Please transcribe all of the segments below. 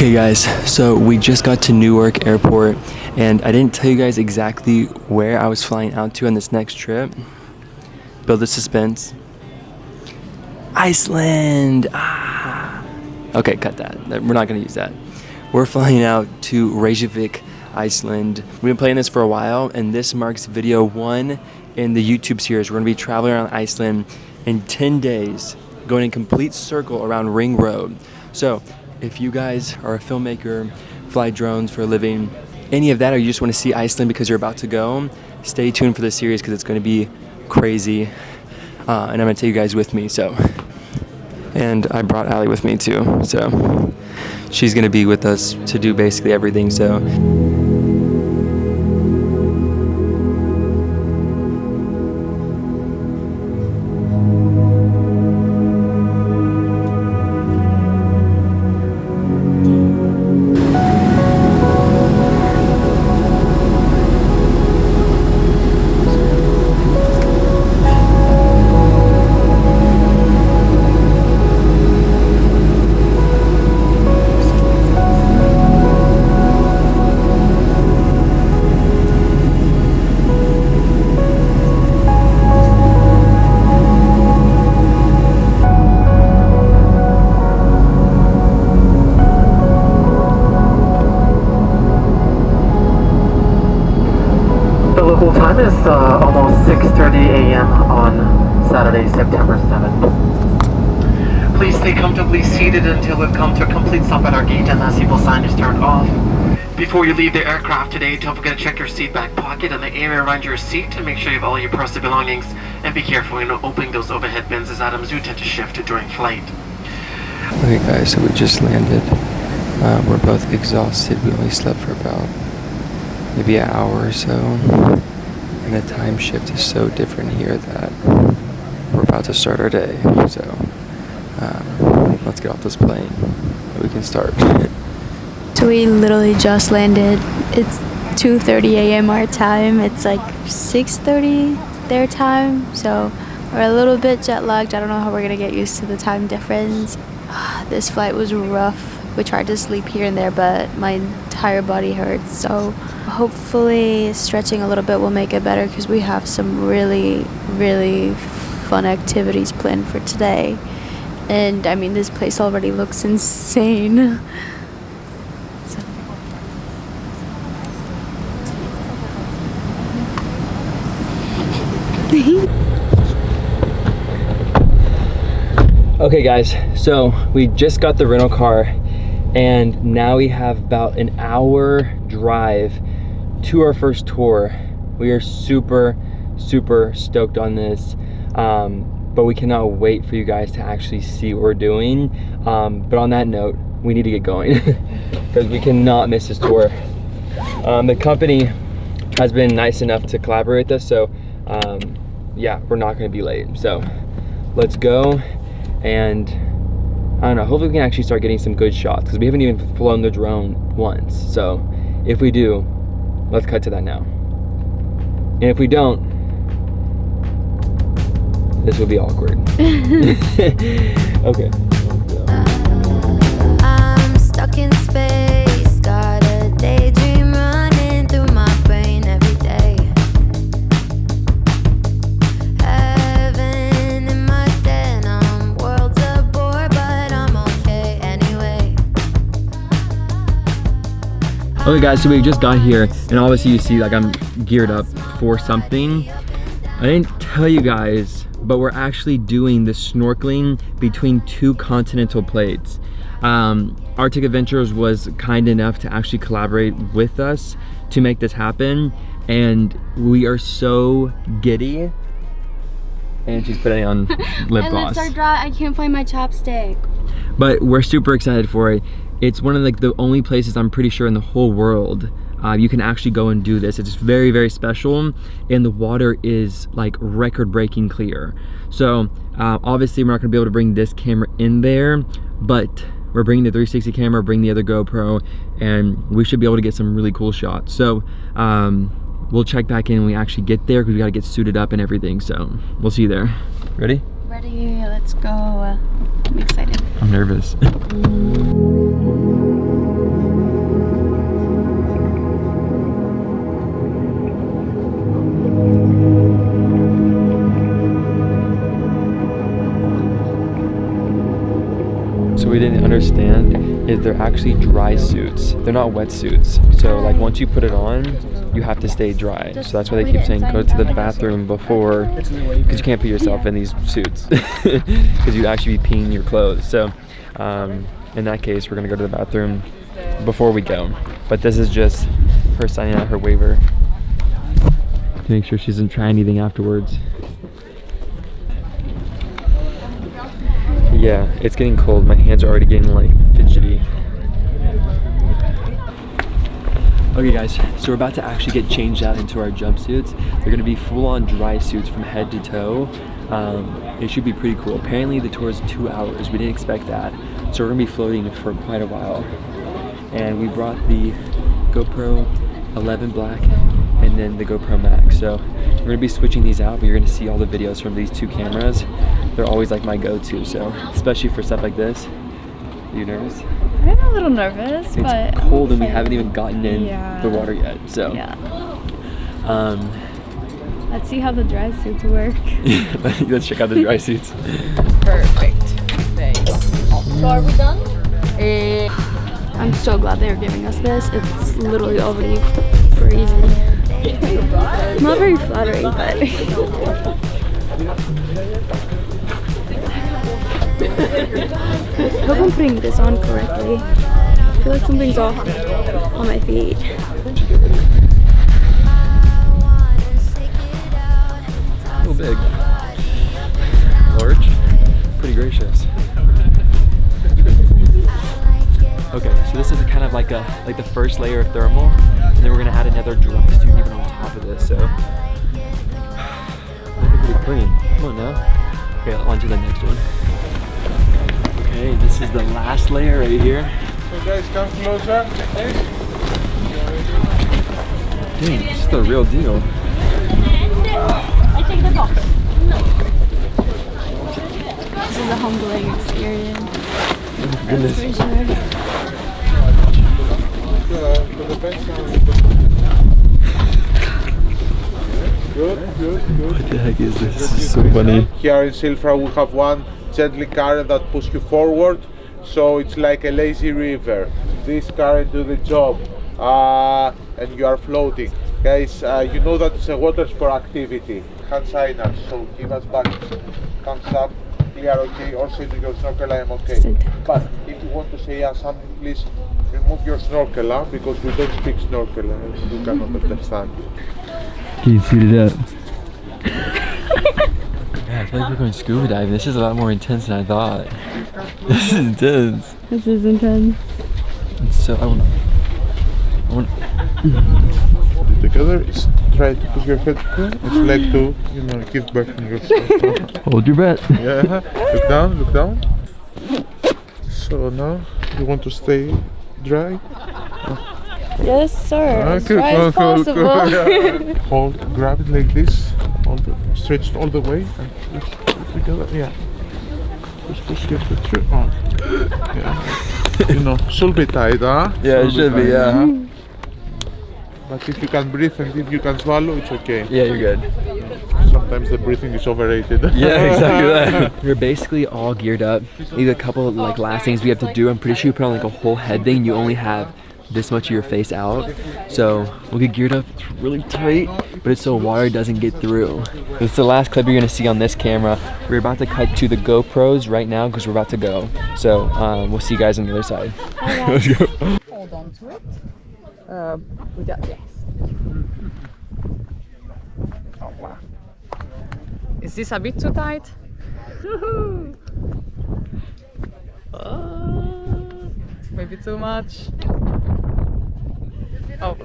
Okay guys, so we just got to Newark Airport and I didn't tell you guys exactly where I was flying out to on this next trip. Build the suspense. Iceland! Ah. Okay, cut that. We're not gonna use that. We're flying out to Reykjavik, Iceland. We've been playing this for a while and this marks video 1 in the YouTube series. We're gonna be traveling around Iceland in 10 days, going in complete circle around Ring Road. So, if you guys are a filmmaker, fly drones for a living, any of that, or you just want to see Iceland because you're about to go, stay tuned for this series because it's going to be crazy. And I'm going to take you guys with me. So, and I brought Allie with me too. So she's going to be with us to do basically everything. So. Time is almost 6:30 a.m. on Saturday, September 7th. Please stay comfortably seated until we've come to a complete stop at our gate and the seatbelt sign is turned off. Before you leave the aircraft today, don't forget to check your seat back pocket and the area around your seat and make sure you have all your personal belongings, and be careful when opening those overhead bins as items do tend to shift during flight. Okay guys, so we just landed. We're both exhausted. We only slept for about maybe an hour or so. And the time shift is so different here that we're about to start our day. So let's get off this plane and we can start. So we literally just landed. It's 2:30 a.m. our time. It's like 6:30 their time. So we're a little bit jet lagged. I don't know how we're gonna get used to the time difference. This flight was rough. We tried to sleep here and there, but my entire body hurts. So hopefully stretching a little bit will make it better because we have some really, really fun activities planned for today. And I mean, this place already looks insane. Okay guys, so we just got the rental car and now we have about an hour drive to our first tour. We are super stoked on this, but we cannot wait for you guys to actually see what we're doing. But on that note, we need to get going because we cannot miss this tour. The company has been nice enough to collaborate with us, so yeah, we're not going to be late. So let's go, and I don't know, hopefully we can actually start getting some good shots because we haven't even flown the drone once. So if we do, let's cut to that now. And if we don't, this will be awkward. Okay. I'm stuck in space, got a daydream running through my brain every day. Heaven in my denim, world's a bore, but I'm okay anyway. Okay guys, so we just got here and obviously you see like I'm geared up for something. I didn't tell you guys, but we're actually doing the snorkeling between 2 continental plates. Arctic Adventures was kind enough to actually collaborate with us to make this happen, and we are so giddy. And she's putting on lip gloss. My lips are dry. I can't find my chapstick. But we're super excited for it. It's one of like the only places I'm pretty sure in the whole world you can actually go and do this. It's very special, and the water is like record-breaking clear. So obviously we're not gonna be able to bring this camera in there, but we're bringing the 360 camera, bring the other GoPro, and we should be able to get some really cool shots. So we'll check back in when we actually get there because we gotta get suited up and everything. So we'll see you there. Ready? Ready, let's go. I'm excited. I'm nervous. So we didn't understand is they're actually dry suits. They're not wetsuits. So like once you put it on, you have to stay dry. So that's why they keep saying go to the bathroom before, because you can't put yourself in these suits because you'd actually be peeing your clothes. So in that case, we're gonna go to the bathroom before we go. But this is just her signing out her waiver to make sure she doesn't try anything afterwards. Yeah, it's getting cold. My hands are already getting like fidgety. Okay guys, so we're about to actually get changed out into our jumpsuits. They're gonna be full-on dry suits from head to toe. It should be pretty cool. Apparently the tour is 2 hours. We didn't expect that. So we're gonna be floating for quite a while. And we brought the GoPro 11 Black and then the GoPro Max. So we're gonna be switching these out, but you're gonna see all the videos from these two cameras. They're always like my go-to, so especially for stuff like this. Are you nervous? I'm a little nervous, but it's cold and we haven't even gotten in the water yet, so. Yeah. Let's see how the dry suits work. Let's check out the dry suits. Perfect. So are we done? I'm so glad they're giving us this. It's literally already freezing. Not very flattering, but. I hope I'm putting this on correctly. I feel like something's off on my feet. A little big. Large. Pretty gracious. Okay, so this is kind of like the first layer of thermal, and then we're gonna add another dry suit even on top of this. So looking pretty clean. Come on now. Okay, on to the next one. Okay, this is the last layer right here. So guys, come closer. Dang, this is the real deal. I take the box. This is a humbling experience. Oh, goodness. That's for sure. Good. What the heck is this? This is so funny. Here in Silfra we have one gently current that pushes you forward, so it's like a lazy river. This current do the job, and you are floating. Guys, you know that it's a water sport activity. Hand signals, so give us back. Comes up, clear, okay, or say to your snorkel, I am okay. But if you want to say something, please remove your snorkel, because we don't speak snorkel, you cannot understand. Can you suit it up? Yeah, I feel like we're going scuba diving. This is a lot more intense than I thought. This is intense. This is intense. It's so, I want Together is try to put your head through. It's like to, give birth in yourself. hold your breath. Yeah, look down. So now, you want to stay dry? Yes, sir. As dry as possible. Yeah. Hold, grab it like this. Stretch it all the way and push it together. Yeah. Just get it through. Oh. Yeah. Should be tight, huh? Yeah, it should be, yeah. But if you can breathe and if you can swallow, it's okay. Yeah, you're good. Sometimes the breathing is overrated. Yeah, exactly that. We're basically all geared up. Maybe a couple of last things we have to do. I'm pretty sure you put on a whole head thing. You only have this much of your face out. So we'll get geared up. It's really tight, but it's so water doesn't get through. This is the last clip you're gonna see on this camera. We're about to cut to the GoPros right now because we're about to go. So we'll see you guys on the other side. Let's go. Hold on to it. With that, yes. Oh, wow. Is this a bit too tight? Maybe too much. Oh,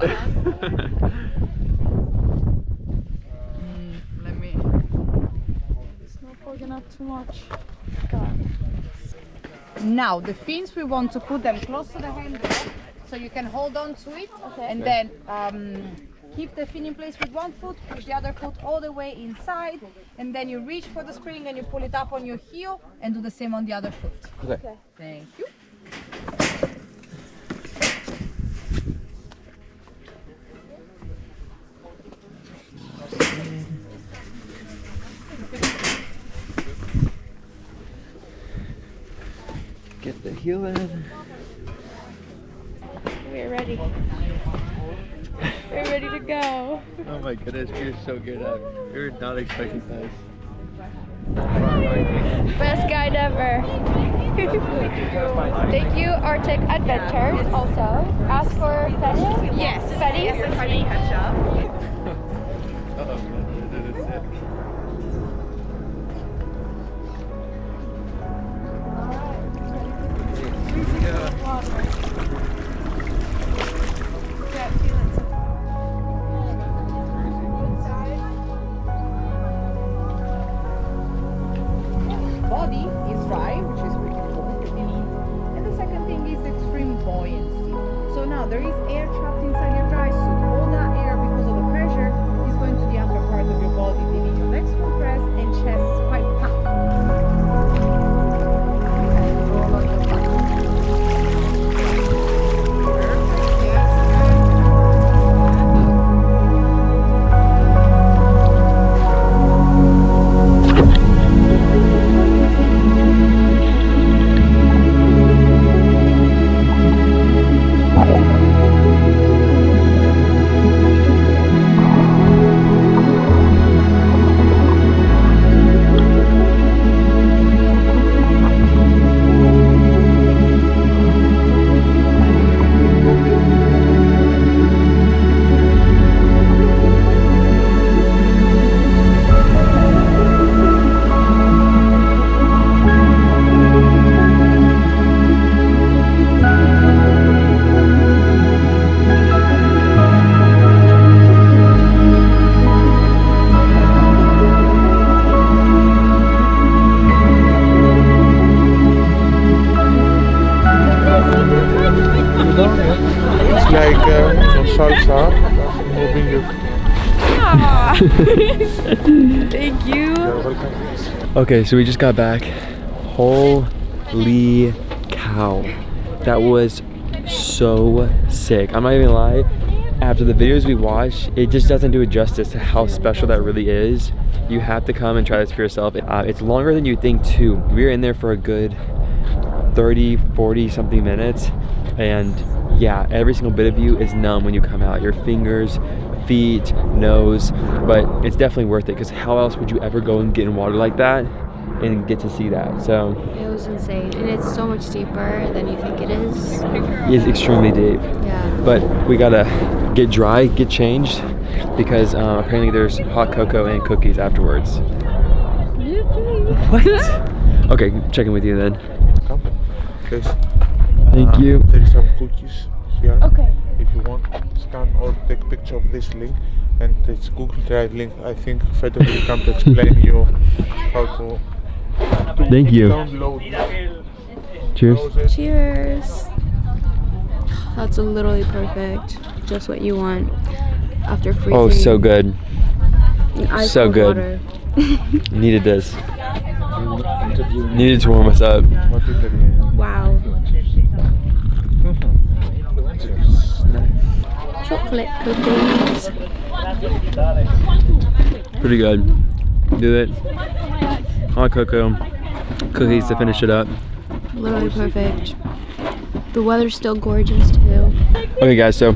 let me. It's not fogging up too much. Now the fins, we want to put them close to the handle, so you can hold on to it, and then keep the fin in place with one foot, push the other foot all the way inside, and then you reach for the spring and you pull it up on your heel and do the same on the other foot. Okay. Thank you. Get the heel in. We're ready. We're ready to go. Oh my goodness, we're so good at it. We were not expecting this. Best guide ever. Thank you, Arctic Adventures. Also, ask for Fetty. Yes, Fetty. Yes, and Fetty ketchup. Oh man, that is sick. Body is dry, which is pretty cool. And the second thing is extreme buoyancy. So now there is air trapped inside your dry suit. All that air, because of the pressure, is going to the upper part of your body, leaving your legs compressed and chest quite packed. It's like salsa, moving your... Thank you. You're welcome. Okay, so we just got back. Holy cow. That was so sick. I'm not even gonna lie. After the videos we watched, it just doesn't do it justice to how special that really is. You have to come and try this for yourself. It's longer than you think too. We were in there for a good 30, 40 something minutes. And yeah, every single bit of you is numb when you come out. Your fingers, feet, nose, but it's definitely worth it because how else would you ever go and get in water like that and get to see that? So It was insane, and it's so much deeper than you think it is. it's extremely deep. Yeah. But we gotta get dry, get changed because apparently there's hot cocoa and cookies afterwards. What? Okay, checking with you then. Come, please. Thank you. There is some cookies here. Okay. If you want, scan or take picture of this link, and it's Google Drive link. I think Fede will come to explain you how to Thank you. download. Cheers. Browsers. Cheers. That's literally perfect. Just what you want after freezing. Oh, so good. Ice so cold good. water. Needed this. Needed to warm us up. What interview? Wow. Chocolate cookies. Pretty good. Do it. Hot cocoa, cookies to finish it up. Literally perfect. The weather's still gorgeous too. Okay guys, so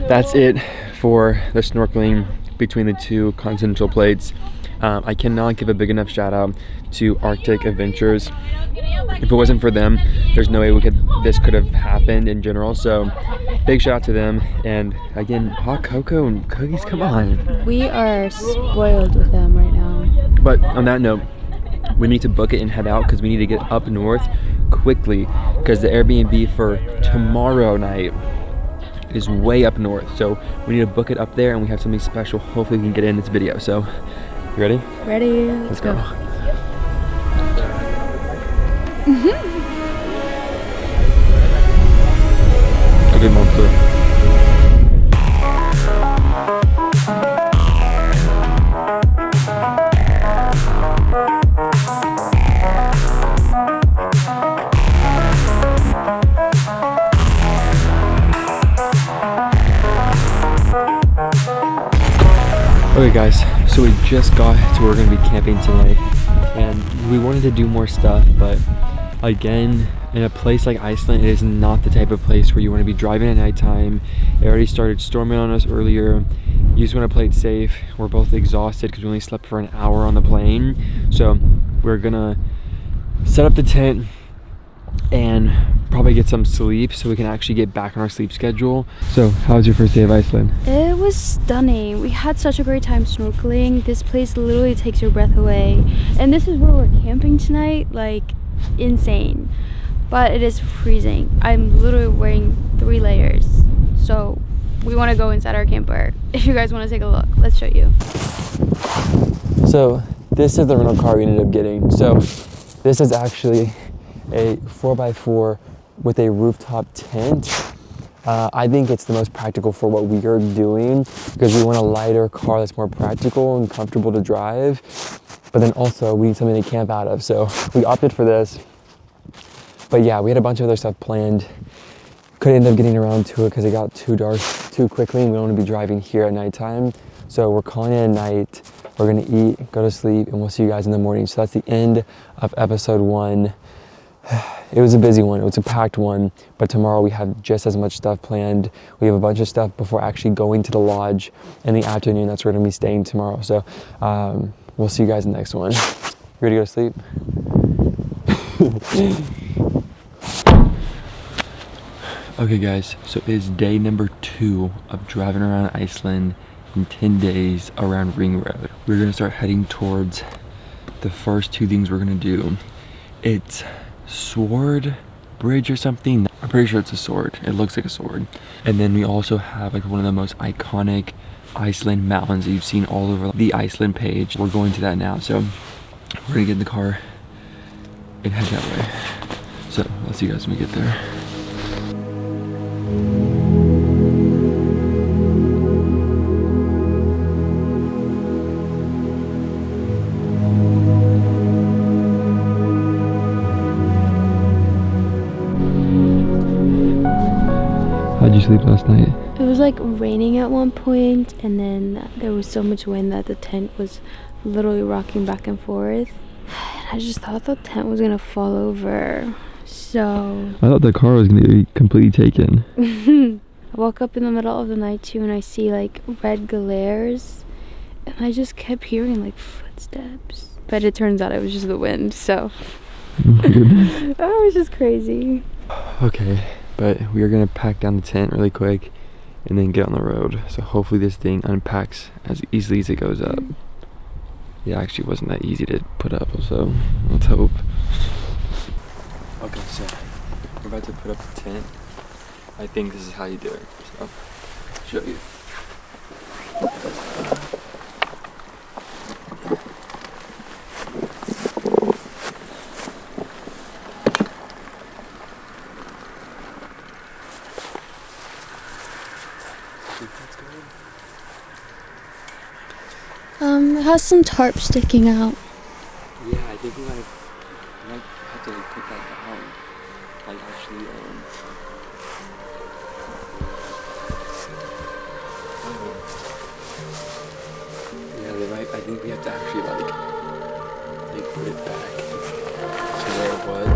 that's it for the snorkeling between the two continental plates. I cannot give a big enough shout out to Arctic Adventures. If it wasn't for them, there's no way this could have happened in general. So big shout out to them. And again, hot cocoa and cookies, come on. We are spoiled with them right now. But on that note, we need to book it and head out because we need to get up north quickly because the Airbnb for tomorrow night is way up north. So we need to book it up there and we have something special. Hopefully we can get in this video. So you ready? Ready? Let's go. Okay, Mom, clear. Okay guys, so we just got to where we're gonna be camping today and we wanted to do more stuff, but again, In a place like Iceland, it is not the type of place where you want to be driving at nighttime. It already started storming on us earlier. You just want to play it safe. We're both exhausted because we only slept for an hour on the plane. So we're gonna set up the tent and probably get some sleep so we can actually get back on our sleep schedule. So how was your first day of Iceland? It was stunning. We had such a great time snorkeling. This place literally takes your breath away. And this is where we're camping tonight, like insane. But it is freezing. I'm literally wearing 3 layers. So we want to go inside our camper. If you guys want to take a look, let's show you. So this is the rental car we ended up getting. So this is actually a 4x4 with a rooftop tent. I think it's the most practical for what we are doing because we want a lighter car that's more practical and comfortable to drive. But then also we need something to camp out of. So we opted for this. But yeah, we had a bunch of other stuff planned. Couldn't end up getting around to it because it got too dark too quickly and we don't want to be driving here at nighttime. So we're calling it a night. We're gonna eat, go to sleep, and we'll see you guys in the morning. So that's the end of episode 1. It was a busy one, it was a packed one, but tomorrow we have just as much stuff planned. We have a bunch of stuff before actually going to the lodge in the afternoon. That's where we're gonna be staying tomorrow. So we'll see you guys in the next one. You ready to go to sleep? Okay guys, so it is day number 2 of driving around Iceland in 10 days around Ring Road. We're gonna start heading towards the first 2 things we're gonna do. It's Sword Bridge or something. I'm pretty sure it's a sword. It looks like a sword. And then we also have like one of the most iconic Iceland mountains that you've seen all over the Iceland page. We're going to that now, so we're gonna get in the car and head that way. So I'll see you guys when we get there. How'd you sleep last night? It was like raining at one point, and then there was so much wind that the tent was literally rocking back and forth. And I just thought the tent was gonna fall over. So I thought the car was gonna be completely taken. I woke up in the middle of the night too, and I see like red glares, and I just kept hearing like footsteps. But it turns out it was just the wind, so it was just crazy. Okay, but we are gonna pack down the tent really quick and then get on the road. So hopefully this thing unpacks as easily as it goes up. It actually wasn't that easy to put up, so let's hope. Okay, so we're about to put up the tent. I think this is how you do it, so I'll show you. It has some tarp sticking out. Yeah, I think we might have to like put that down. Like actually, yeah, they might. I think we have to actually like put it back to where it was.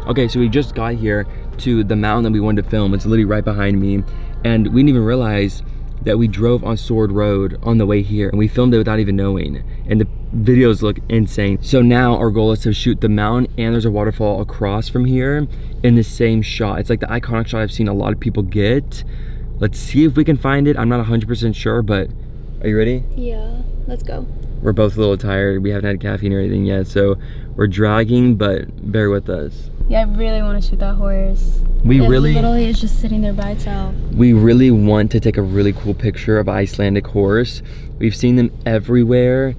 Okay, so we just got here to the mountain that we wanted to film. It's literally right behind me. And we didn't even realize that we drove on Sword Road on the way here. And we filmed it without even knowing. And the videos look insane. So now our goal is to shoot the mountain and there's a waterfall across from here in the same shot. It's like the iconic shot I've seen a lot of people get. Let's see if we can find it. I'm not 100% sure, but are you ready? Yeah, let's go. We're both a little tired. We haven't had caffeine or anything yet, so we're dragging, but bear with us. Yeah, I really want to shoot that horse. We really literally is just sitting there by itself. We really want to take a really cool picture of Icelandic horse. We've seen them everywhere,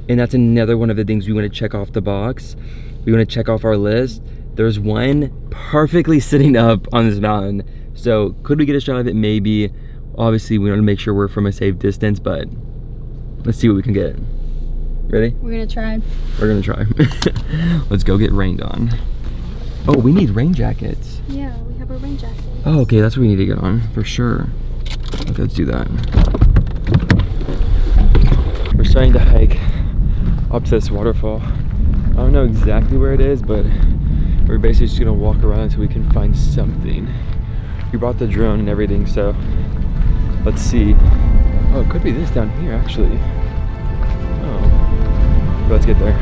And that's another one of the things we want to check off the box. We want to check off our list. There's one perfectly sitting up on this mountain. So could we get a shot of it? Maybe. Obviously we want to make sure we're from a safe distance, but let's see what we can get. Ready? We're gonna try. We're gonna try. Let's go get rained on. Oh, we need rain jackets. Yeah, we have our rain jackets. Oh, okay, that's what we need to get on for sure. Okay, let's do that. We're starting to hike up to this waterfall. I don't know exactly where it is, but we're basically just gonna walk around until we can find something. We brought the drone and everything, so let's see. Oh, it could be this down here actually. Oh, let's get there.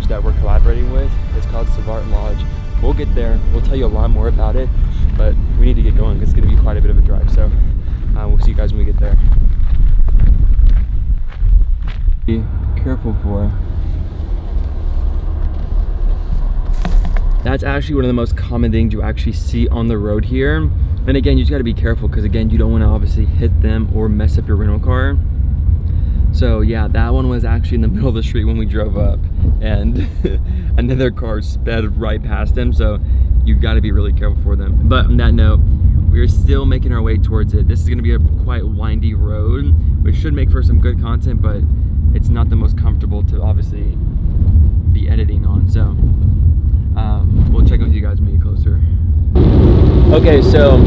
That we're collaborating with. It's called Lodge. We'll get there. We'll tell you a lot more about it, but we need to get going. It's going to be quite a bit of a drive, so we'll see you guys when we get there. Be careful for. That's actually one of the most common things you actually see on the road here. And again, you just got to be careful because again, you don't want to obviously hit them or mess up your rental car. So yeah, that one was actually in the middle of the street when we drove up, and another car sped right past them, so you got to be really careful for them. But on that note, we are still making our way towards it. This is going to be a quite windy road, which should make for some good content, but it's not the most comfortable to obviously be editing on, so we'll check in with you guys when we get closer. Okay, so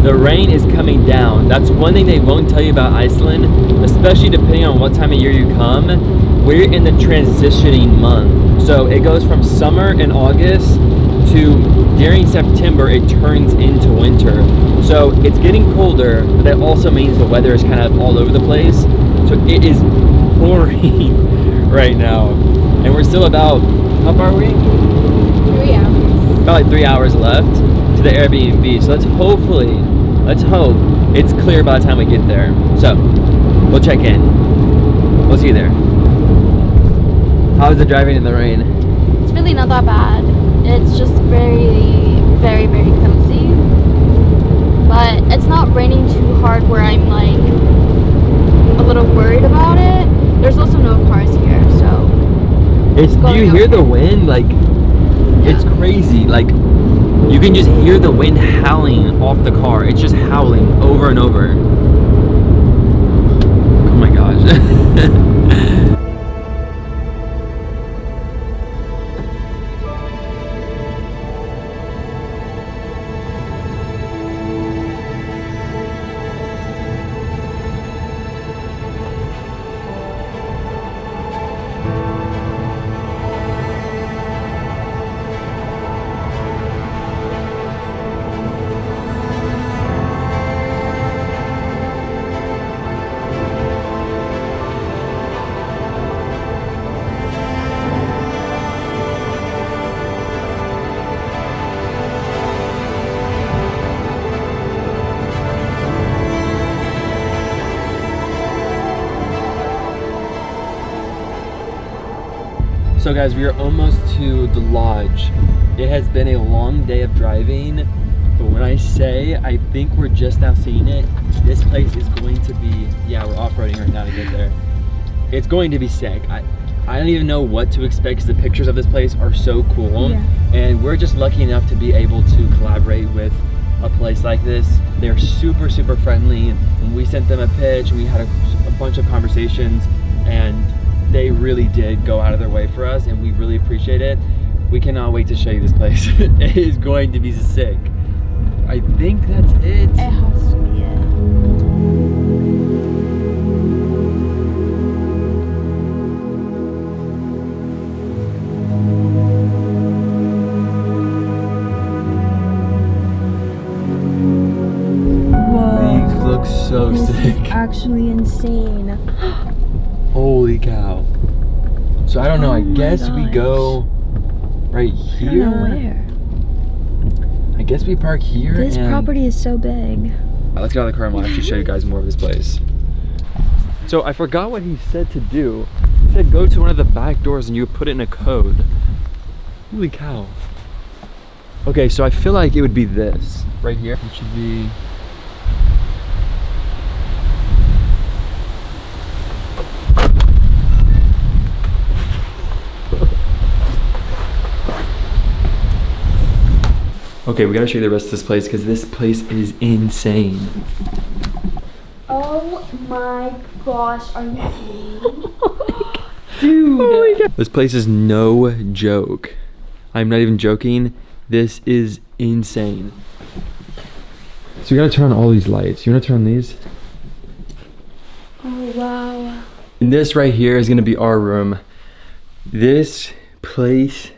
the rain is coming down. That's one thing they won't tell you about Iceland, especially depending on what time of year you come. We're in the transitioning month. So it goes from summer in August to during September, it turns into winter. So it's getting colder, but that also means the weather is kind of all over the place. So it is pouring right now. And we're still about, how far are we? 3 hours. About like 3 hours left to the Airbnb. So let's hope it's clear by the time we get there. So we'll check in. We'll see you there. How's the driving in the rain? It's really not that bad. It's just very, very, very cozy. But it's not raining too hard where I'm like a little worried about it. There's also no cars here, so do you hear the wind? Like, it's crazy. Like, you can just hear the wind howling off the car. It's just howling over and over. Oh my gosh. So guys, we are almost to the lodge. It has been a long day of driving, but when I say I think we're just now seeing it, this place is going to be, yeah, we're off-roading right now to get there. It's going to be sick. I don't even know what to expect because the pictures of this place are so cool. Yeah. And we're just lucky enough to be able to collaborate with a place like this. They're super, super friendly. And we sent them a pitch, and we had a bunch of conversations, and they really did go out of their way for us, and we really appreciate it. We cannot wait to show you this place. It is going to be sick. I think that's it. It has to be it. Whoa. These look so sick. actually insane. Holy cow. So I don't know, I Oh my guess we gosh. go right I don't here. know where. I guess we park here. This and property is so big. let's get out of the car and we'll actually show you guys more of this place. So I forgot what he said to do. He said go to one of the back doors and you put it in a code. Holy cow. Okay, so I feel like it would be this right here. It should be. Okay, we gotta show you the rest of this place because this place is insane. Oh my gosh, are you kidding me? Dude! Oh my God. This place is no joke. I'm not even joking. This is insane. So we gotta turn on all these lights. You wanna turn on these? Oh wow. And this right here is gonna be our room. This place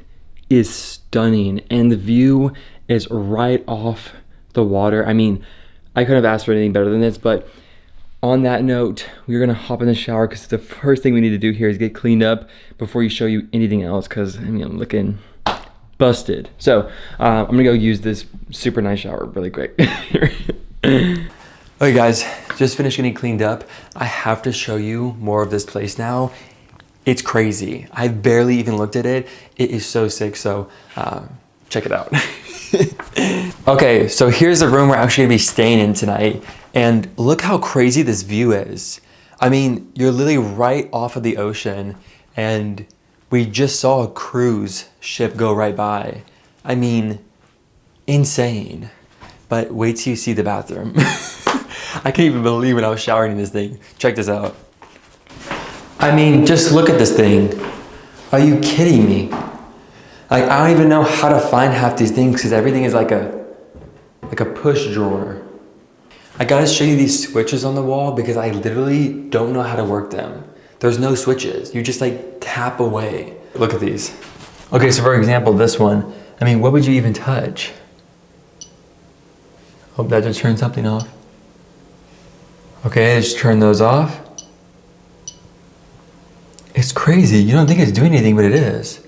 is stunning and the view is right off the water. I mean, I couldn't have asked for anything better than this, but on that note, we're gonna hop in the shower because the first thing we need to do here is get cleaned up before you show you anything else because I mean, I'm looking busted. So I'm gonna go use this super nice shower really quick. Okay guys, just finished getting cleaned up. I have to show you more of this place now. It's crazy. I barely even looked at it. It is so sick, so check it out. Okay, so here's the room we're actually gonna be staying in tonight. And look how crazy this view is. I mean, you're literally right off of the ocean and we just saw a cruise ship go right by. I mean, insane. But wait till you see the bathroom. I can't even believe when I was showering in this thing. Check this out. I mean, just look at this thing. Are you kidding me? Like, I don't even know how to find half these things because everything is like a push drawer. I gotta show you these switches on the wall because I literally don't know how to work them. There's no switches. You just like tap away. Look at these. Okay, so for example, this one. I mean, what would you even touch? Hope that just turned something off. Okay, just turn those off. It's crazy. You don't think it's doing anything, but it is.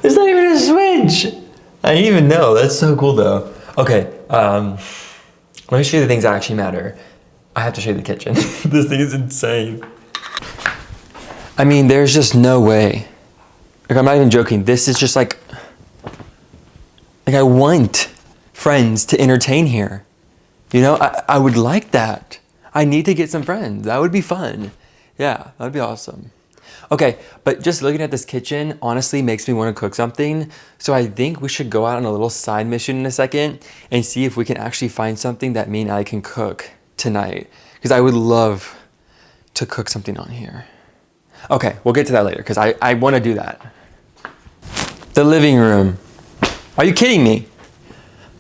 There's not even a switch. I didn't even know. That's so cool though. Okay, let me show you the things that actually matter. I have to show you the kitchen. This thing is insane. I mean, there's just no way. Like, I'm not even joking. This is just like I want friends to entertain here. You know, I would like that. I need to get some friends. That would be fun. Yeah, that'd be awesome. Okay, but just looking at this kitchen honestly makes me want to cook something. So I think we should go out on a little side mission in a second and see if we can actually find something that me and I can cook tonight. Because I would love to cook something on here. Okay, we'll get to that later because I want to do that. The living room. Are you kidding me?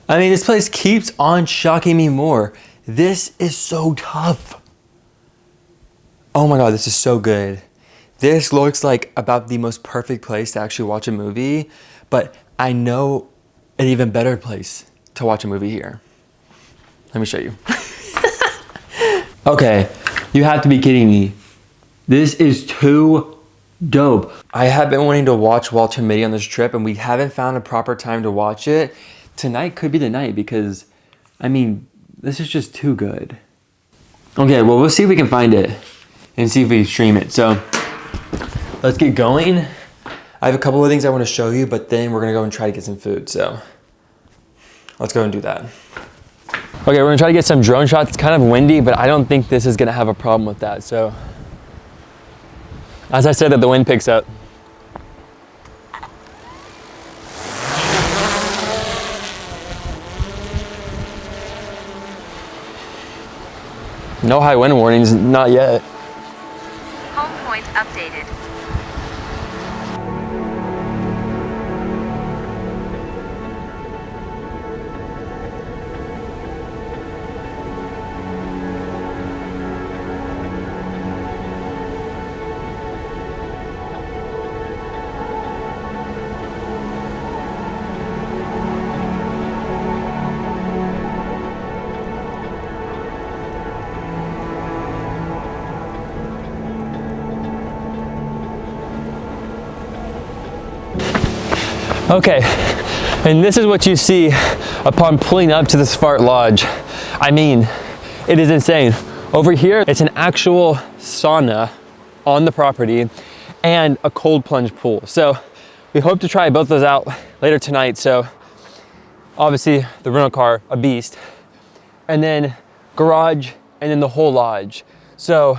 I mean, this place keeps on shocking me more. This is so tough. Oh my God, this is so good. This looks like about the most perfect place to actually watch a movie, but I know an even better place to watch a movie here. Let me show you. Okay, you have to be kidding me. This is too dope. I have been wanting to watch Walter Mitty on this trip and we haven't found a proper time to watch it. Tonight could be the night because, I mean, this is just too good. Okay, well, we'll see if we can find it and see if we stream it. So let's get going. I have a couple of things I want to show you, but then we're gonna go and try to get some food. So let's go and do that. Okay, we're gonna try to get some drone shots. It's kind of windy, but I don't think this is gonna have a problem with that. So as I said, that the wind picks up. No high wind warnings, not yet. Home point updated. Okay, and this is what you see upon pulling up to this fart lodge. I mean, it is insane. Over here, it's an actual sauna on the property and a cold plunge pool. So we hope to try both those out later tonight. So obviously the rental car, a beast, and then garage, and then the whole lodge. So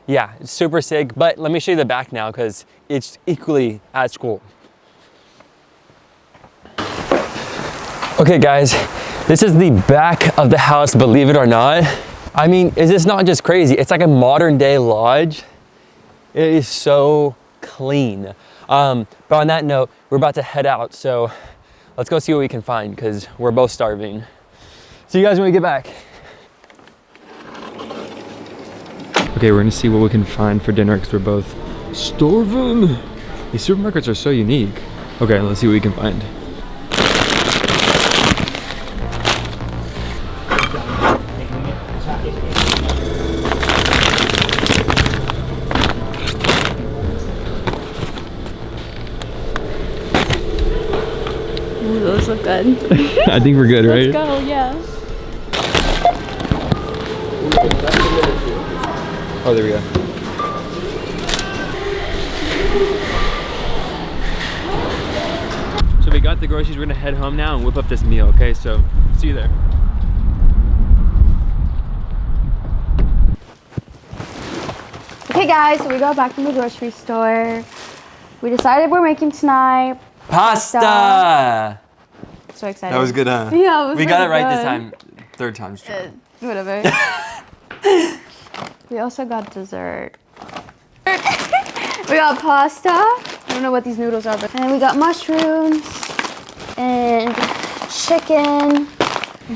yeah, it's super sick, but let me show you the back now because it's equally as cool. Okay guys, this is the back of the house, believe it or not. I mean, is this not just crazy? It's like a modern day lodge. It is so clean. But on that note, we're about to head out. So let's go see what we can find because we're both starving. See you guys when we get back. Okay, we're gonna see what we can find for dinner because we're both starving. These supermarkets are so unique. Okay, let's see what we can find. Ooh, those look good. I think we're good, right? Let's go, yeah. Oh, there we go. So we got the groceries. We're gonna head home now and whip up this meal, okay? So, see you there. Okay guys, so we got back from the grocery store. We decided we're making tonight Pasta! So excited. That was good, huh? Yeah, it was we got it really right this good. time. Third time's charm. Whatever. We also got dessert. We got pasta. I don't know what these noodles are, but and we got mushrooms and chicken.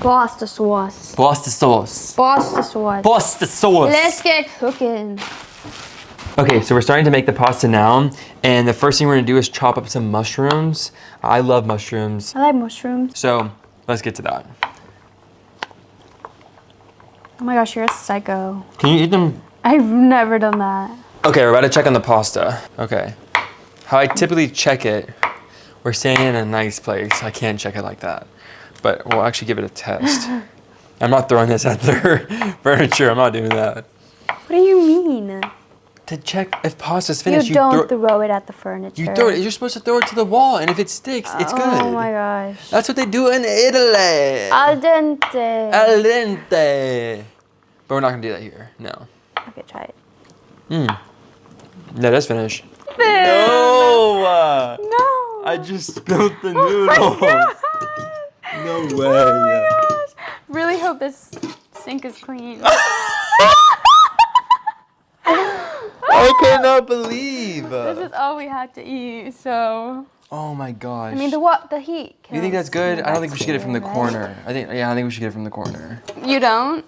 Pasta sauce. Pasta sauce. Pasta sauce. Pasta sauce. Let's get cooking. Okay, so we're starting to make the pasta now, and the first thing we're gonna do is chop up some mushrooms. I love mushrooms. I like mushrooms. So let's get to that. Oh my gosh, you're a psycho. Can you eat them? I've never done that. Okay, we're about to check on the pasta. Okay. How I typically check it, we're staying in a nice place. I can't check it like that. But we'll actually give it a test. I'm not throwing this at their furniture. I'm not doing that. What do you mean? To check if pasta's finished, You don't throw it at the furniture. You throw it. You're supposed to throw it to the wall, and if it sticks, it's good. Oh my gosh. That's what they do in Italy. Al dente. Al dente. But we're not gonna do that here. No. Okay, try it. No, that's finished. No. No. I just spilled the noodles. No way. Oh my gosh. Really hope this sink is clean. I cannot believe. This is all we had to eat, so. Oh my gosh. I mean, the heat. You think that's good? I don't think we should get it from the right? corner. I think we should get it from the corner. You don't?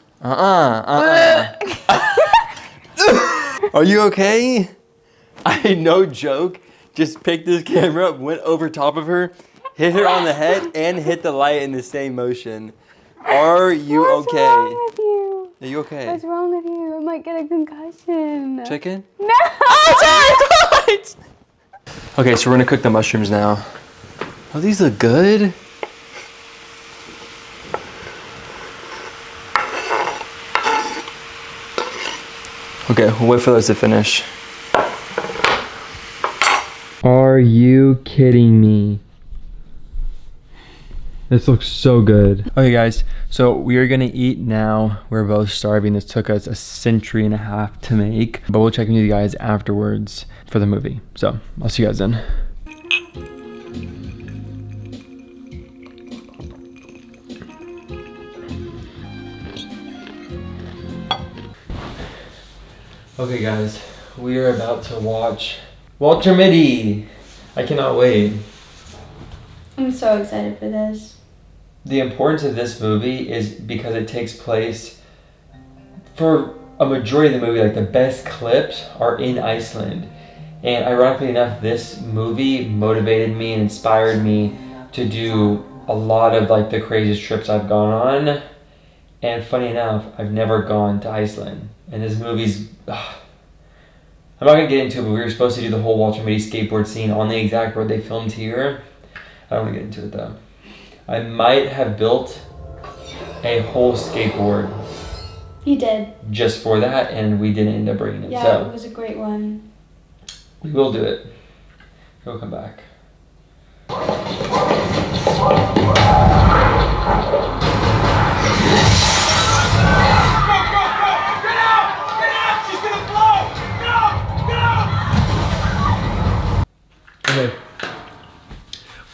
Are you okay? I, no joke, just picked this camera up, went over top of her, hit her on the head, and hit the light in the same motion. Are you okay? What's wrong with you? Are you okay? What's wrong with you? I might get a concussion. Chicken? No! Oh, sorry! Okay, so we're gonna cook the mushrooms now. Oh, these look good. Okay, we'll wait for those to finish. Are you kidding me? This looks so good. Okay guys, so we are gonna eat now. We're both starving. This took us a century and a half to make, but we'll check in with you guys afterwards for the movie. So I'll see you guys then. Okay guys, we are about to watch Walter Mitty. I cannot wait. I'm so excited for this. The importance of this movie is because it takes place for a majority of the movie, like the best clips are in Iceland. And ironically enough, this movie motivated me and inspired me to do a lot of like the craziest trips I've gone on. And funny enough, I've never gone to Iceland. And this movie's, I'm not gonna get into it, but we were supposed to do the whole Walter Mitty skateboard scene on the exact road they filmed here. I don't want to get into it though. I might have built a whole skateboard. You did. Just for that, and we didn't end up bringing it. Yeah, so it was a great one. We will do it. He'll come back. Okay,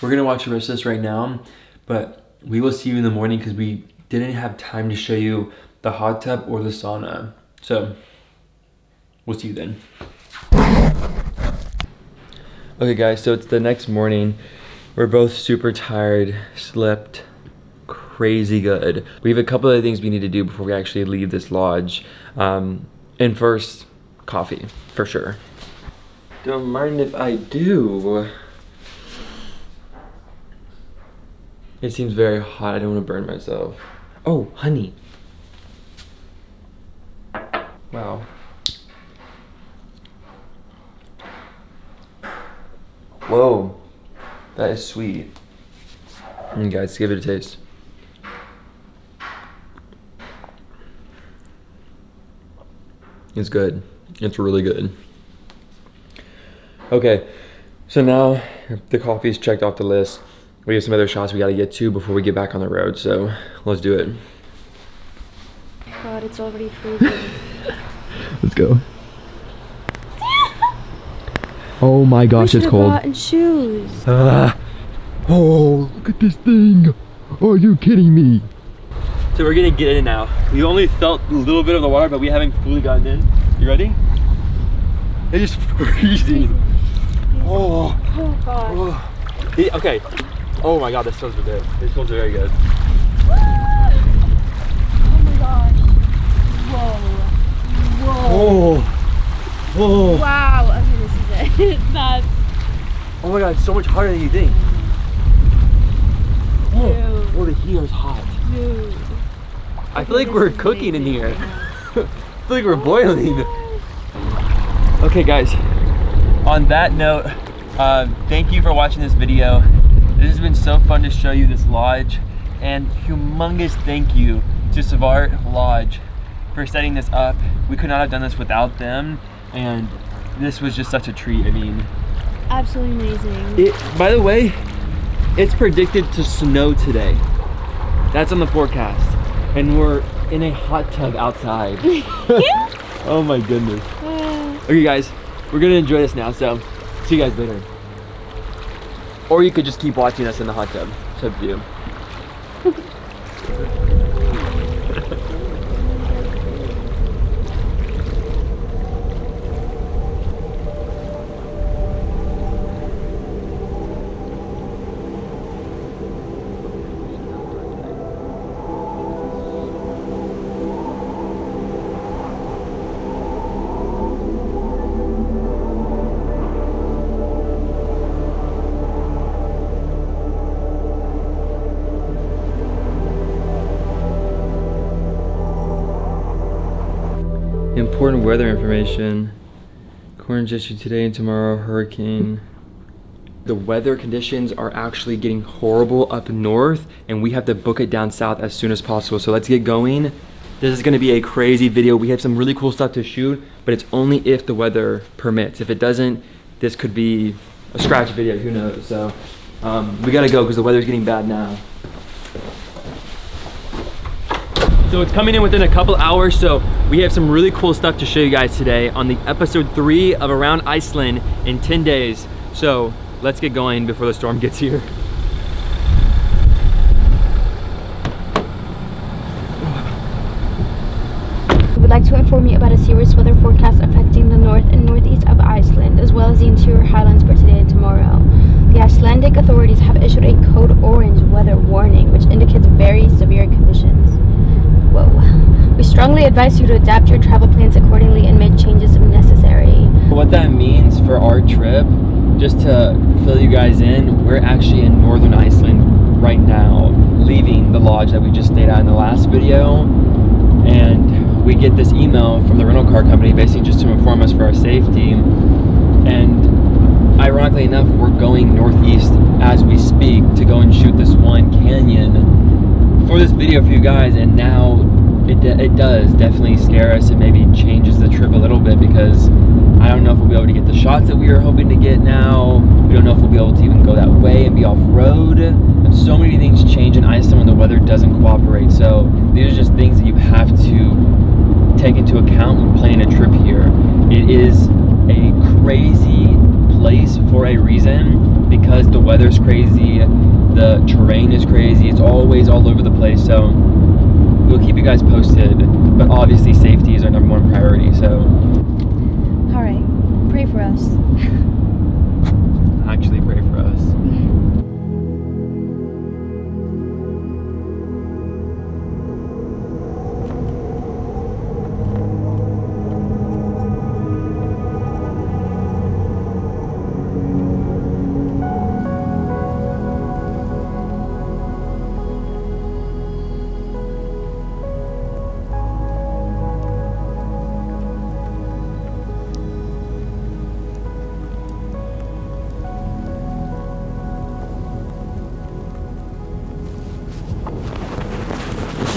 we're gonna watch the rest of this right now, but we will see you in the morning because we didn't have time to show you the hot tub or the sauna. So we'll see you then. Okay guys, so it's the next morning. We're both super tired, slept crazy good. We have a couple of things we need to do before we actually leave this lodge. And first, coffee, for sure. Don't mind if I do. It seems very hot. I don't want to burn myself. Oh, honey. Wow. Whoa, that is sweet. And guys, give it a taste. It's good. It's really good. Okay, so now the coffee is checked off the list. We have some other shots we gotta get to before we get back on the road, so let's do it. God, it's already freezing. Let's go. Oh my gosh, it's cold. Brought in shoes. Oh, look at this thing. Are you kidding me? So we're gonna get in now. We only felt a little bit of the water, but we haven't fully gotten in. You ready? It is freezing. Oh. Oh God. Oh. Okay. Oh my God, this feels good. This feels very good. Oh my God. Whoa. Whoa. Oh. Whoa. Wow. Okay, this is it. That's. Oh my God, it's so much harder than you think. Oh, Dude. oh, the heat is hot. Dude. I feel like we're cooking in here. I feel like we're boiling. Okay guys, on that note, thank you for watching this video. This has been so fun to show you this lodge, and humongous thank you to Savart Lodge for setting this up. We could not have done this without them, and this was just such a treat. I mean, Absolutely amazing. by the way, it's predicted to snow today. That's on the forecast, and we're in a hot tub outside. Oh my goodness. Okay guys, we're gonna enjoy this now, so see you guys later. Or you could just keep watching us in the hot tub. It's up to you. Important weather information. Congestion today and tomorrow, hurricane. The weather conditions are actually getting horrible up north, and we have to book it down south as soon as possible. So let's get going. This is gonna be a crazy video. We have some really cool stuff to shoot, but it's only if the weather permits. If it doesn't, this could be a scratch video, who knows? So we gotta go because the weather's getting bad now. So it's coming in within a couple hours, so we have some really cool stuff to show you guys today on the episode 3 of Around Iceland in 10 days. So let's get going before the storm gets here. We would like to inform you about a serious weather forecast affecting the north and northeast of Iceland, as well as the interior highlands for today and tomorrow. The Icelandic authorities have issued a code orange weather warning, which indicates very severe conditions. Whoa. We strongly advise you to adapt your travel plans accordingly and make changes if necessary. What that means for our trip, just to fill you guys in, we're actually in northern Iceland right now, leaving the lodge that we just stayed at in the last video. And we get this email from the rental car company basically just to inform us for our safety. And ironically enough, we're going northeast as we speak to go and shoot this one canyon for this video for you guys, and now it does definitely scare us. It maybe changes the trip a little bit because I don't know if we'll be able to get the shots that we were hoping to get now. We don't know if we'll be able to even go that way and be off-road. And so many things change in Iceland when the weather doesn't cooperate. So these are just things that you have to take into account when planning a trip here. It is a crazy place for a reason because the weather's crazy, the terrain is crazy, it's always all over the place. So we'll keep you guys posted, but obviously safety is our #1 priority. So All right, pray for us. actually pray for us.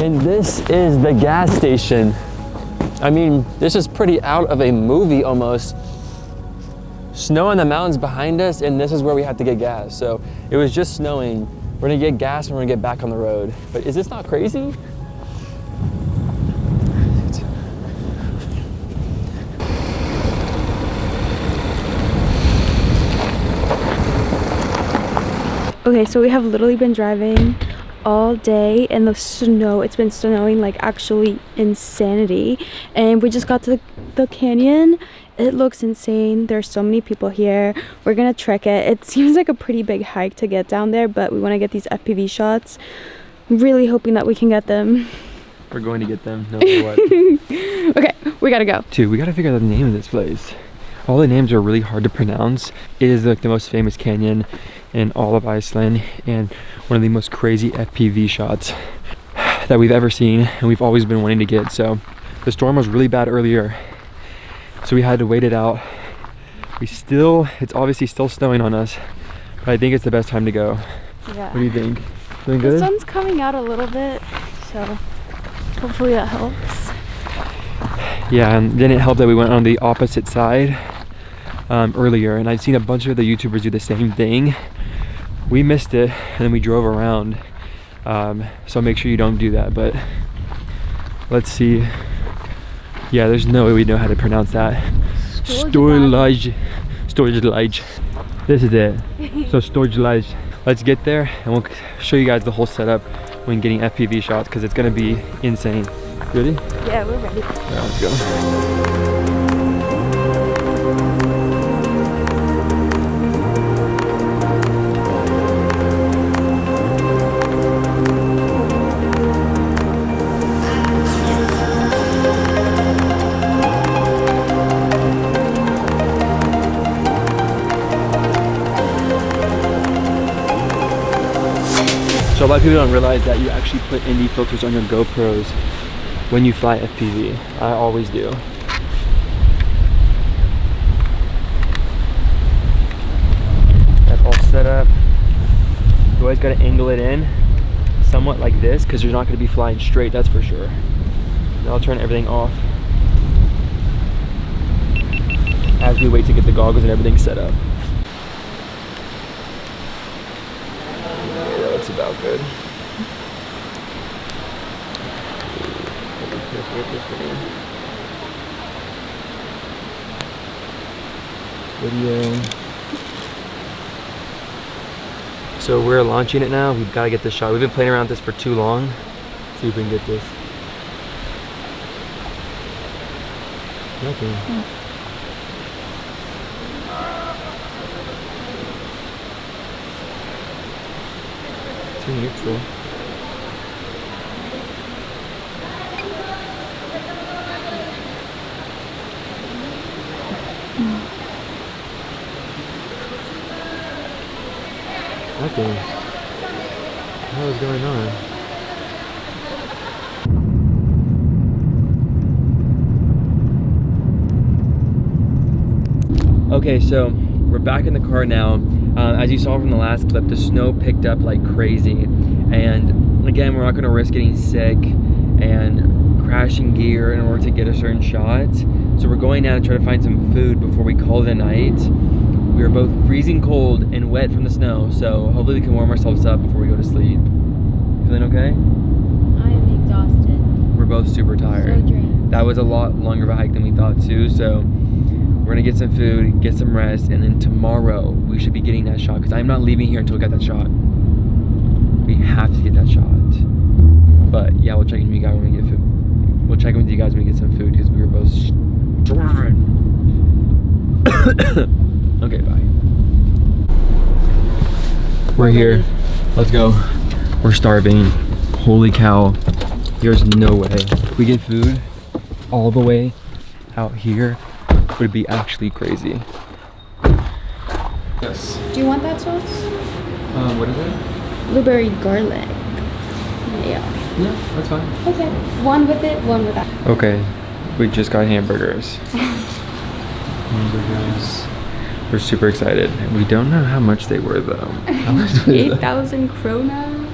And this is the gas station. I mean, this is pretty out of a movie almost. Snow in the mountains behind us, and this is where we have to get gas. So it was just snowing. We're gonna get gas and we're gonna get back on the road. But is this not crazy? Okay, so we have literally been driving all day in the snow. It's been snowing like actually insanity, and we just got to the canyon. It looks insane. There's so many people here. We're gonna trek it. It seems like a pretty big hike to get down there, but we want to get these FPV shots. I'm really hoping that we can get them. We're going to get them, no matter what. Okay, we gotta go. Dude, we gotta figure out the name of this place. All the names are really hard to pronounce. It is like the most famous canyon in all of Iceland and one of the most crazy FPV shots that we've ever seen and we've always been wanting to get. So the storm was really bad earlier, so we had to wait it out. It's obviously still snowing on us, but I think it's the best time to go. Yeah. What do you think? Feeling good? The sun's coming out a little bit, so hopefully that helps. Yeah, and then it helped that we went on the opposite side earlier, and I've seen a bunch of the YouTubers do the same thing. We missed it and then we drove around, so make sure you don't do that. But let's see. Yeah, there's no way we know how to pronounce that. Storage. This is it. So storage. Let's get there and we'll show you guys the whole setup when getting FPV shots, because it's gonna be insane. Ready? Yeah, we're ready. All right, let's go. So a lot of people don't realize that you actually put ND filters on your GoPros when you fly FPV. I always do. That's all set up. You always got to angle it in somewhat like this, because you're not going to be flying straight, that's for sure. Now I'll turn everything off as we wait to get the goggles and everything set up. That's about good. Video. So we're launching it now. We've got to get this shot. We've been playing around with this for too long. Let's see if we can get this. Nothing. Neutral. Nothing. What is going on? Okay, so we're back in the car now. As you saw from the last clip, the snow picked up like crazy. And again, we're not gonna risk getting sick and crashing gear in order to get a certain shot. So we're going now to try to find some food before we call it a night. We are both freezing cold and wet from the snow, so hopefully we can warm ourselves up before we go to sleep. Feeling okay? I am exhausted. We're both super tired. So drained. That was a lot longer of a hike than we thought too, so we're gonna get some food, get some rest, and then tomorrow we should be getting that shot, because I'm not leaving here until we get that shot. We have to get that shot. But yeah, we'll check in with you guys when we get food. We'll check in with you guys when we get some food, because we were both starving. Okay, bye. We're here. Let's go. We're starving. Holy cow. There's no way. If we get food all the way out here, would be actually crazy. Yes. Do you want that sauce? What is it? Blueberry garlic. Yeah. Yeah, that's fine. Okay. One with it, one without. Okay, we just got hamburgers. Hamburgers. We're super excited. We don't know how much they were though. How much was that? 8,000 krona.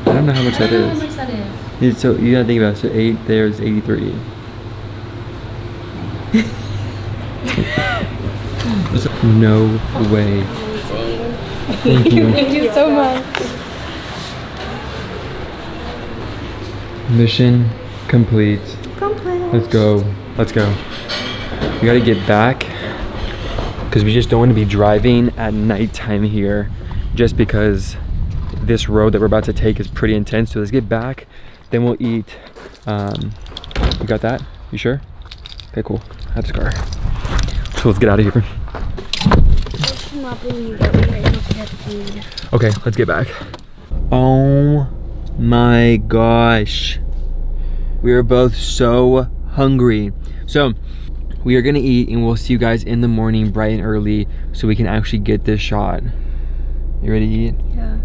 I don't know how much that I don't know how is. much that is. So you gotta think about it. So 8, there's 83. No way. Thank you. Thank you so much. Mission complete. Complete. Let's go. Let's go. We gotta get back because we just don't want to be driving at nighttime here, just because this road that we're about to take is pretty intense. So let's get back, then we'll eat. You got that? You sure? Okay, cool. I have this car. So let's get out of here. I cannot believe that we were able to get food. Okay, let's get back. Oh my gosh. We are both so hungry. So we are gonna eat and we'll see you guys in the morning bright and early so we can actually get this shot. You ready to eat? Yeah.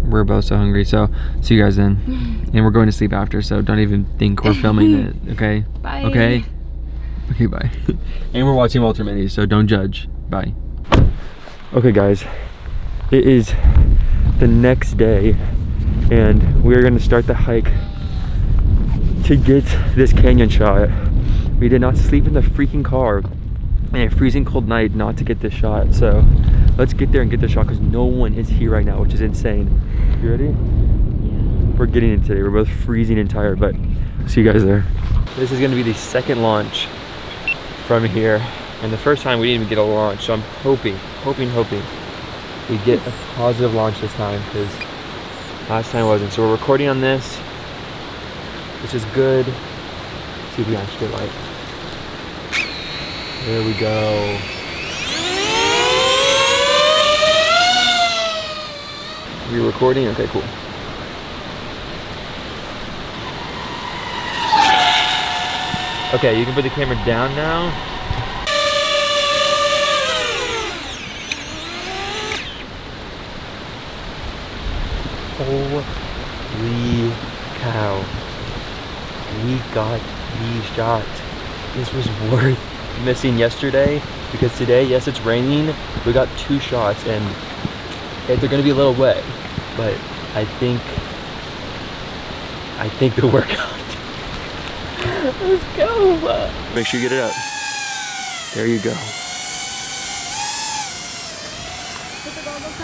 We're both so hungry, so see you guys then. And we're going to sleep after, so don't even think we're filming it, okay? Bye. Okay? Okay, bye. And we're watching Walter Mitty, so don't judge. Bye. Okay guys, it is the next day and we're gonna start the hike to get this canyon shot. We did not sleep in the freaking car in a freezing cold night not to get this shot, so let's get there and get the shot because no one is here right now, which is insane. You ready? Yeah. We're getting it today. We're both freezing and tired, but see you guys there. This is gonna be the second launch from here, and the first time we didn't even get a launch, so I'm hoping we get a positive launch this time, because last time wasn't. So we're recording on this, which is good. Let's see if we can actually get light. There we go. You're recording? Okay, cool. Okay, you can put the camera down now. Holy cow. We got the shot. This was worth missing yesterday, because today, yes, it's raining. We got 2 shots and they're gonna be a little wet, but I think they'll work out. Let's go. Make sure you get it up. There you go.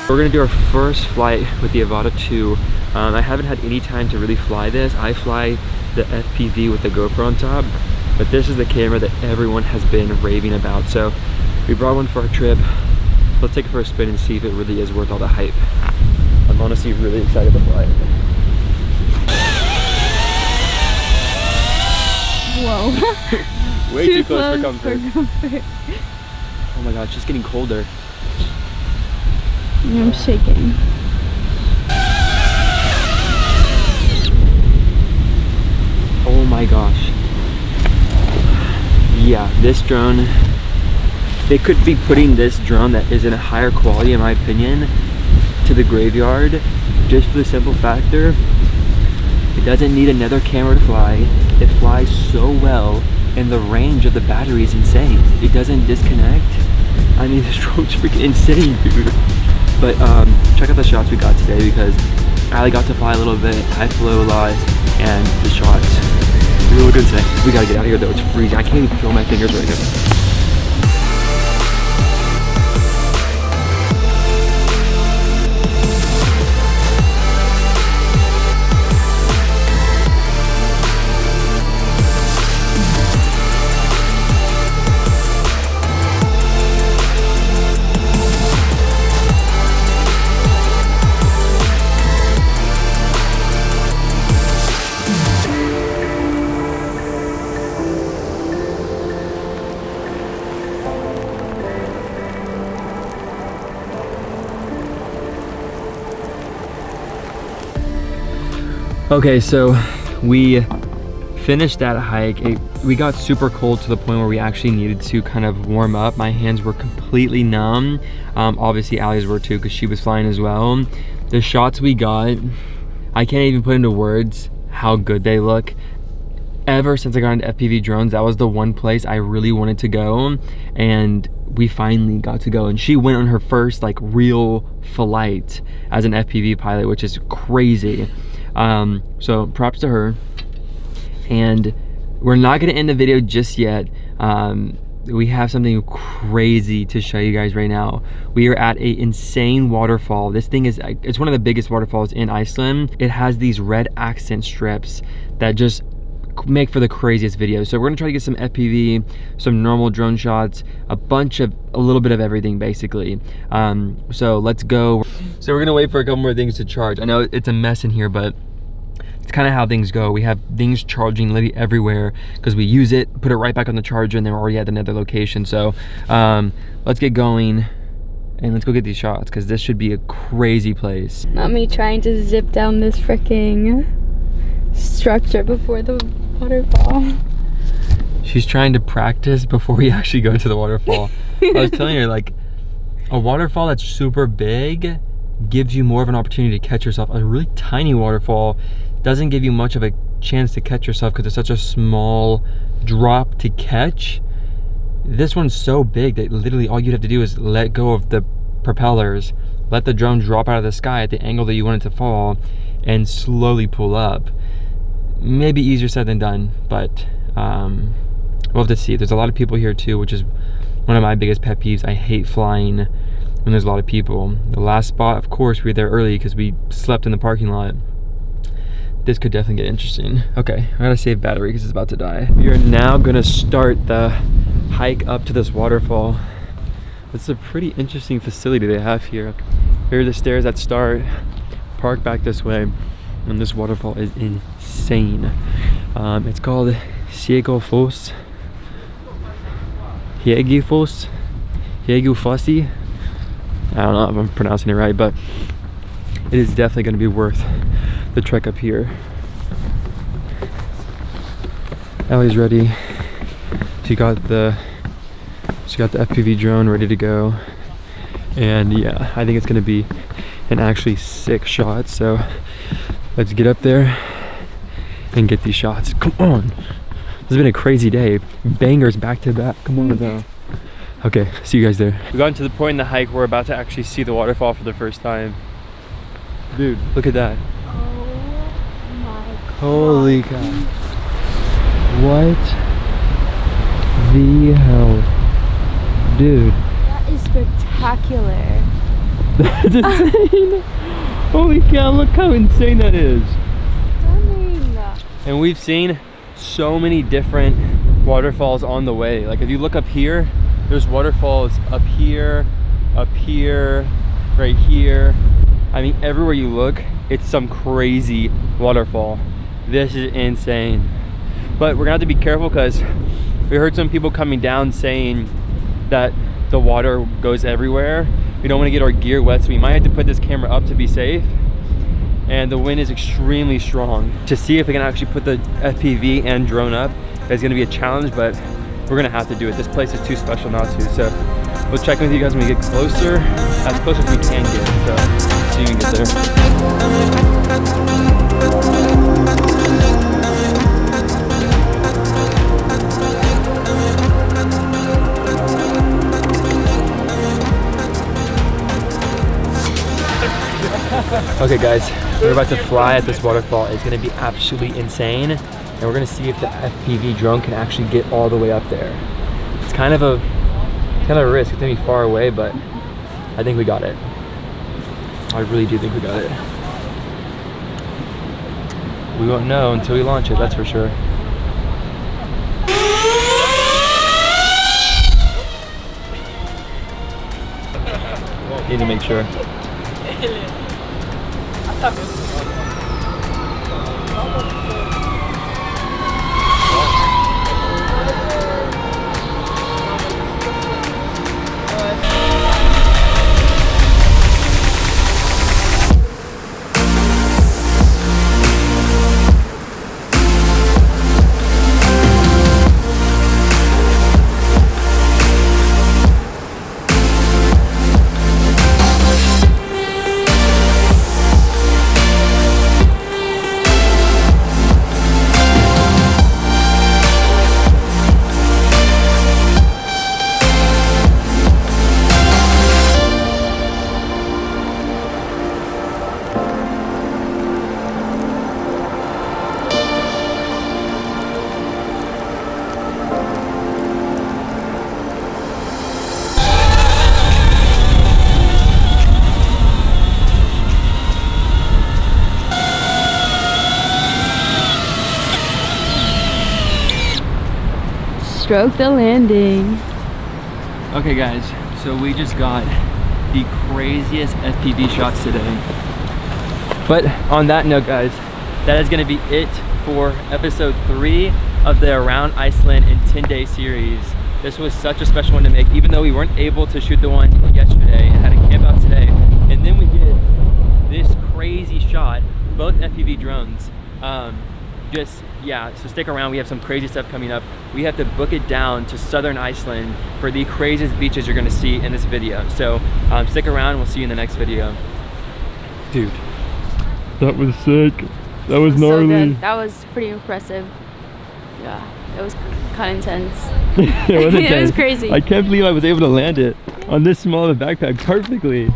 We're gonna do our first flight with the Avata 2. I haven't had any time to really fly this. I fly the FPV with the GoPro on top, but this is the camera that everyone has been raving about. So we brought one for our trip. Let's take it for a spin and see if it really is worth all the hype. I'm honestly really excited to fly it. Whoa. Way too close for comfort. Oh my god, it's just getting colder. I'm shaking. Oh my gosh. Yeah, this drone, they could be putting this drone that is in a higher quality, in my opinion, to the graveyard, just for the simple factor it doesn't need another camera to fly. It flies so well, and the range of the battery is insane. It doesn't disconnect. I mean, this drone's freaking insane, dude. But check out the shots we got today because Ali got to fly a little bit, I flew a lot, and the shots really good today. We gotta get out of here though, it's freezing. I can't even feel my fingers right now. Okay, so we finished that hike. We got super cold to the point where we actually needed to kind of warm up. My hands were completely numb. Obviously Ali's were too because she was flying as well. The shots we got, I can't even put into words how good they look. Ever since I got into FPV drones, that was the one place I really wanted to go, and we finally got to go. And she went on her first like real flight as an FPV pilot, which is crazy. So props to her. And we're not gonna end the video just yet. We have something crazy to show you guys right now. We are at an insane waterfall. This thing is, it's one of the biggest waterfalls in Iceland. It has these red accent strips that just make for the craziest videos. So we're gonna try to get some FPV, some normal drone shots, a little bit of everything basically. So let's go. So we're gonna wait for a couple more things to charge. I know it's a mess in here, but it's kind of how things go. We have things charging literally everywhere because we use it, put it right back on the charger, and then we're already at another location. So let's get going and let's go get these shots because this should be a crazy place. Not me trying to zip down this freaking structure before the waterfall. She's trying to practice before we actually go to the waterfall. I was telling her, like, a waterfall that's super big gives you more of an opportunity to catch yourself. A really tiny waterfall doesn't give you much of a chance to catch yourself because it's such a small drop to catch. This one's so big that literally all you'd have to do is let go of the propellers, let the drone drop out of the sky at the angle that you want it to fall, and slowly pull up. Maybe easier said than done, but we'll have to see. There's a lot of people here too, which is one of my biggest pet peeves. I hate flying when there's a lot of people. The last spot, of course, we were there early because we slept in the parking lot. This could definitely get interesting. Okay, I gotta save battery because it's about to die. We are now gonna start the hike up to this waterfall. It's a pretty interesting facility they have here. Here are the stairs that start. Park back this way, and this waterfall is insane. It's called Hiegufoss. Hiegufoss. I don't know if I'm pronouncing it right, but it is definitely going to be worth the trek up here. Ellie's ready. She got the FPV drone ready to go, and yeah, I think it's going to be an actually sick shot. So let's get up there and get these shots. Come on, this has been a crazy day. Bangers back to back. Come on now. Okay, see you guys there. We've gotten to the point in the hike where we're about to actually see the waterfall for the first time. Dude, look at that. Oh my God. Holy cow. What the hell? Dude. That is spectacular. That's insane. Holy cow, look how insane that is. Stunning. And we've seen so many different waterfalls on the way. Like if you look up here, there's waterfalls up here, right here. I mean, everywhere you look, it's some crazy waterfall. This is insane. But we're gonna have to be careful because we heard some people coming down saying that the water goes everywhere. We don't want to get our gear wet, so we might have to put this camera up to be safe. And the wind is extremely strong. To see if we can actually put the FPV and drone up is gonna be a challenge, but we're gonna have to do it. This place is too special not to. So we'll check in with you guys when we get closer, as close as we can get. So see you when we get there. Okay guys, we're about to fly at this waterfall. It's gonna be absolutely insane. And we're gonna see if the FPV drone can actually get all the way up there. It's kind of a risk. It's gonna be far away, but I think we got it. I really do think we got it. We won't know until we launch it, that's for sure. Need to make sure. Stroke the landing. Okay guys, so we just got the craziest FPV shots today. But on that note guys, that is gonna be it for episode 3 of the Around Iceland in 10-day series. This was such a special one to make, even though we weren't able to shoot the one yesterday and had to camp out today. And then we get this crazy shot, both FPV drones. Yeah, so stick around. We have some crazy stuff coming up. We have to book it down to southern Iceland for the craziest beaches you're gonna see in this video. So stick around, we'll see you in the next video. Dude, that was sick. That was gnarly. So good. That was pretty impressive. Yeah, it was kind of intense. It was intense. It was crazy. I can't believe I was able to land it on this small of a backpack perfectly.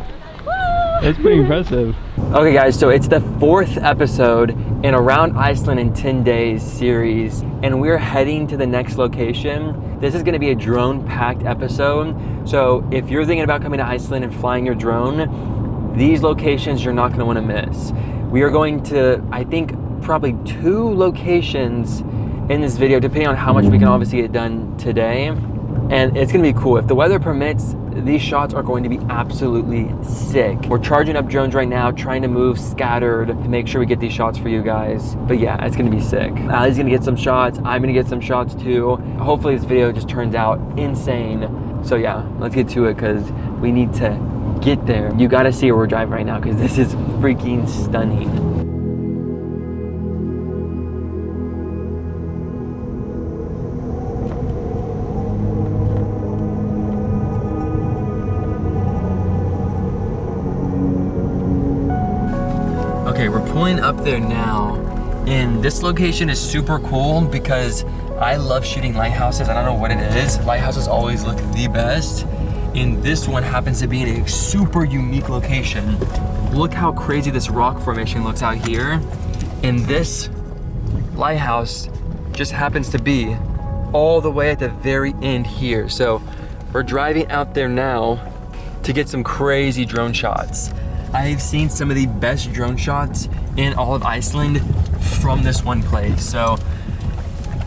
That's pretty impressive. Okay guys, so it's the 4th episode in Around Iceland in 10 Days series, and we're heading to the next location. This is gonna be a drone-packed episode. So if you're thinking about coming to Iceland and flying your drone, these locations you're not gonna wanna miss. We are going to, I think, probably 2 locations in this video, depending on how much we can obviously get done today. And it's gonna be cool. If the weather permits, these shots are going to be absolutely sick. We're charging up drones right now, trying to move scattered to make sure we get these shots for you guys. But yeah, it's gonna be sick. Ali's gonna get some shots, I'm gonna get some shots too. Hopefully this video just turns out insane. So yeah, let's get to it because we need to get there. You gotta see where we're driving right now because this is freaking stunning. Okay, we're pulling up there now, and this location is super cool because I love shooting lighthouses. I don't know what it is. Lighthouses always look the best, and this one happens to be in a super unique location. Look how crazy this rock formation looks out here, and this lighthouse just happens to be all the way at the very end here. So we're driving out there now to get some crazy drone shots. I've seen some of the best drone shots in all of Iceland from this one place. So,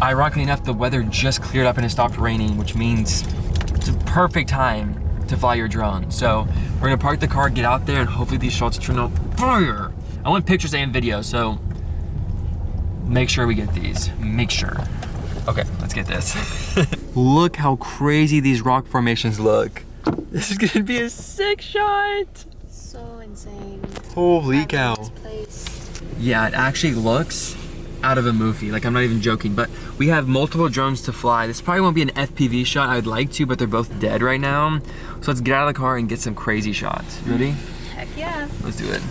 ironically enough, the weather just cleared up and it stopped raining, which means it's a perfect time to fly your drone. So, we're gonna park the car, get out there, and hopefully these shots turn out fire. I want pictures and video, so make sure we get these. Make sure. Okay, let's get this. Look how crazy these rock formations look. This is gonna be a sick shot. So insane. Holy cow. Yeah, it actually looks out of a movie. Like, I'm not even joking, but we have multiple drones to fly. This probably won't be an FPV shot. I would like to, but they're both dead right now. So let's get out of the car and get some crazy shots. Ready? Heck yeah. Let's do it.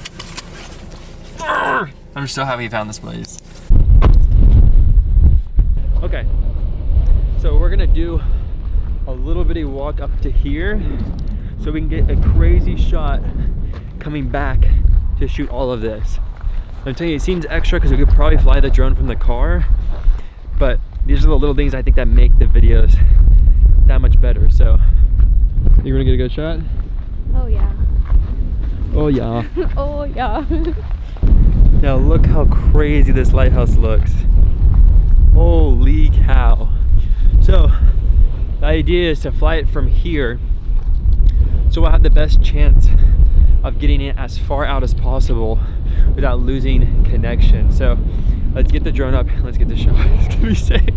I'm so happy we found this place. Okay, so we're gonna do a little bitty walk up to here so we can get a crazy shot coming back to shoot all of this. I'm telling you, it seems extra because we could probably fly the drone from the car, but these are the little things I think that make the videos that much better. So, you're gonna get a good shot? Oh yeah. Oh yeah. Oh yeah. Now look how crazy this lighthouse looks. Holy cow. So, the idea is to fly it from here so we'll have the best chance of getting it as far out as possible without losing connection. So let's get the drone up, let's get the shot. It's gonna be sick.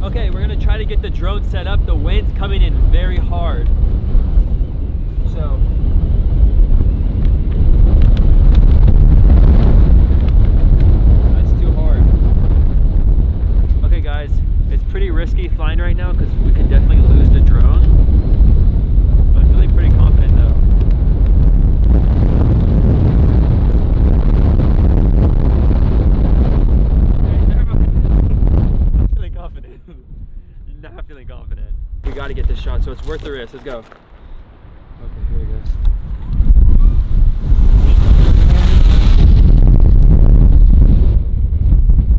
Okay, we're gonna try to get the drone set up. The wind's coming in very hard. So that's too hard. Okay guys, it's pretty risky flying right now because we could definitely lose the drone. I'm feeling pretty confident though. I'm feeling confident. Not feeling confident. We gotta get this shot, so it's worth the risk. Let's go. Okay, here we go.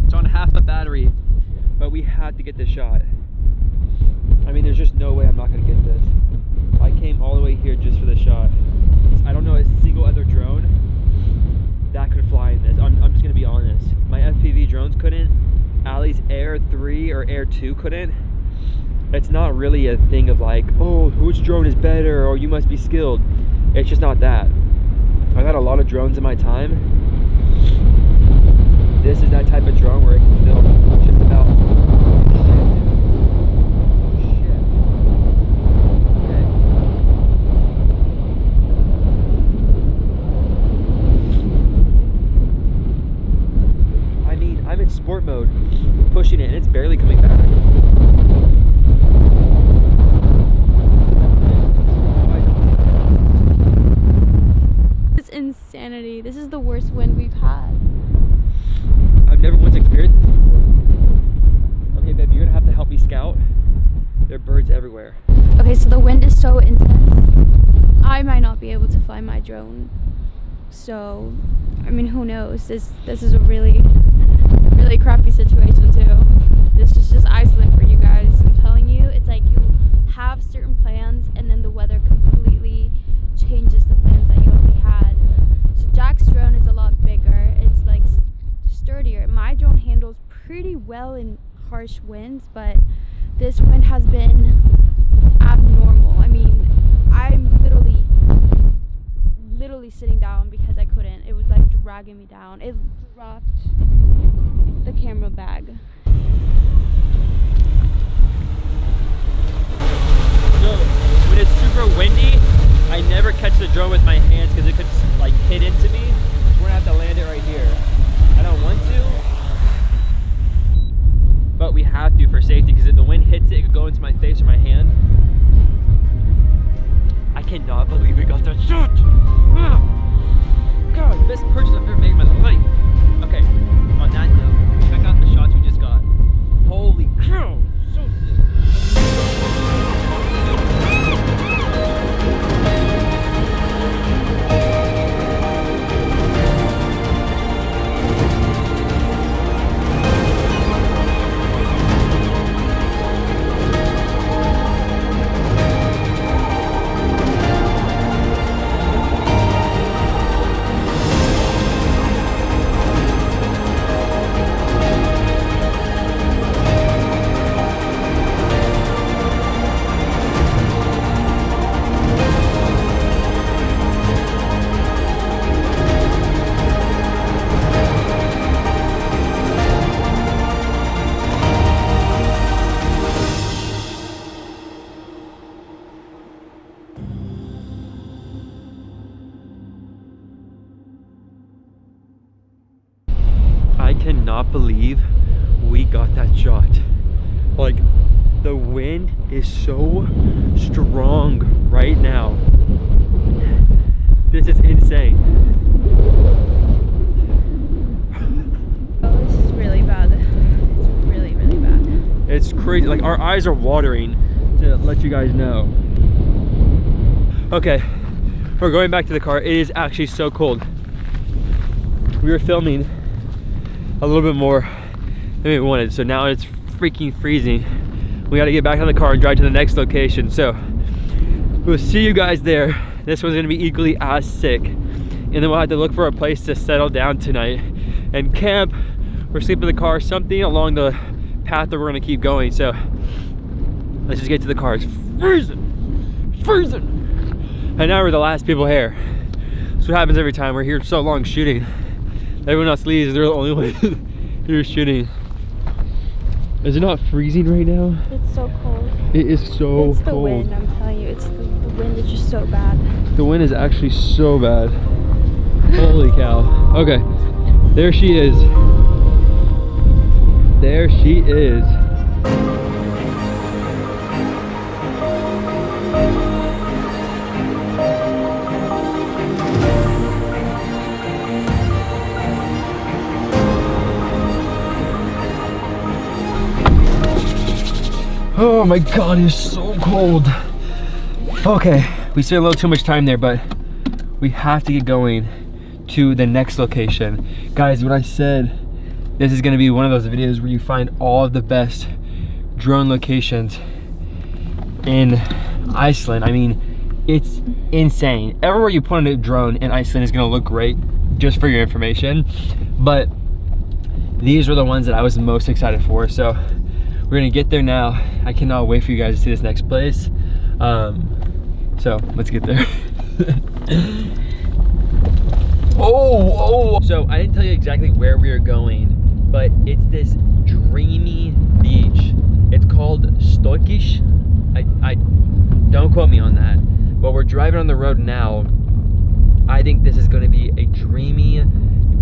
It's on half the battery, but we had to get this shot. I mean, there's just no way I'm not gonna get this. I came all the way here just for the shot. I don't know a single other drone that could fly in this. I'm just gonna be honest. My FPV drones couldn't. Ali's Air 3 or Air 2 couldn't. It's not really a thing of like, oh, which drone is better or you must be skilled. It's just not that. I've had a lot of drones in my time. This is that type of drone where it can film just about. I'm in sport mode, pushing it, and it's barely coming back. It's insanity. This is the worst wind we've had. I've never once experienced this before. Okay, babe, you're gonna have to help me scout. There are birds everywhere. Okay, so the wind is so intense. I might not be able to fly my drone. So, I mean, who knows? This is a really crappy situation too. This is just Iceland for you guys. I'm telling you, it's like you have certain plans and then the weather completely changes the plans that you already had. So Jack's drone is a lot bigger. It's like sturdier. My drone handles pretty well in harsh winds, but this wind has been abnormal. I mean, I'm literally sitting down because I couldn't. It was like dragging me down. It dropped the camera bag. So when it's super windy, I never catch the drone with my hands because it could like hit into me. We're gonna have to land it right here. I don't want to, but we have to for safety because if the wind hits it, it could go into my face or my hand. I cannot believe we got that shot. God, best purchase I've ever made in my life. Okay, on that note, check out the shots we just got. Holy cow, so sick. I cannot believe we got that shot. Like, the wind is so strong right now. This is insane. Oh, this is really bad. It's really, really bad. It's crazy. Like, our eyes are watering to let you guys know. Okay, we're going back to the car. It is actually so cold. we were filming a little bit more than we wanted, so now it's freaking freezing. We got to get back on the car and drive to the next location. So we'll see you guys there. This one's gonna be equally as sick, and then we'll have to look for a place to settle down tonight and camp or sleep in the car, something along the path that we're gonna keep going. So let's just get to the car. It's freezing, it's freezing. And now we're the last people here. That's what happens every time we're here so long shooting. Everyone else leaves, they're the only one here shooting. Is it not freezing right now? It's so cold. It is so cold. It's the wind, I'm telling you. It's the wind is just so bad. The wind is actually so bad. Holy cow. Okay, there she is. There she is. Oh my God, it's so cold. Okay, we spent a little too much time there, but we have to get going to the next location. Guys, what I said, this is gonna be one of those videos where you find all of the best drone locations in Iceland. I mean, it's insane. Everywhere you put in a drone in Iceland is gonna look great, just for your information. But these were the ones that I was most excited for. So we're gonna get there now. I cannot wait for you guys to see this next place. So let's get there. Oh! So I didn't tell you exactly where we are going, but it's this dreamy beach. It's called Stokish. I don't quote me on that, but we're driving on the road now. I think this is gonna be a dreamy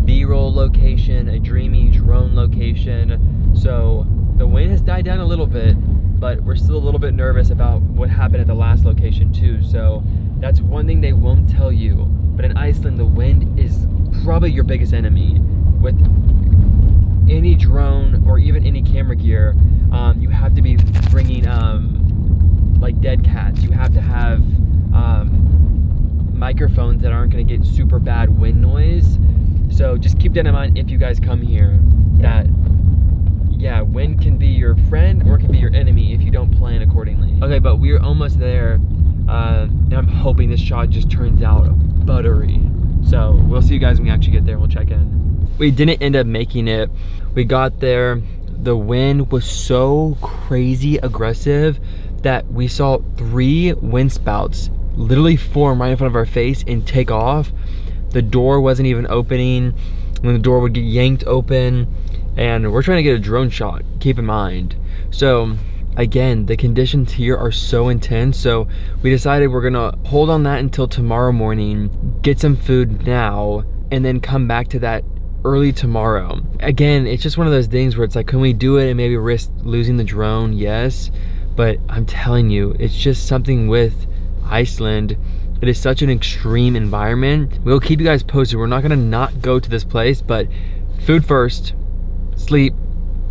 B-roll location, a dreamy drone location. So the wind has died down a little bit, but we're still a little bit nervous about what happened at the last location too. So that's one thing they won't tell you. But in Iceland, the wind is probably your biggest enemy. With any drone or even any camera gear, you have to be bringing like dead cats. You have to have microphones that aren't going to get super bad wind noise. So just keep that in mind if you guys come here. That yeah, wind can be your friend or it can be your enemy if you don't plan accordingly. Okay, but we're almost there, and I'm hoping this shot just turns out buttery. So we'll see you guys when we actually get there. We'll check in. We didn't end up making it. We got there, the wind was so crazy aggressive that we saw 3 wind spouts literally form right in front of our face and take off. The door wasn't even opening. When the door would get yanked open, and we're trying to get a drone shot, keep in mind. So again, the conditions here are so intense, so we decided we're gonna hold on that until tomorrow morning, get some food now, and then come back to that early tomorrow. Again, it's just one of those things where it's like, can we do it and maybe risk losing the drone? Yes, but I'm telling you, it's just something with Iceland. It is such an extreme environment. We'll keep you guys posted. We're not gonna not go to this place, but food first, sleep,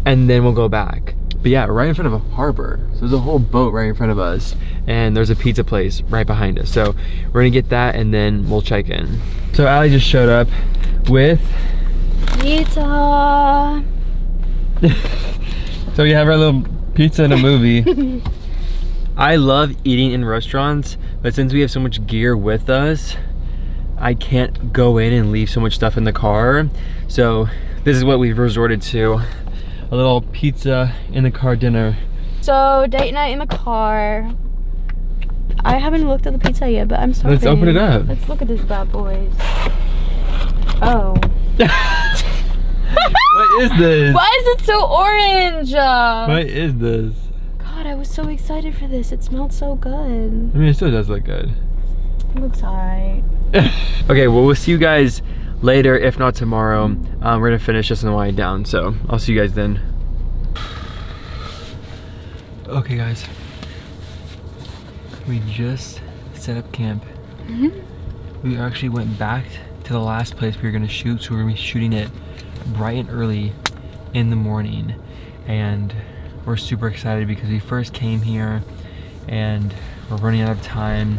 and then we'll go back. But yeah, right in front of a harbor. So there's a whole boat right in front of us, and there's a pizza place right behind us. So we're gonna get that and then we'll check in. So Ali just showed up with pizza. So we have our little pizza and a movie. I love eating in restaurants, but since we have so much gear with us, I can't go in and leave so much stuff in the car. So this is what we've resorted to. A little pizza in the car dinner. So date night in the car. I haven't looked at the pizza yet, but I'm starving. Let's open it up. Let's look at this bad boys. Oh. What is this? Why is it so orange? What is this? God, I was so excited for this. It smelled so good. I mean, it still does look good. It looks alright. Okay, well, we'll see you guys later, if not tomorrow. We're gonna finish this and wind down, so I'll see you guys then. Okay, guys. We just set up camp. We actually went back to the last place we were gonna shoot, so we're gonna be shooting it bright and early in the morning. And we're super excited because we first came here and we're running out of time.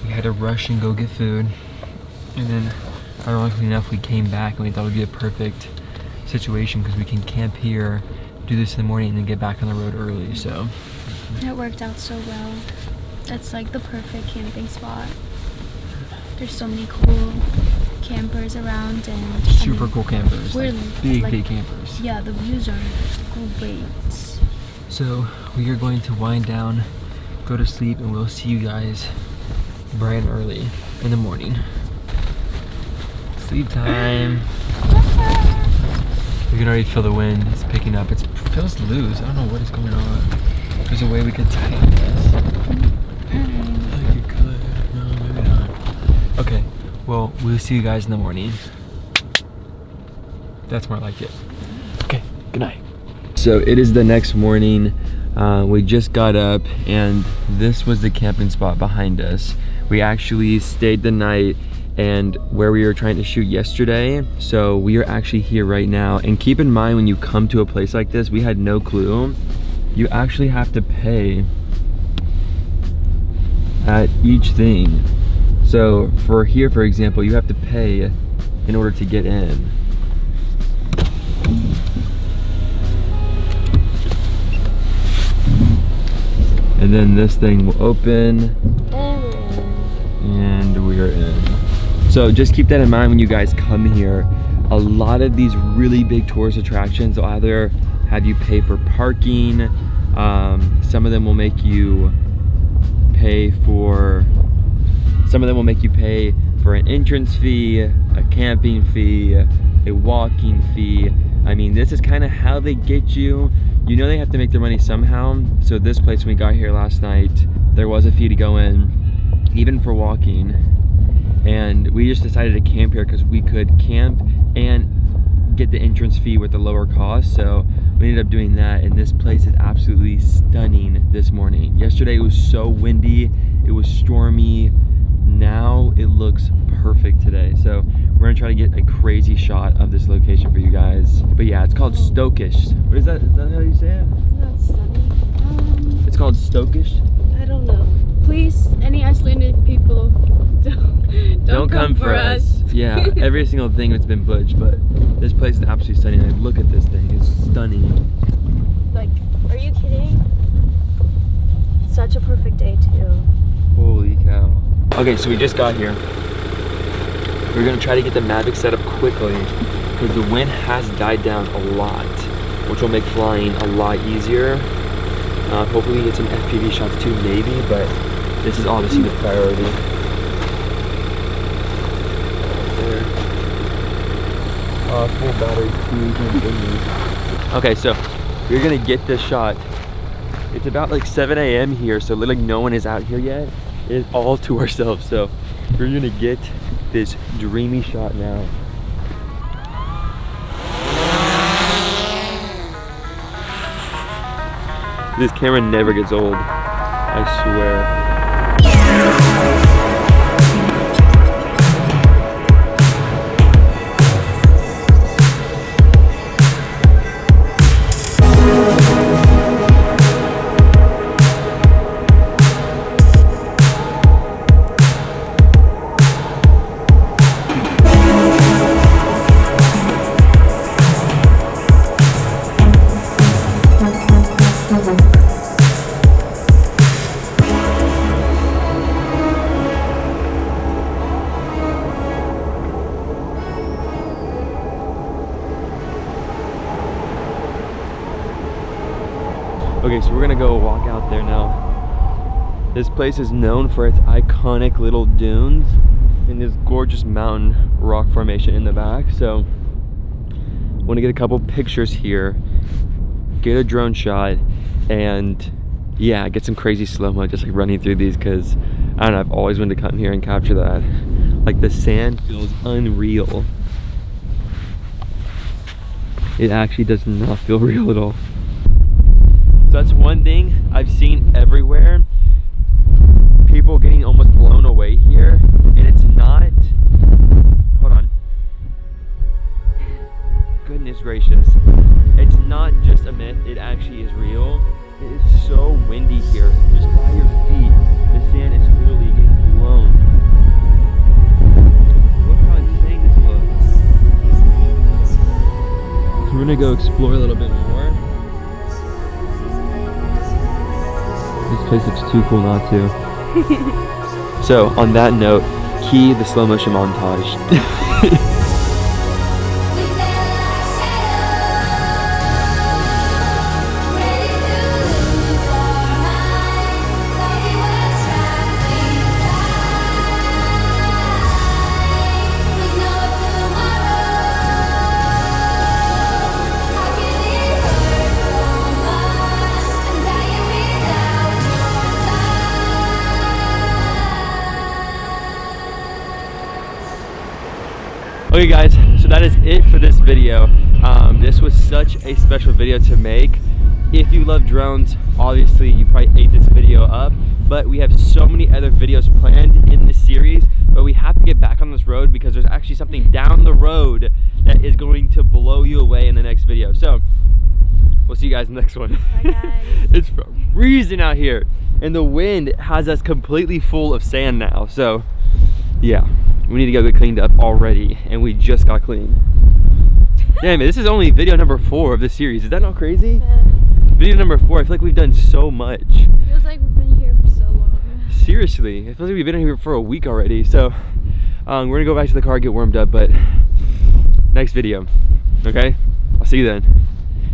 We had to rush and go get food. And then ironically enough, we came back and we thought it would be a perfect situation because we can camp here, do this in the morning, and then get back on the road early. So it worked out so well. That's like the perfect camping spot. There's so many cool campers around and super cool campers. We're like big campers. Yeah, the views are great. So we are going to wind down, go to sleep, and we'll see you guys bright and early in the morning. Sleep time. We can already feel the wind. It's picking up. It feels loose. I don't know what is going on. There's a way we could tighten this. Like you could. No, maybe not. Okay. Well, we'll see you guys in the morning. That's more like it. Okay. Good night. So it is the next morning. We just got up and this was the camping spot behind us. We actually stayed the night and where we were trying to shoot yesterday. So we are actually here right now. And keep in mind, when you come to a place like this, we had no clue. You actually have to pay at each thing. So for here, for example, you have to pay in order to get in. And then this thing will open and we are in. So just keep that in mind when you guys come here. A lot of these really big tourist attractions will either have you pay for parking. Some of them will make you pay for an entrance fee, a camping fee, a walking fee. I mean, this is kind of how they get you. You know they have to make their money somehow. So this place, when we got here last night, there was a fee to go in, even for walking. And we just decided to camp here because we could camp and get the entrance fee with the lower cost. So we ended up doing that, and this place is absolutely stunning this morning. Yesterday it was so windy, it was stormy. Now it looks perfect today. So we're gonna try to get a crazy shot of this location for you guys. But yeah, it's called Stokish. What is that? Is that how you say it? That's stunning. It's called Stokish? I don't know. Please, any Icelandic people, don't come for us. Yeah, every single thing that's been butched, but this place is absolutely stunning. Like, look at this thing, it's stunning. Like, are you kidding? Such a perfect day too. Holy cow. Okay, so we just got here. We're gonna try to get the Mavic set up quickly because the wind has died down a lot, which will make flying a lot easier. Hopefully we get some FPV shots too, maybe, but this is obviously the priority. There. Full battery too. Okay, so we're gonna get this shot. It's about like 7 a.m. here, so literally no one is out here yet. It's all to ourselves, so we're gonna get this dreamy shot now. This camera never gets old, I swear. Okay, so we're gonna go walk out there now. This place is known for its iconic little dunes and this gorgeous mountain rock formation in the back. So I want to get a couple pictures here, get a drone shot, and yeah, get some crazy slow-mo just like running through these, because I don't know, I've always wanted to come here and capture that. Like, the sand feels unreal. It actually does not feel real at all. So that's one thing I've seen everywhere. People getting almost blown away here, and it's not, hold on. Goodness gracious. It's not just a myth, it actually is real. It is so windy here. Just by your feet, the sand is literally getting blown. Look how insane this gonna go explore a little bit more. This place looks too cool not to. So on that note, key the slow motion montage. Okay guys, so that is it for this video. This was such a special video to make. If you love drones, obviously you probably ate this video up, but we have so many other videos planned in this series, but we have to get back on this road because there's actually something down the road that is going to blow you away in the next video. So we'll see you guys in the next one. Bye guys. It's freezing out here and the wind has us completely full of sand now. So yeah, we need to go get cleaned up already, and we just got clean. Damn it, this is only video number 4 of the series. Is that not crazy? Yeah. Video number 4, I feel like we've done so much. Feels like we've been here for so long. Seriously, it feels like we've been here for a week already. So we're gonna go back to the car, get warmed up, but next video, okay? I'll see you then.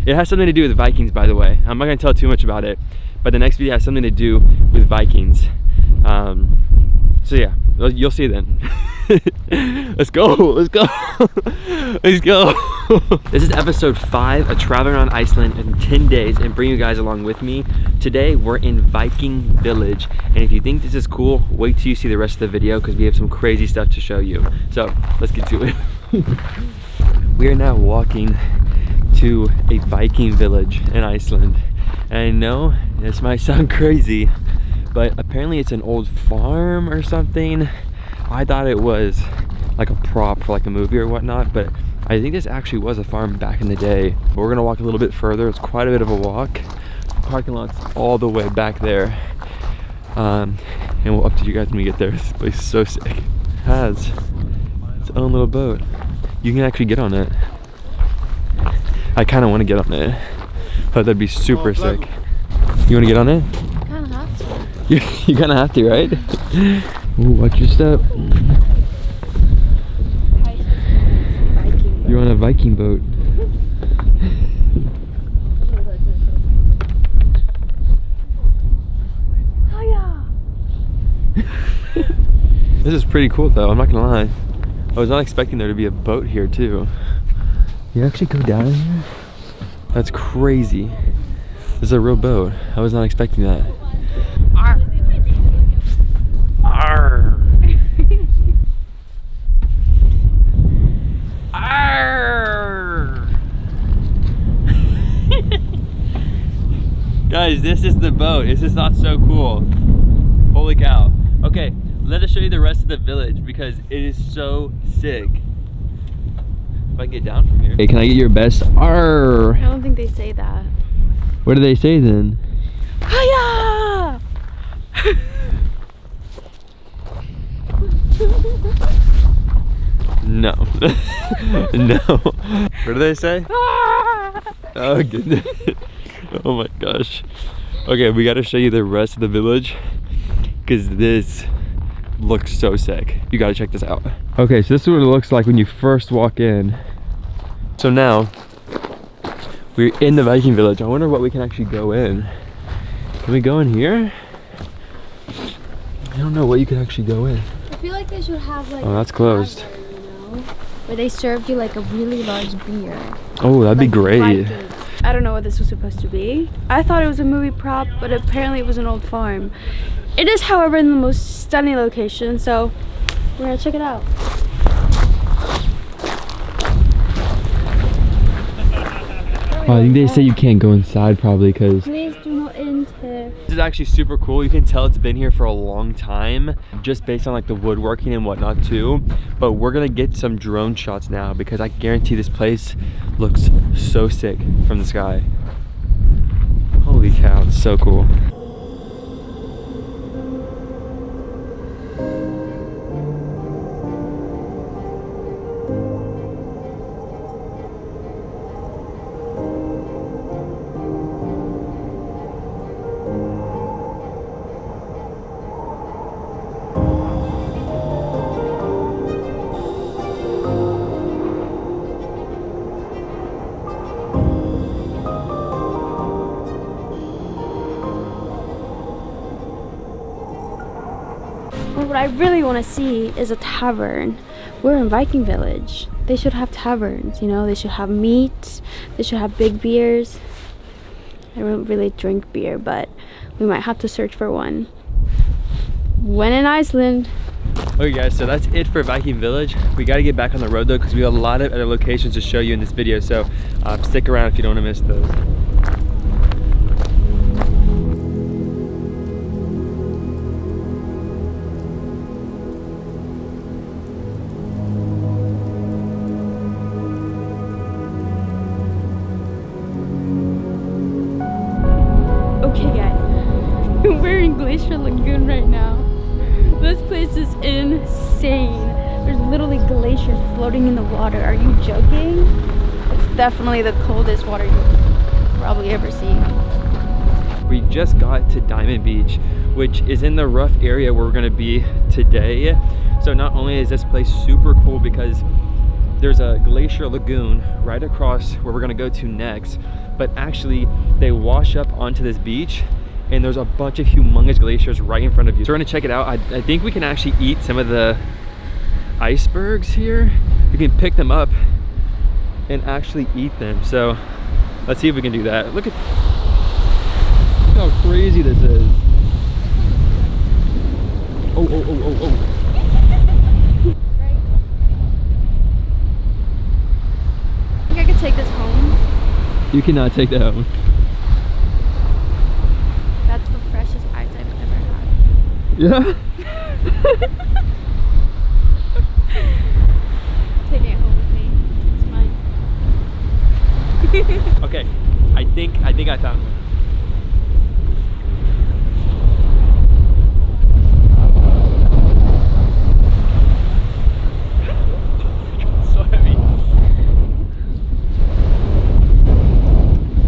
It has something to do with Vikings, by the way. I'm not gonna tell too much about it, but the next video has something to do with Vikings. So yeah, you'll see then. Let's go, let's go, let's go. This is episode 5 of traveling around Iceland in 10 days and bring you guys along with me. Today we're in Viking Village, and if you think this is cool, wait till you see the rest of the video because we have some crazy stuff to show you. So let's get to it. We are now walking to a Viking village in Iceland, and I know this might sound crazy, but apparently it's an old farm or something. I thought it was like a prop for like a movie or whatnot, but I think this actually was a farm back in the day. But we're gonna walk a little bit further. It's quite a bit of a walk. The parking lot's all the way back there. And we'll update you guys when we get there. This place is so sick. It has its own little boat. You can actually get on it. I kind of want to get on it. But that'd be super sick. You want to get on it? Kind of have to. You kind of have to, right? Ooh, watch your step. You're on a Viking boat. Oh yeah. This is pretty cool though, I'm not gonna lie. I was not expecting there to be a boat here too. You actually go down in here? That's crazy. This is a real boat. I was not expecting that. Arr. Arr. Arr. Guys, this is the boat. This is not so cool. Holy cow. Okay, let us show you the rest of the village because it is so sick. If I can get down from here. Hey, can I get your best? Arr. I don't think they say that. What do they say then? Hiya! No. No. What do they say? Oh goodness. Oh my gosh. Okay, we gotta show you the rest of the village because this looks so sick. You gotta check this out. Okay, so this is what it looks like when you first walk in. So now we're in the Viking village. I wonder what we can actually go in. Can we go in here? I don't know what you can actually go in. I feel like they should have like. Oh, that's closed. Tavern, you know, where they served you like a really large beer. Oh, that'd be great. Vikings. I don't know what this was supposed to be. I thought it was a movie prop, but apparently it was an old farm. It is, however, in the most stunning location, so we're gonna check it out. Oh, I think they say you can't go inside probably because Please do not enter. this is actually super cool. You can tell it's been here for a long time just based on like the woodworking and whatnot too. But we're gonna get some drone shots now because I guarantee this place looks so sick from the sky. Holy cow, it's so cool. Well, what I really want to see is a tavern. We're in Viking Village. They should have taverns, you know? They should have meat. They should have big beers. I don't really drink beer, but we might have to search for one when in Iceland. Okay guys, so that's it for Viking Village. We got to get back on the road though, because we have a lot of other locations to show you in this video, so stick around if you don't want to miss those. Okay guys, we're in Glacier Lagoon right now. This place is insane. There's literally glaciers floating in the water. Are you joking? It's definitely the coldest water you've probably ever seen. We just got to Diamond Beach, which is in the rough area where we're gonna be today. So not only is this place super cool because there's a glacier lagoon right across where we're gonna go to next, but actually they wash up onto this beach and there's a bunch of humongous glaciers right in front of you. So we're gonna check it out. I think we can actually eat some of the icebergs here. You can pick them up and actually eat them. So let's see if we can do that. Look how crazy this is. Oh, oh, oh, oh, oh. I think I could take this home. You cannot take that home. That's the freshest ice I've ever had. Yeah? Taking it home with me. It's mine. Okay, I think I found one. So heavy.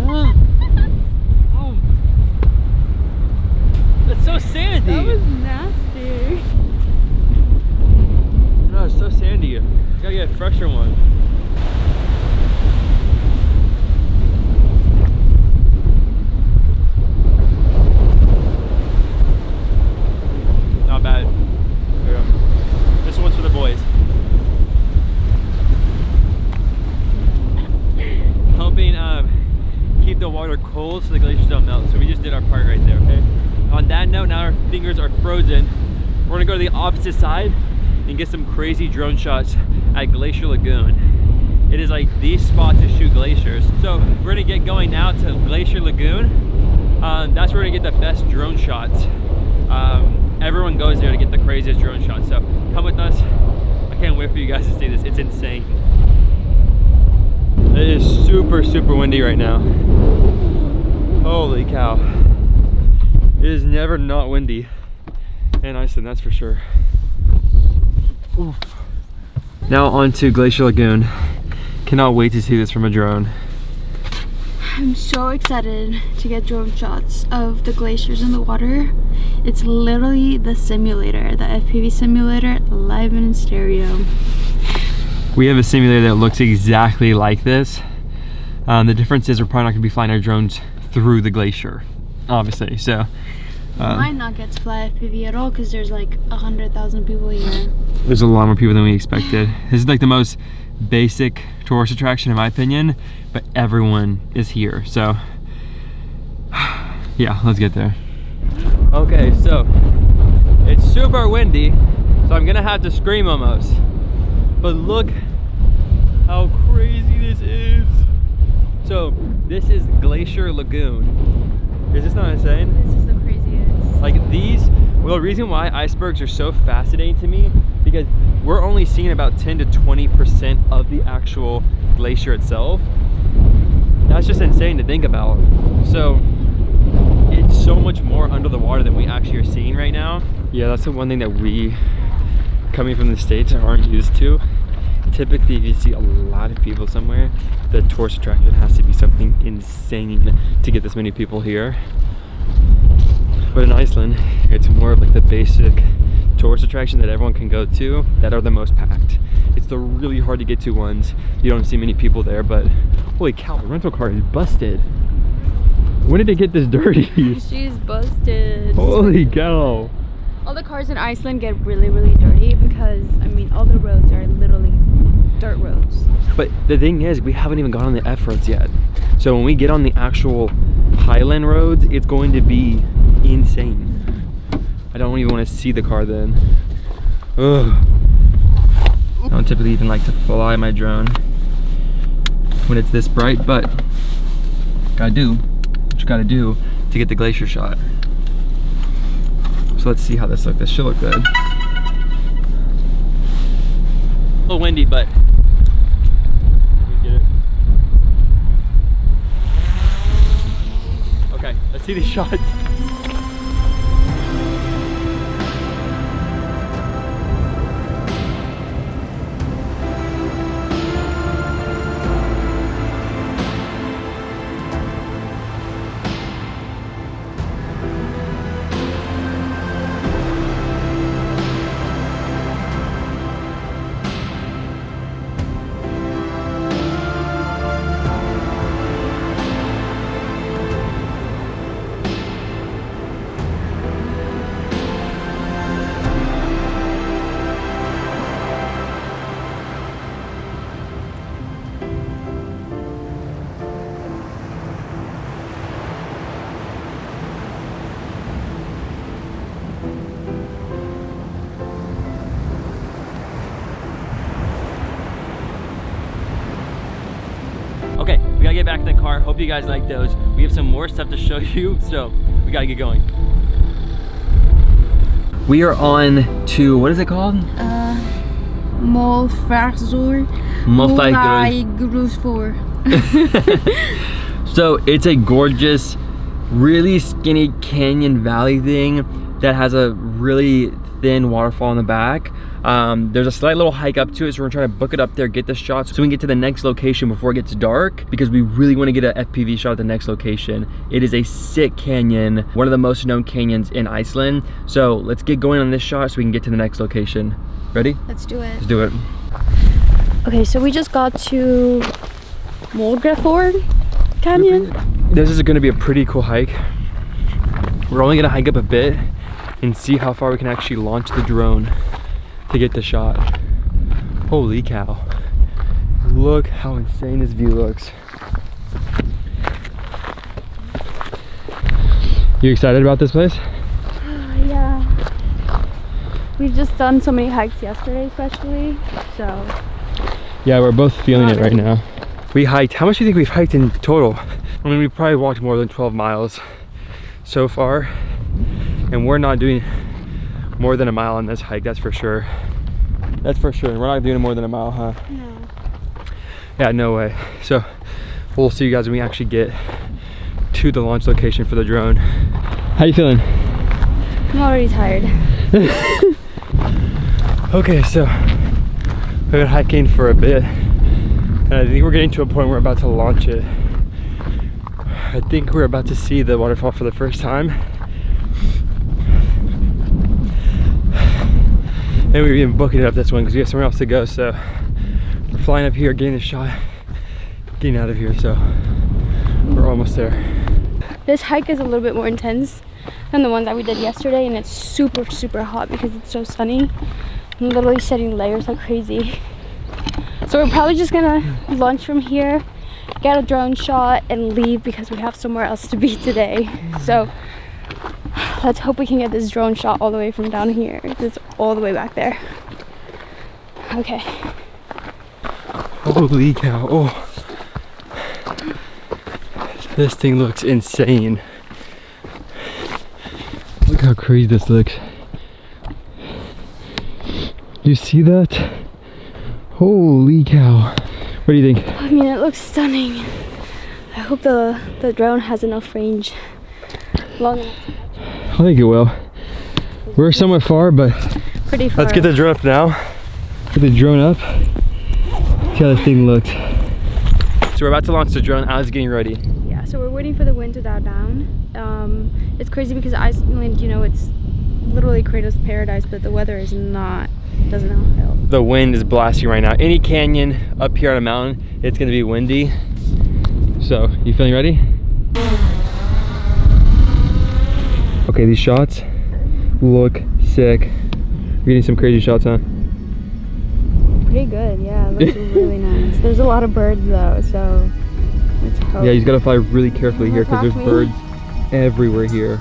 Oh. That's so sandy. That was nasty. No, it's so sandy. Gotta get a fresher one. Not bad. There we go. This one's for the boys. Helping keep the water cold so the glaciers don't melt. So we just did our part right there, okay? On that note, now our fingers are frozen. We're gonna go to the opposite side and get some crazy drone shots at Glacier Lagoon. It is like the spot to shoot glaciers. So we're gonna get going now to Glacier Lagoon. That's where we're gonna get the best drone shots. Everyone goes there to get the craziest drone shots. So come with us. I can't wait for you guys to see this. It's insane. It is super, super windy right now. Holy cow. It is never not windy in Iceland, that's for sure. Oof. Now on to Glacier Lagoon. Cannot wait to see this from a drone. I'm so excited to get drone shots of the glaciers in the water. It's literally the simulator, the FPV simulator, live and in stereo. We have a simulator that looks exactly like this. The difference is we're probably not gonna be flying our drones through the glacier, obviously, so. Might not get to fly FPV at all because there's like 100,000 people here. There's a lot more people than we expected. This is like the most basic tourist attraction in my opinion, but everyone is here, so yeah, let's get there. Okay, so it's super windy, so I'm gonna have to scream almost, but look how crazy this is. So this is Glacier Lagoon. Is this not insane? This is the craziest. Like these, well, the reason why icebergs are so fascinating to me, because we're only seeing about 10 to 20% of the actual glacier itself. That's just insane to think about. So it's so much more under the water than we actually are seeing right now. Yeah, that's the one thing that we, coming from the States, aren't used to. Typically, if you see a lot of people somewhere, the tourist attraction has to be something insane to get this many people here. But in Iceland, it's more of like the basic tourist attraction that everyone can go to that are the most packed. It's the really hard to get to ones. You don't see many people there, but holy cow, the rental car is busted. When did it get this dirty? She's busted. Holy cow. All the cars in Iceland get really, really dirty because, I mean, all the roads are literally dirt roads. But the thing is, we haven't even gone on the F roads yet. So when we get on the actual Highland roads, it's going to be insane. I don't even want to see the car then. Ugh. I don't typically even like to fly my drone when it's this bright, but gotta do what you gotta do to get the glacier shot. So let's see how this looks. This should look good. A little windy, but we get it. Okay, let's see these shots. Okay, we gotta get back in the car. Hope you guys like those. We have some more stuff to show you, so we gotta get going. We are on to, what is it called? Molfagrsur. So it's a gorgeous, really skinny canyon valley thing that has a really thin waterfall in the back. There's a slight little hike up to it, so we're trying to book it up there, get the shot so we can get to the next location before it gets dark, because we really want to get an FPV shot at the next location. It is a sick canyon, one of the most known canyons in Iceland. So let's get going on this shot so we can get to the next location. Ready? Let's do it. Let's do it. Okay, so we just got to Molfagrsur Canyon. This is going to be a pretty cool hike. We're only going to hike up a bit and see how far we can actually launch the drone to get the shot. Holy cow. Look how insane this view looks. You excited about this place? Yeah. We've just done so many hikes yesterday especially, so. Yeah, we're both feeling it right now. We hiked, how much do you think we've hiked in total? I mean, we probably walked more than 12 miles so far, and we're not doing more than a mile on this hike, that's for sure. That's for sure. We're not doing more than a mile, huh? No. Yeah, no way. So we'll see you guys when we actually get to the launch location for the drone. How you feeling? I'm already tired. Okay, so we've been hiking for a bit, and I think we're getting to a point where we're about to launch it. I think we're about to see the waterfall for the first time. And we're even booking it up this one because we have somewhere else to go, so we're flying up here, getting the shot, getting out of here, so we're almost there. This hike is a little bit more intense than the ones that we did yesterday, and it's super, super hot because it's so sunny. I'm literally shedding layers like crazy. So we're probably just gonna launch from here, get a drone shot, and leave because we have somewhere else to be today. So let's hope we can get this drone shot all the way from down here. It's all the way back there. Okay. Holy cow. Oh. This thing looks insane. Look how crazy this looks. Do you see that? Holy cow. What do you think? I mean, it looks stunning. I hope the drone has enough range. Long enough. I think it will. We're somewhat far, but Pretty far. let's get the drone up now. Get the drone up. See how this thing looks. So we're about to launch the drone. I was getting ready. Yeah, so we're waiting for the wind to die down. It's crazy because Iceland, you know, it's literally Kratos paradise, but the weather is not, doesn't help. The wind is blasting right now. Any canyon up here on a mountain, it's gonna be windy. So, you feeling ready? Okay, these shots, look sick. You're getting some crazy shots, huh? Pretty good, yeah. It looks really nice. There's a lot of birds though, so let's hope. Yeah, you just gotta fly really carefully here because there's Attack me. birds everywhere here.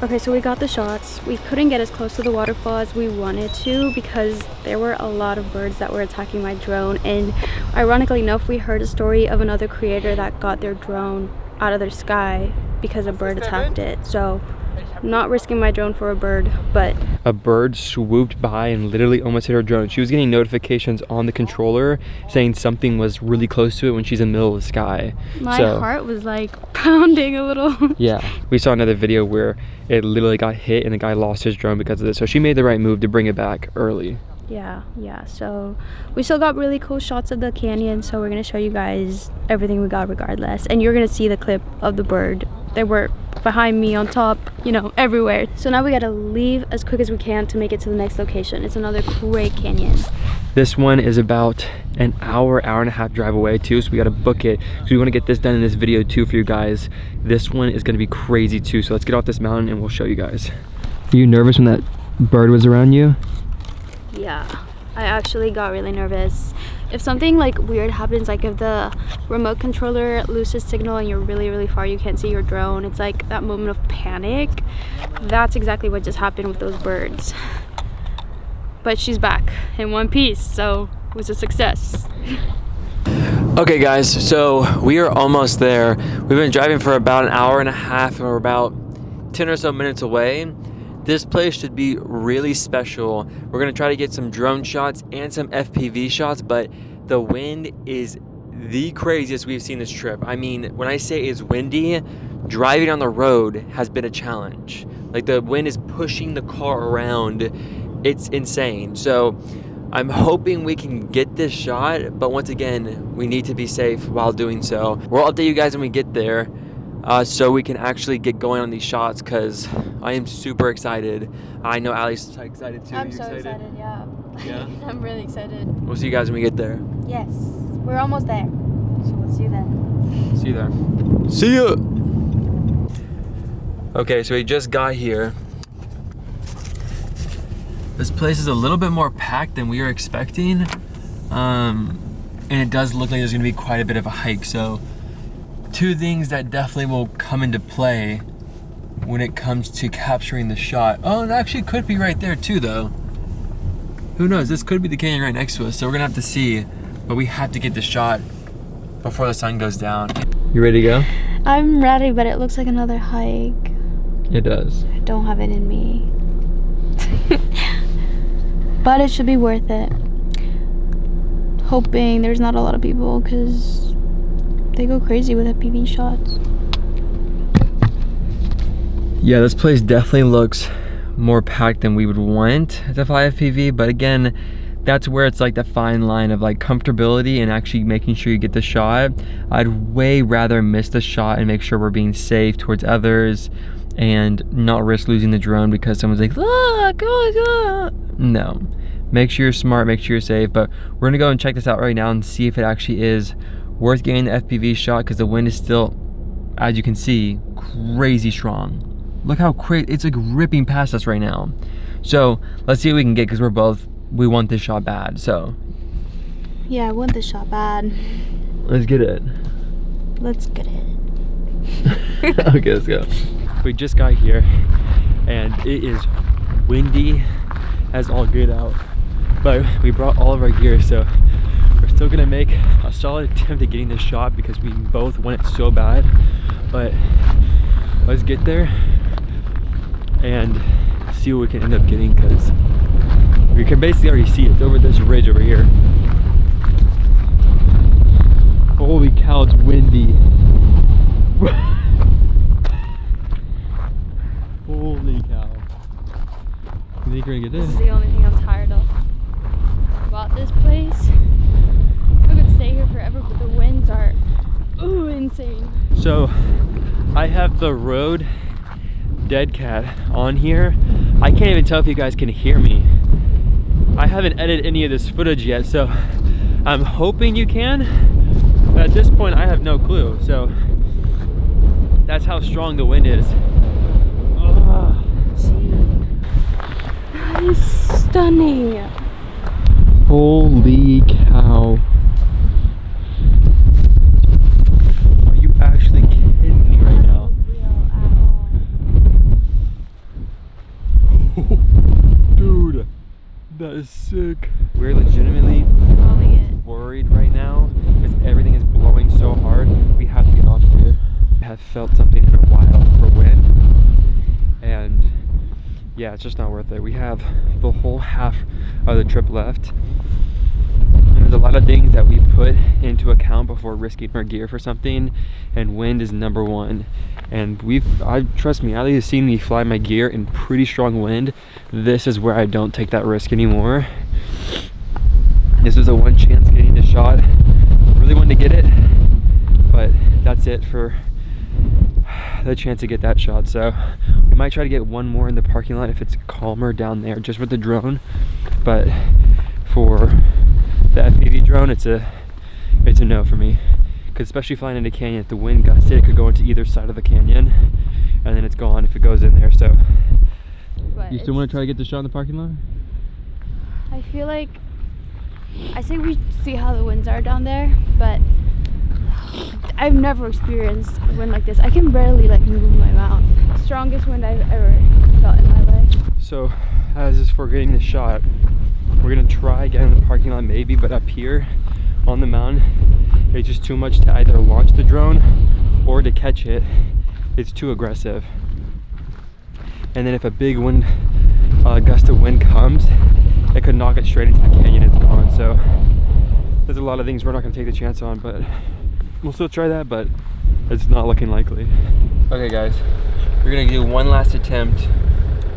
Okay, so we got the shots. We couldn't get as close to the waterfall as we wanted to because there were a lot of birds that were attacking my drone, and ironically enough, we heard a story of another creator that got their drone out of their sky because a bird attacked it. So not risking my drone for a bird, but A bird swooped by and literally almost hit her drone. She was getting notifications on the controller saying something was really close to it when she's in the middle of the sky. my heart was like pounding a little. Yeah, we saw another video where it literally got hit and the guy lost his drone because of this. So she made the right move to bring it back early. Yeah, so we still got really cool shots of the canyon, so we're gonna show you guys everything we got regardless, and you're gonna see the clip of the bird. They were behind me, on top, you know, everywhere. So now we gotta leave as quick as we can to make it to the next location. It's another great canyon. This one is about an hour and a half drive away too, so we gotta book it. So we wanna get this done in this video too for you guys. This one is gonna be crazy too, so let's get off this mountain and we'll show you guys. Are you nervous when that bird was around you? Yeah, I actually got really nervous. If something like weird happens, like if the remote controller loses signal and you're really far, you can't see your drone, it's like that moment of panic. That's exactly what just happened with those birds. But she's back in one piece, so it was a success. Okay guys, so we are almost there. We've been driving for about an hour and a half and we're about 10 or so minutes away. This place should be really special. We're gonna try to get some drone shots and some FPV shots, but the wind is the craziest we've seen this trip. I mean, when I say it's windy, driving on the road has been a challenge. Like the wind is pushing the car around. It's insane. So I'm hoping we can get this shot, but once again, we need to be safe while doing so. We'll update you guys when we get there. So we can actually get going on these shots because I am super excited. I know Allie's excited too. I'm so excited, yeah. Yeah? I'm really excited. We'll see you guys when we get there. Yes, we're almost there. So we'll see you then. See you there. See ya! Okay, so we just got here. This place is a little bit more packed than we were expecting. And it does look like there's gonna be quite a bit of a hike, so two things that definitely will come into play when it comes to capturing the shot. Oh, it actually could be right there too though. Who knows, this could be the canyon right next to us, so we're gonna have to see, but we have to get the shot before the sun goes down. You ready to go? I'm ready, but it looks like another hike. It does. I don't have it in me. But it should be worth it. Hoping there's not a lot of people because they go crazy with FPV shots. Yeah, this place definitely looks more packed than we would want to fly FPV, but again, that's where it's like the fine line of like comfortability and actually making sure you get the shot. I'd way rather miss the shot and make sure we're being safe towards others and not risk losing the drone because someone's like, ah, ah. No, make sure you're smart, make sure you're safe. But we're gonna go and check this out right now and see if it actually is worth getting the FPV shot because the wind is still, as you can see, crazy strong. Look how crazy, it's like ripping past us right now. So let's see what we can get because we want this shot bad, so. Yeah, I want this shot bad. Let's get it. Let's get it. Okay, let's go. We just got here and it is windy as all get out, but we brought all of our gear, so we're still gonna make a solid attempt at getting this shot because we both want it so bad. But let's get there and see what we can end up getting because we can basically already see it over this ridge over here. Holy cow, it's windy. Holy cow. You think you're gonna get This this? is the only thing I'm tired of about this place. I could stay here forever, but the winds are insane. So I have the Rode Dead Cat on here. I can't even tell if you guys can hear me. I haven't edited any of this footage yet, so I'm hoping you can. But at this point, I have no clue. So that's how strong the wind is. That is stunning. Holy cow. Are you actually kidding me right now? Dude, that is sick. We're legitimately worried right now because everything is blowing so hard. We have to get off of here. I have felt something in a while for wind, and yeah, it's just not worth it. We have the whole half of the trip left, and there's a lot of things that we put into account before risking our gear for something, and wind is number one. And trust me, Ali's seen me fly my gear in pretty strong wind. This is where I don't take that risk anymore. This was a one chance getting the shot. Really wanted to get it, but that's it for the chance to get that shot. So we might try to get one more in the parking lot if it's calmer down there just with the drone. But for the FPV drone, it's a no for me. Because especially flying into canyon, if the wind gusts it could go into either side of the canyon, and then it's gone if it goes in there. So But you still want to try to get the shot in the parking lot? I feel like I say we see how the winds are down there, but I've never experienced a wind like this. I can barely like move my mouth. Strongest wind I've ever felt in my life. So as for getting the shot, we're gonna try getting in the parking lot maybe, but up here on the mountain, it's just too much to either launch the drone or to catch it. It's too aggressive. And then if a big wind, gust of wind comes, it could knock it straight into the canyon. It's gone. So there's a lot of things we're not gonna take the chance on, but we'll still try that, but it's not looking likely. Okay guys, we're gonna do one last attempt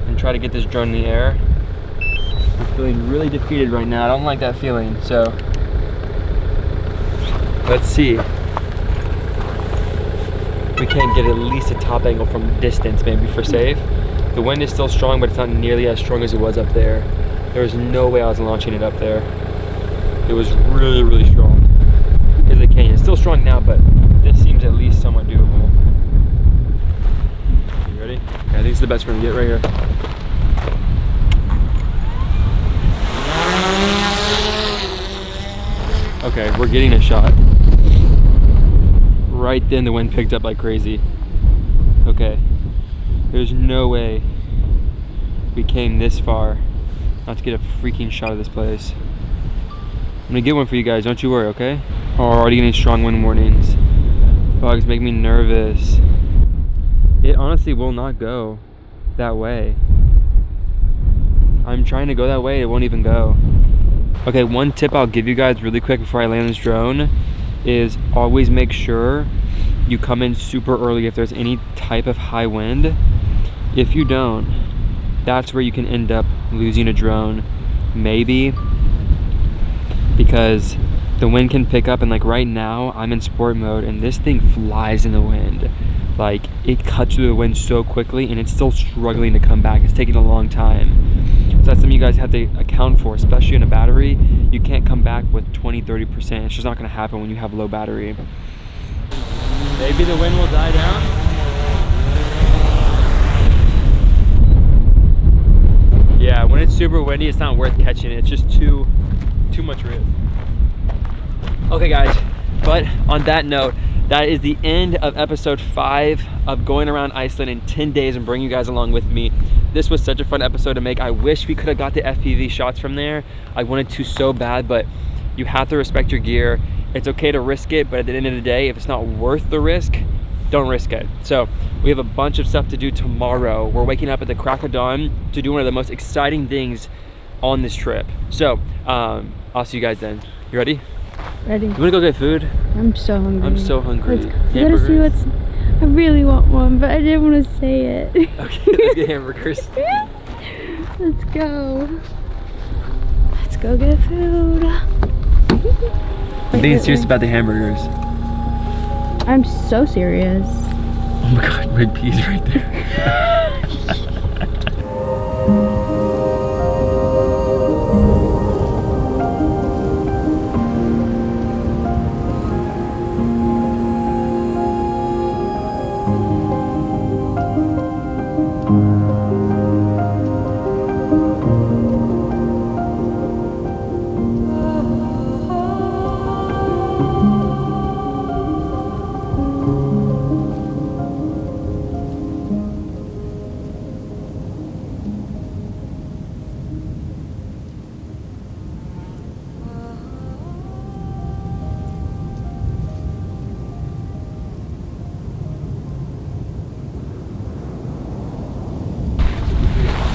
and try to get this drone in the air. I'm feeling really defeated right now. I don't like that feeling, so let's see if we can't get at least a top angle from distance, maybe for safe. The wind is still strong, but it's not nearly as strong as it was up there. There was no way I was launching it up there. It was really, really strong. Because the canyon is still strong now, but this seems at least somewhat doable. You ready? Okay, I think it's the best we're gonna get right here. Okay, we're getting a shot. Right then the wind picked up like crazy. Okay, there's no way we came this far not to get a freaking shot of this place. I'm gonna get one for you guys, don't you worry, okay? Oh, we're already getting strong wind warnings. Bugs make me nervous. It honestly will not go that way. I'm trying to go that way, it won't even go. Okay, one tip I'll give you guys really quick before I land this drone is always make sure you come in super early if there's any type of high wind. If you don't, that's where you can end up losing a drone. Maybe because the wind can pick up, and like right now I'm in sport mode and this thing flies in the wind. Like it cuts through the wind so quickly and it's still struggling to come back. It's taking a long time. So that's something you guys have to account for, especially in a battery. You can't come back with 20-30%. It's just not gonna happen when you have low battery. Maybe the wind will die down. Yeah, when it's super windy, it's not worth catching it. It's just too much risk. Okay guys, but on that note, that is the end of episode 5 of going around Iceland in 10 days and bringing you guys along with me. This was such a fun episode to make. I wish we could have got the FPV shots from there. I wanted to so bad, but you have to respect your gear. It's okay to risk it, but at the end of the day, if it's not worth the risk, don't risk it. So we have a bunch of stuff to do tomorrow. We're waking up at the crack of dawn to do one of the most exciting things on this trip. So I'll see you guys then. You ready? Ready. You wanna go get food? I'm so hungry. I'm so hungry. You gotta see what's I really want one, but I didn't want to say it. Okay, let's get hamburgers. Let's go. Let's go get food. I'm being serious about the hamburgers. I'm so serious. Oh my god, red peas right there.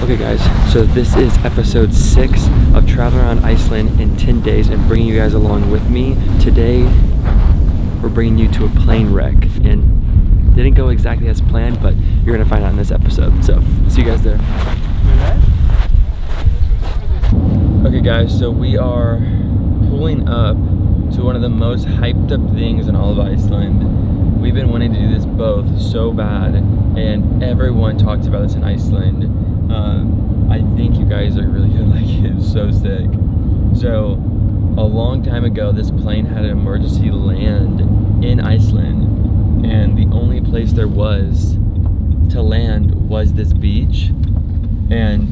Okay guys, so this is episode 6 of traveling around Iceland in 10 days and bringing you guys along with me. Today, we're bringing you to a plane wreck and didn't go exactly as planned, but you're gonna find out in this episode. So, see you guys there. Okay guys, so we are pulling up to one of the most hyped up things in all of Iceland. We've been wanting to do this both so bad, and everyone talks about this in Iceland. I think you guys are really gonna like it. It's so sick. So a long time ago, this plane had an emergency land in Iceland, and the only place there was to land was this beach. And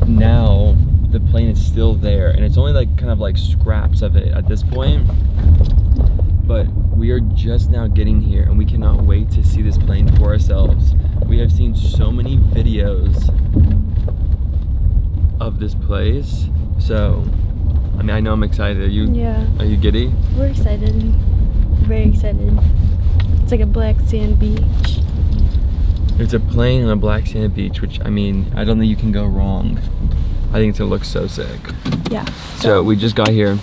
now the plane is still there, and it's only like kind of like scraps of it at this point. But we are just now getting here, and we cannot wait to see this plane for ourselves. We have seen so many videos of this place, so I mean, I know I'm excited. Are you? Yeah. Are you giddy? We're excited. Very excited. It's like a black sand beach. It's a plane on a black sand beach, which I mean, I don't think you can go wrong. I think it's gonna look so sick. Yeah. So we just got here.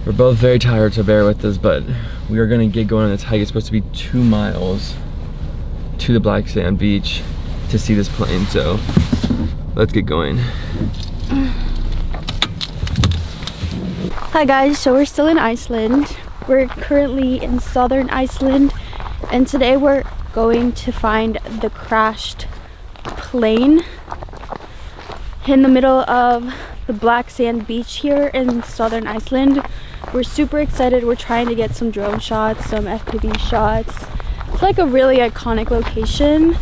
We're both very tired, so bear with us, but we are gonna get going on this hike. It's supposed to be 2 miles to the black sand beach to see this plane, so let's get going. Hi guys, so we're still in Iceland. We're currently in southern Iceland, and today we're going to find the crashed plane in the middle of the black sand beach here in southern Iceland. We're super excited. We're trying to get some drone shots, some FPV shots. It's like a really iconic location.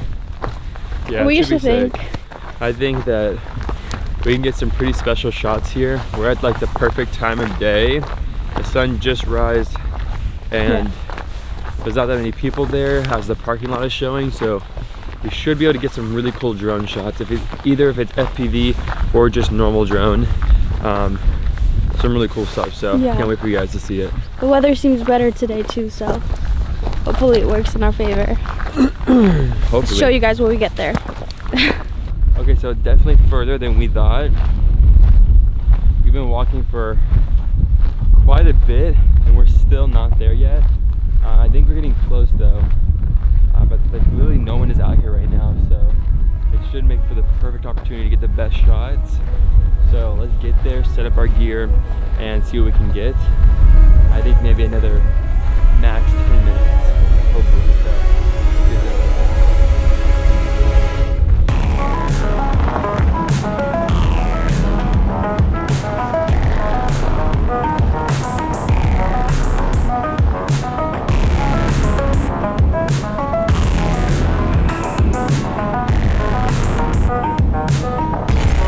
Yeah, we used to think. I think that we can get some pretty special shots here. We're at like the perfect time of day. The sun just rised, and there's not that many people there as the parking lot is showing, so we should be able to get some really cool drone shots, if it's FPV or just normal drone. Some really cool stuff, so can't wait for you guys to see it. The weather seems better today too, so hopefully it works in our favor. Hopefully. I'll show you guys when we get there. Okay, so it's definitely further than we thought. We've been walking for quite a bit and we're still not there yet. I think we're getting close though, but like literally no one is out here right now, so it should make for the perfect opportunity to get the best shots. So let's get there, set up our gear, and see what we can get. I think maybe another max 10 minutes, hopefully. So let's get there.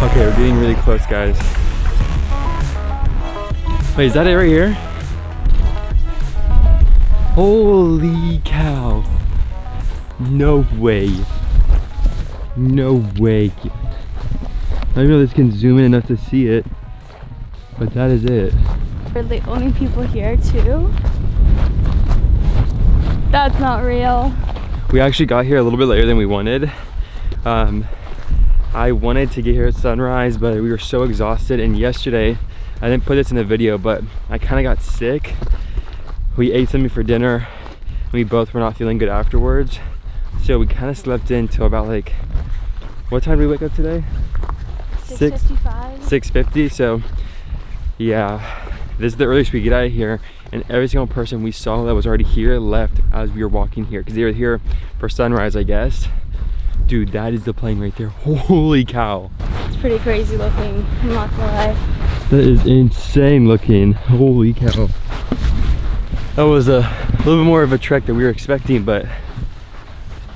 Okay, we're getting really close, guys. Wait, is that it right here? Holy cow. No way. No way. I don't know if this can zoom in enough to see it, but that is it. We're the only people here too. That's not real. We actually got here a little bit later than we wanted. I wanted to get here at sunrise, but we were so exhausted, and yesterday, I didn't put this in the video, but I kind of got sick. We ate something for dinner, We both were not feeling good afterwards. So we kind of slept in till about like, what time did we wake up today? 6:55. 6:50. So yeah, this is the earliest we get out of here. And every single person we saw that was already here left as we were walking here, because they were here for sunrise, I guess. Dude, that is the plane right there. Holy cow. It's pretty crazy looking, I'm not gonna lie. That is insane looking. Holy cow. That was a little bit more of a trek than we were expecting, but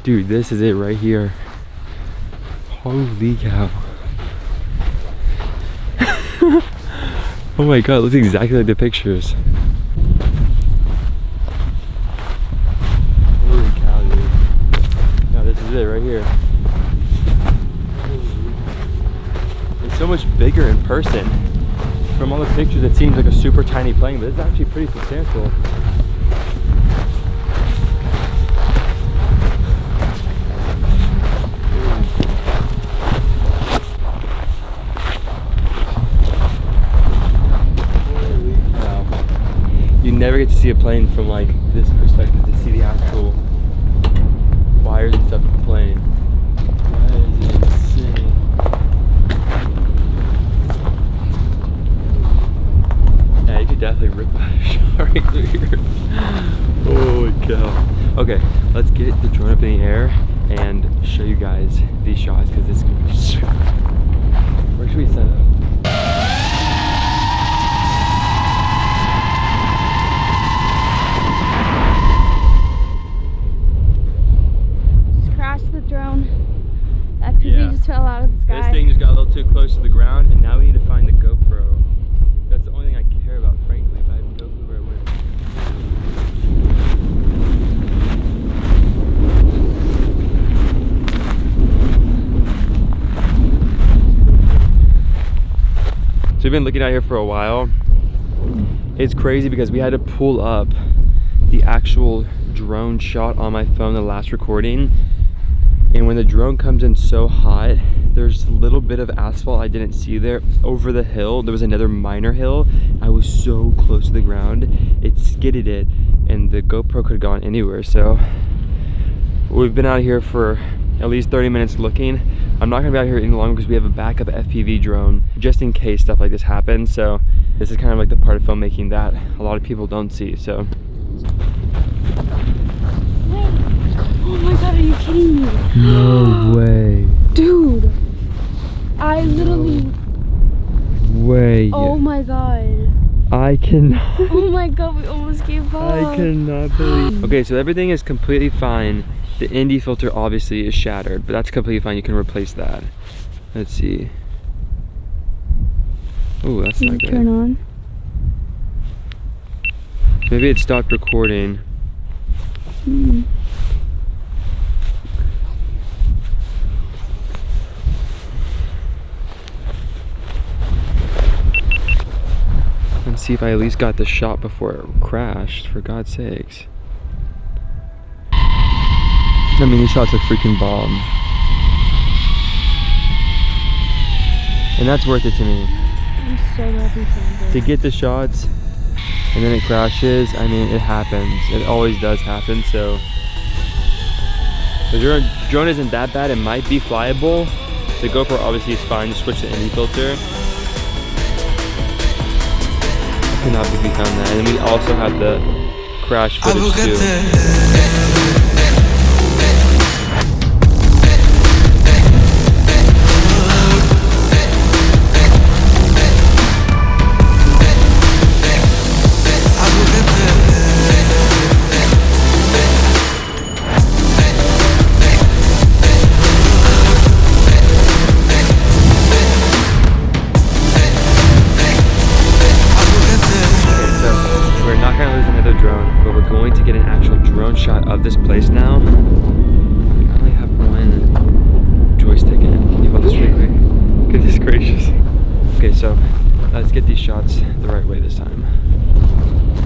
dude, this is it right here. Holy cow. Oh my god, it looks exactly like the pictures. Holy cow, dude. Now this is it right here. It's so much bigger in person. From all the pictures, it seems like a super tiny plane, but it's actually pretty substantial. You never get to see a plane from like this perspective, to see the actual wires and stuff of the plane. That is insane. Yeah, you could definitely rip a shot right through here. Holy cow. Okay, let's get the drone up in the air and show you guys these shots, because this is gonna be super. Where should we set up? Fell out of the sky. This thing just got a little too close to the ground, and now we need to find the GoPro. That's the only thing I care about, frankly. If I have no clue where it went. So we've been looking out here for a while. It's crazy because we had to pull up the actual drone shot on my phone, the last recording. And when the drone comes in so hot, there's a little bit of asphalt I didn't see there. Over the hill, there was another minor hill. I was so close to the ground, it skidded it, and the GoPro could have gone anywhere. So we've been out here for at least 30 minutes looking. I'm not gonna be out here any longer because we have a backup FPV drone just in case stuff like this happens. So this is kind of like the part of filmmaking that a lot of people don't see. So. Oh my god, are you kidding me? No way. Dude, I literally... Way. Oh my god. I cannot. Oh my god, we almost gave up. I cannot believe. Okay, so everything is completely fine. The ND filter obviously is shattered, but that's completely fine. You can replace that. Let's see. Oh, that's not good. Turn on. Maybe it stopped recording. Let's see if I at least got the shot before it crashed, for God's sakes. I mean, these shots are freaking bomb. And that's worth it to me. I'm so happy for To get the shots and then it crashes, I mean, it happens. It always does happen, so. The drone isn't that bad, it might be flyable. The GoPro obviously is fine, just switch the ND filter. I cannot believe we found that. And then we also have the crash footage too. Shot of this place now. I only have one joystick in it. Can you hold this really quick? Goodness gracious. Okay, so let's get these shots the right way this time.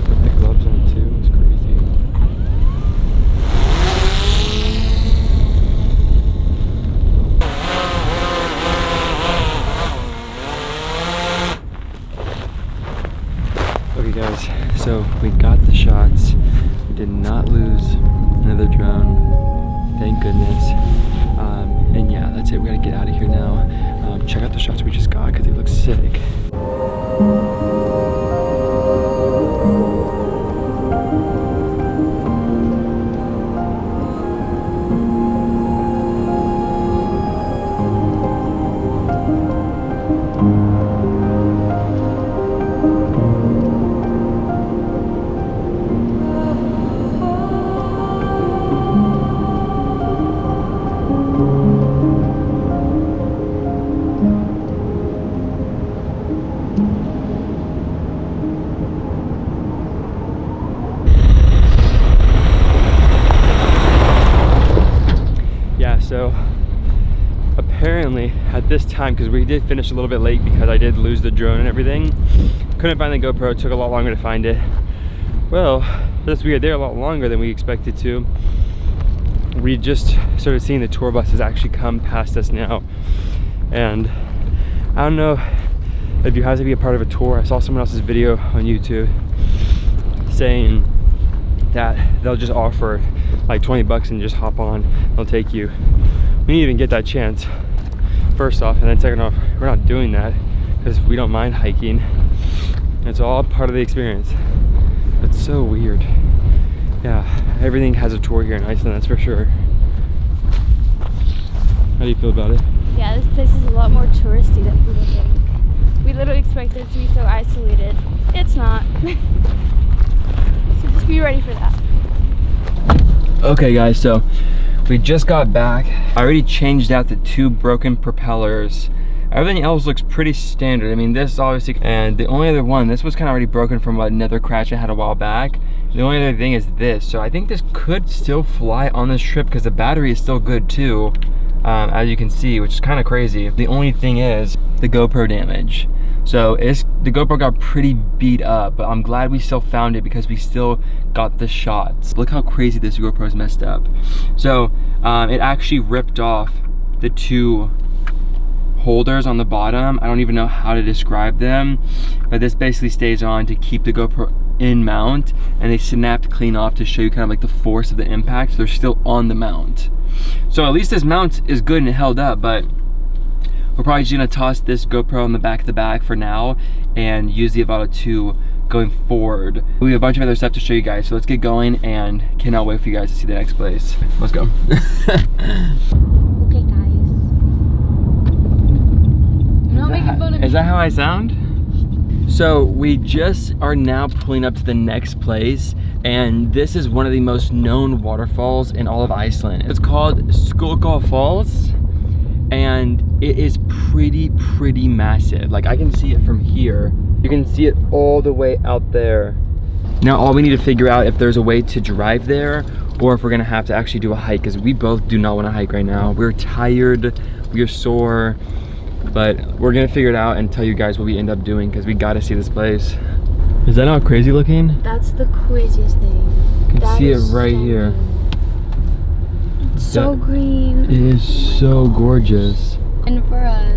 Put the gloves on too. It's crazy. Okay guys, so we got the shots. We did not lose thank goodness. And yeah, that's it. We gotta get out of here now. Check out the shots we just got because they look sick. So apparently at this time, because we did finish a little bit late because I did lose the drone and everything, couldn't find the GoPro. It took a lot longer to find it. Well, since we were there a lot longer than we expected to, we just started seeing the tour buses actually come past us now. And I don't know if you have to be a part of a tour. I saw someone else's video on YouTube saying that they'll just offer like 20 bucks and just hop on, they'll take you. We didn't even get that chance, first off, and then second off, we're not doing that because we don't mind hiking. It's all part of the experience. It's so weird. Yeah, everything has a tour here in Iceland, that's for sure. How do you feel about it? Yeah, this place is a lot more touristy than people think. We literally expected it to be so isolated. It's not. So just be ready for that. Okay guys, so we just got back. I already changed out the 2 broken propellers. Everything else looks pretty standard. I mean, this obviously, and the only other one, this was kind of already broken from another crash I had a while back. The only other thing is this. So I think this could still fly on this trip because the battery is still good too, as you can see, which is kind of crazy. The only thing is the GoPro damage. So the GoPro got pretty beat up, but I'm glad we still found it because we still got the shots. Look how crazy this GoPro is messed up. So it actually ripped off the 2 holders on the bottom. I don't even know how to describe them, but this basically stays on to keep the GoPro in mount, and they snapped clean off to show you kind of like the force of the impact. So they're still on the mount. So at least this mount is good and it held up, but we're probably just gonna toss this GoPro on the back of the bag for now and use the Avado 2 going forward. We have a bunch of other stuff to show you guys, so let's get going and cannot wait for you guys to see the next place. Let's go. Okay guys. I'm not making fun of you. Is that how I sound? So we just are now pulling up to the next place, and this is one of the most known waterfalls in all of Iceland. It's called Skulka Falls, and it is pretty massive. Like, I can see it from here. You can see it all the way out there. Now all we need to figure out if there's a way to drive there or if we're gonna have to actually do a hike, because we both do not want to hike right now. We're tired, we're sore, but we're gonna figure it out and tell you guys what we end up doing because we gotta see this place. Is that not crazy looking? That's the craziest thing. You can see it right here. It's so green. It is so gorgeous. And for us.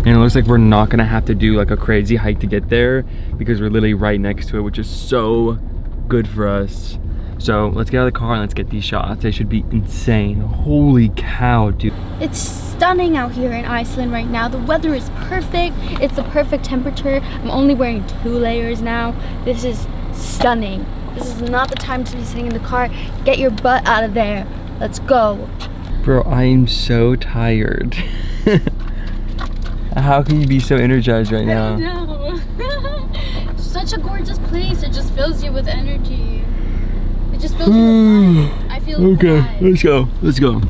And it looks like we're not gonna have to do like a crazy hike to get there because we're literally right next to it, which is so good for us. So let's get out of the car and let's get these shots. They should be insane. Holy cow, dude. It's stunning out here in Iceland right now. The weather is perfect. It's the perfect temperature. I'm only wearing 2 layers now. This is stunning. This is not the time to be sitting in the car. Get your butt out of there. Let's go. Bro, I am so tired. How can you be so energized right now? I know. Such a gorgeous place. It just fills you with energy. It just fills you with life. I feel okay, alive. let's go. Let's go.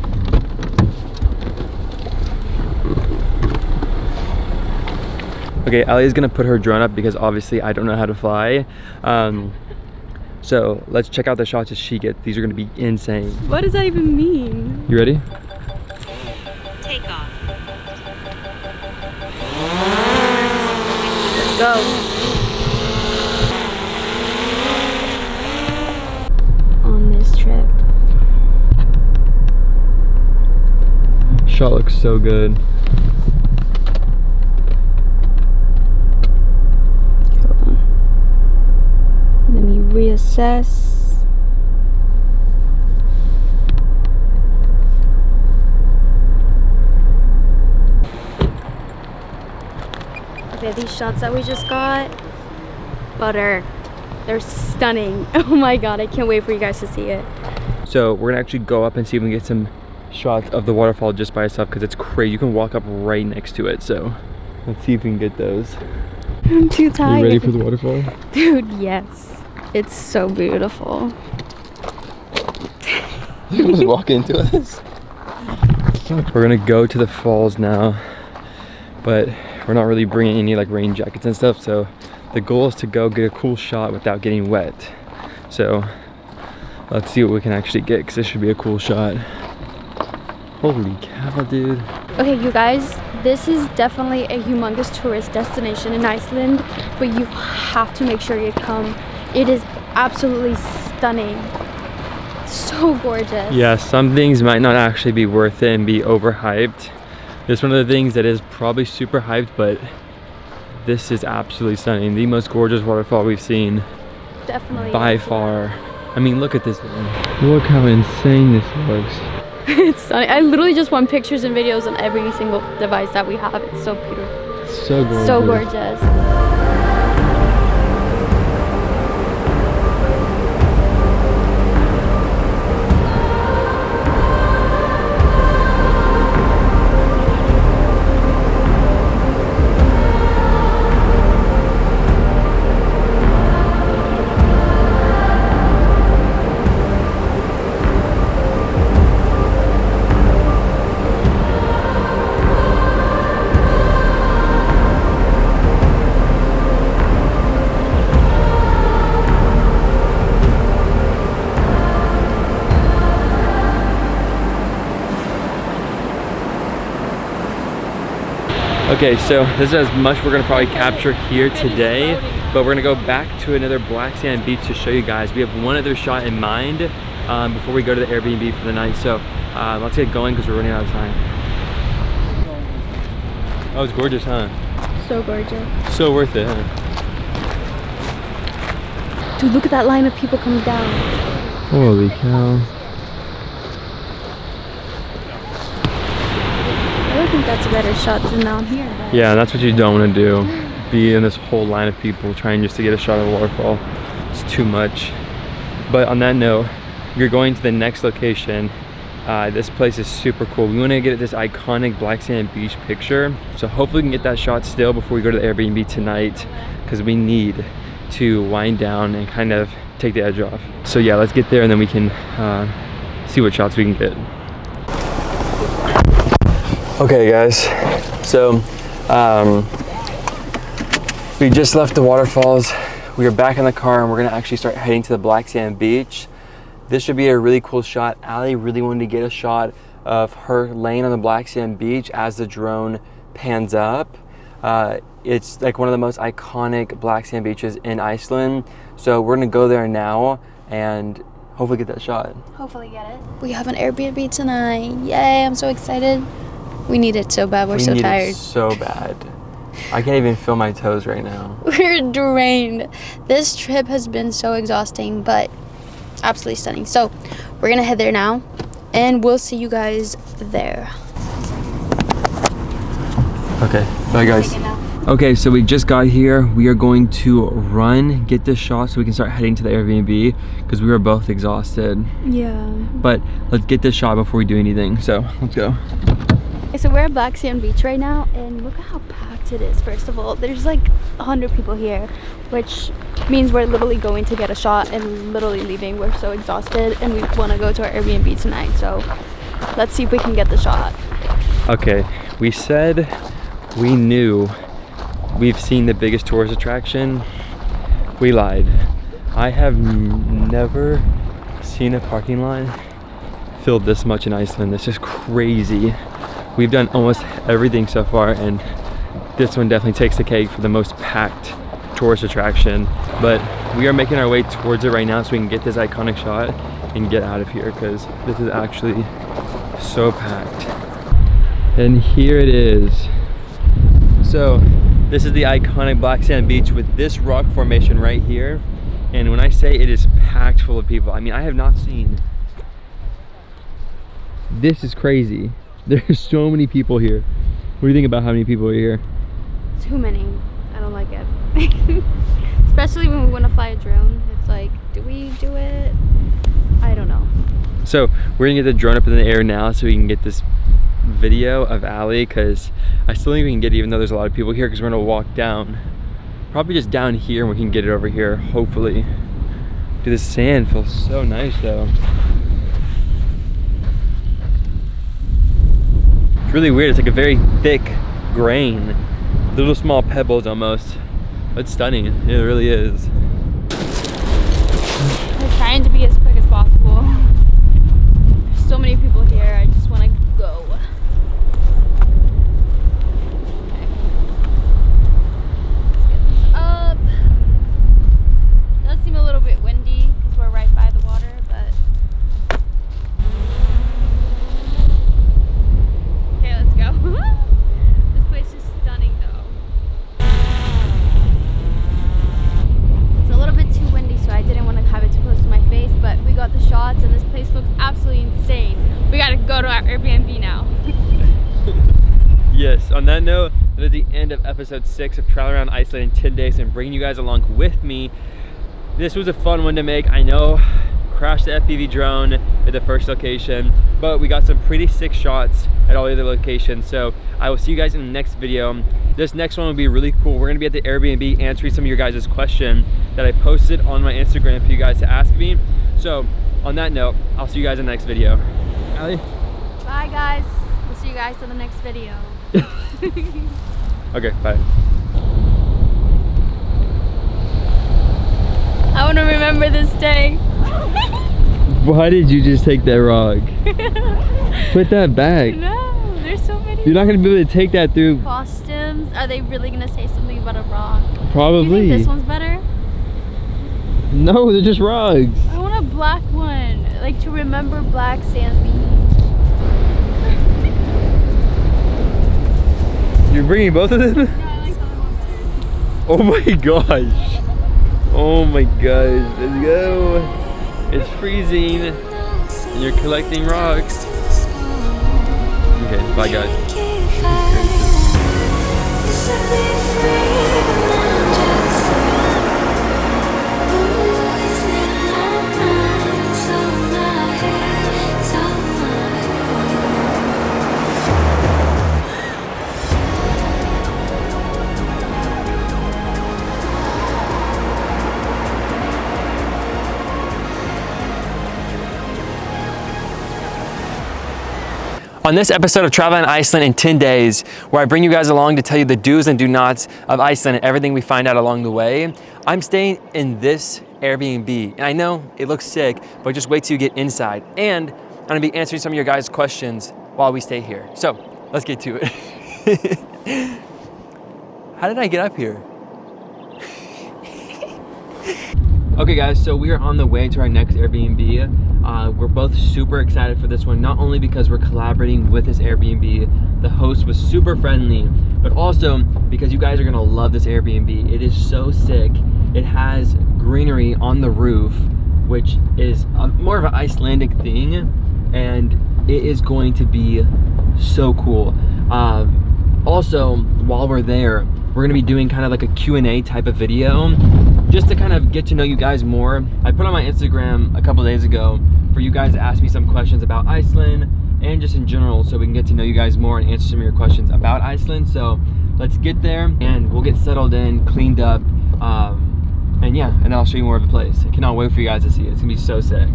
Okay, Ali's gonna put her drone up because obviously I don't know how to fly. So let's check out the shots as she gets. These are gonna be insane. What does that even mean? You ready? Take off. Let's go. On this trip. Shot looks so good. Hold on. Let me reassess. these shots that we just got, butter. They're stunning. Oh my god, I can't wait for you guys to see it. So we're gonna actually go up and see if we can get some shots of the waterfall just by itself, because it's crazy. You can walk up right next to it. So let's see if we can get those. I'm too tired. Are you ready for the waterfall? Dude, yes. It's so beautiful. You just walk into us. We're gonna go to the falls now, but we're not really bringing any like rain jackets and stuff. So the goal is to go get a cool shot without getting wet. So let's see what we can actually get, because this should be a cool shot. Holy cow, dude. Okay, you guys, this is definitely a humongous tourist destination in Iceland, but you have to make sure you come. It is absolutely stunning. So gorgeous. Yeah, some things might not actually be worth it and be overhyped. This is one of the things that is probably super hyped, but this is absolutely stunning. The most gorgeous waterfall we've seen. Definitely. By far. I mean, look at this thing. Look how insane this looks. It's stunning. I literally just want pictures and videos on every single device that we have. It's so beautiful. So gorgeous. So gorgeous. Okay, so this is as much we're gonna probably capture here today, but we're gonna go back to another black sand beach to show you guys. We have one other shot in mind before we go to the Airbnb for the night. So let's get going because we're running out of time. Oh, it's gorgeous, huh? So gorgeous. So worth it, huh? Dude, look at that line of people coming down. Holy cow. I think that's a better shot than down here. But... Yeah, that's what you don't want to do. Be in this whole line of people trying just to get a shot of a waterfall. It's too much. But on that note, you're going to the next location. This place is super cool. We want to get this iconic black sand beach picture. So hopefully we can get that shot still before we go to the Airbnb tonight, because we need to wind down and kind of take the edge off. So yeah, let's get there and then we can see what shots we can get. Okay guys, so we just left the waterfalls. We are back in the car and we're gonna actually start heading to the black sand beach. This should be a really cool shot. Allie really wanted to get a shot of her laying on the black sand beach as the drone pans up. It's like one of the most iconic black sand beaches in Iceland. So we're gonna go there now and hopefully get that shot. Hopefully get it. We have an Airbnb tonight. Yay, I'm so excited. We need it so bad. We're so tired. So bad. I can't even feel my toes right now. We're drained. This trip has been so exhausting, but absolutely stunning. So we're gonna head there now and we'll see you guys there. Okay, bye guys. Okay, so we just got here. We are going to run, get this shot so we can start heading to the Airbnb because we were both exhausted. Yeah. But let's get this shot before we do anything. So let's go. Okay, so we're at Black Sand Beach right now and look at how packed it is. First of all, there's like 100 people here, which means we're literally going to get a shot and literally leaving. We're so exhausted and we want to go to our Airbnb tonight. So let's see if we can get the shot. Okay, we said we knew we've seen the biggest tourist attraction. We lied. I have never seen a parking lot filled this much in Iceland. This is crazy. We've done almost everything so far and this one definitely takes the cake for the most packed tourist attraction. But we are making our way towards it right now so we can get this iconic shot and get out of here because this is actually so packed. And here it is. So this is the iconic black sand beach with this rock formation right here. And when I say it is packed full of people, I mean, I have not seen. This is crazy. There's so many people here. What do you think about how many people are here? Too many. don't like it. Especially when we want to fly a drone. It's like, do we do it? I don't know. So we're gonna get the drone up in the air now so we can get this video of Allie, because I still think we can get it even though there's a lot of people here, because we're gonna walk down. Probably just down here and we can get it over here, hopefully. Dude, this sand feels so nice though. It's really weird, it's like a very thick grain. Little small pebbles almost. It's stunning, it really is. We're trying to be as quick as possible. There's so many people here, I just want to go. Okay. Let's get this up. It does seem a little bit windy because we're right by the water, but okay, let's go. This place is stunning though. It's a little bit too windy, so I didn't want to have it too close to my face, but we got the shots and this place looks absolutely insane. We gotta go to our Airbnb now. Yes, on that note, that is the end of episode 6 of traveling around Iceland in 10 days and bringing you guys along with me. This was a fun one to make, I know. Crashed the FPV drone at the first location, but we got some pretty sick shots at all the other locations. So I will see you guys in the next video. This next one will be really cool. We're gonna be at the Airbnb answering some of your guys' question that I posted on my Instagram for you guys to ask me. So on that note, I'll see you guys in the next video. Allie? Bye guys. We'll see you guys in the next video. Okay, bye. I want to remember this day. Why did you just take that rock? Put that back. No, there's so many. You're not gonna be able to take that through. Costumes. Are they really gonna say something about a rock? Probably. You think this one's better? No, they're just rocks. I want a black one, like to remember black sand beach. You're bringing both of them? Yeah, I like the other one better. Oh my gosh. Oh my gosh. Let's go. It's freezing. And you're collecting rocks. Okay, bye guys. On this episode of Traveling Iceland in 10 days, where I bring you guys along to tell you the do's and do nots of Iceland and everything we find out along the way, I'm staying in this Airbnb. And I know it looks sick, but just wait till you get inside. And I'm gonna be answering some of your guys' questions while we stay here. So let's get to it. How did I get up here? Okay guys, so we are on the way to our next Airbnb. We're both super excited for this one, not only because we're collaborating with this Airbnb, the host was super friendly, but also because you guys are gonna love this Airbnb. It is so sick. It has greenery on the roof, which is more of an Icelandic thing, and it is going to be so cool. Also, while we're there, we're gonna be doing kind of like a Q&A type of video, just to kind of get to know you guys more. I put on my Instagram a couple days ago for you guys to ask me some questions about Iceland and just in general, so we can get to know you guys more and answer some of your questions about Iceland. So let's get there and we'll get settled in, cleaned up, and yeah, and I'll show you more of the place. I cannot wait for you guys to see it. It's gonna be so sick.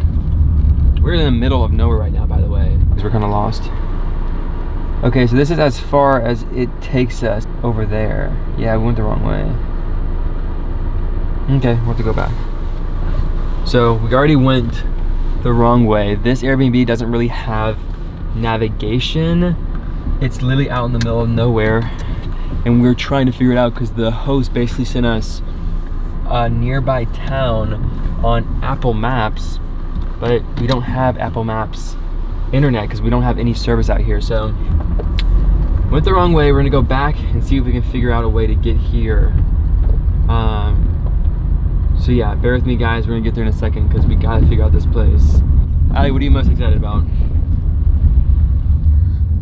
We're in the middle of nowhere right now, by the way, because we're kind of lost. Okay, so this is as far as it takes us over there. Yeah, we went the wrong way. Okay, we'll have to go back. So we already went the wrong way. This Airbnb doesn't really have navigation. It's literally out in the middle of nowhere, and we're trying to figure it out because the host basically sent us a nearby town on Apple Maps, but we don't have Apple Maps internet because we don't have any service out here. So went the wrong way. We're gonna go back and see if we can figure out a way to get here. So yeah, bear with me guys, we're gonna get there in a second because we gotta figure out this place. Allie, what are you most excited about?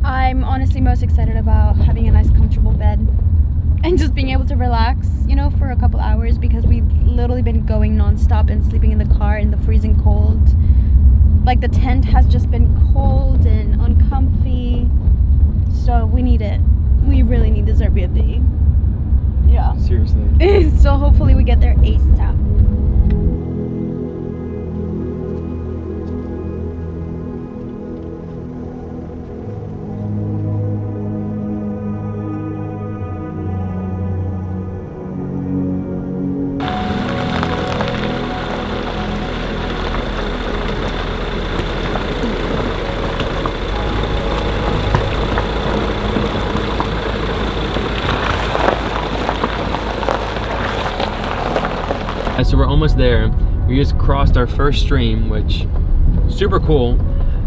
I'm honestly most excited about having a nice comfortable bed and just being able to relax, you know, for a couple hours, because we've literally been going non-stop and sleeping in the car in the freezing cold. Like the tent has just been cold and uncomfy, so we need it. We really need this Airbnb. Yeah. Seriously. So hopefully we get there ASAP. So we're almost there. We just crossed our first stream, which super cool.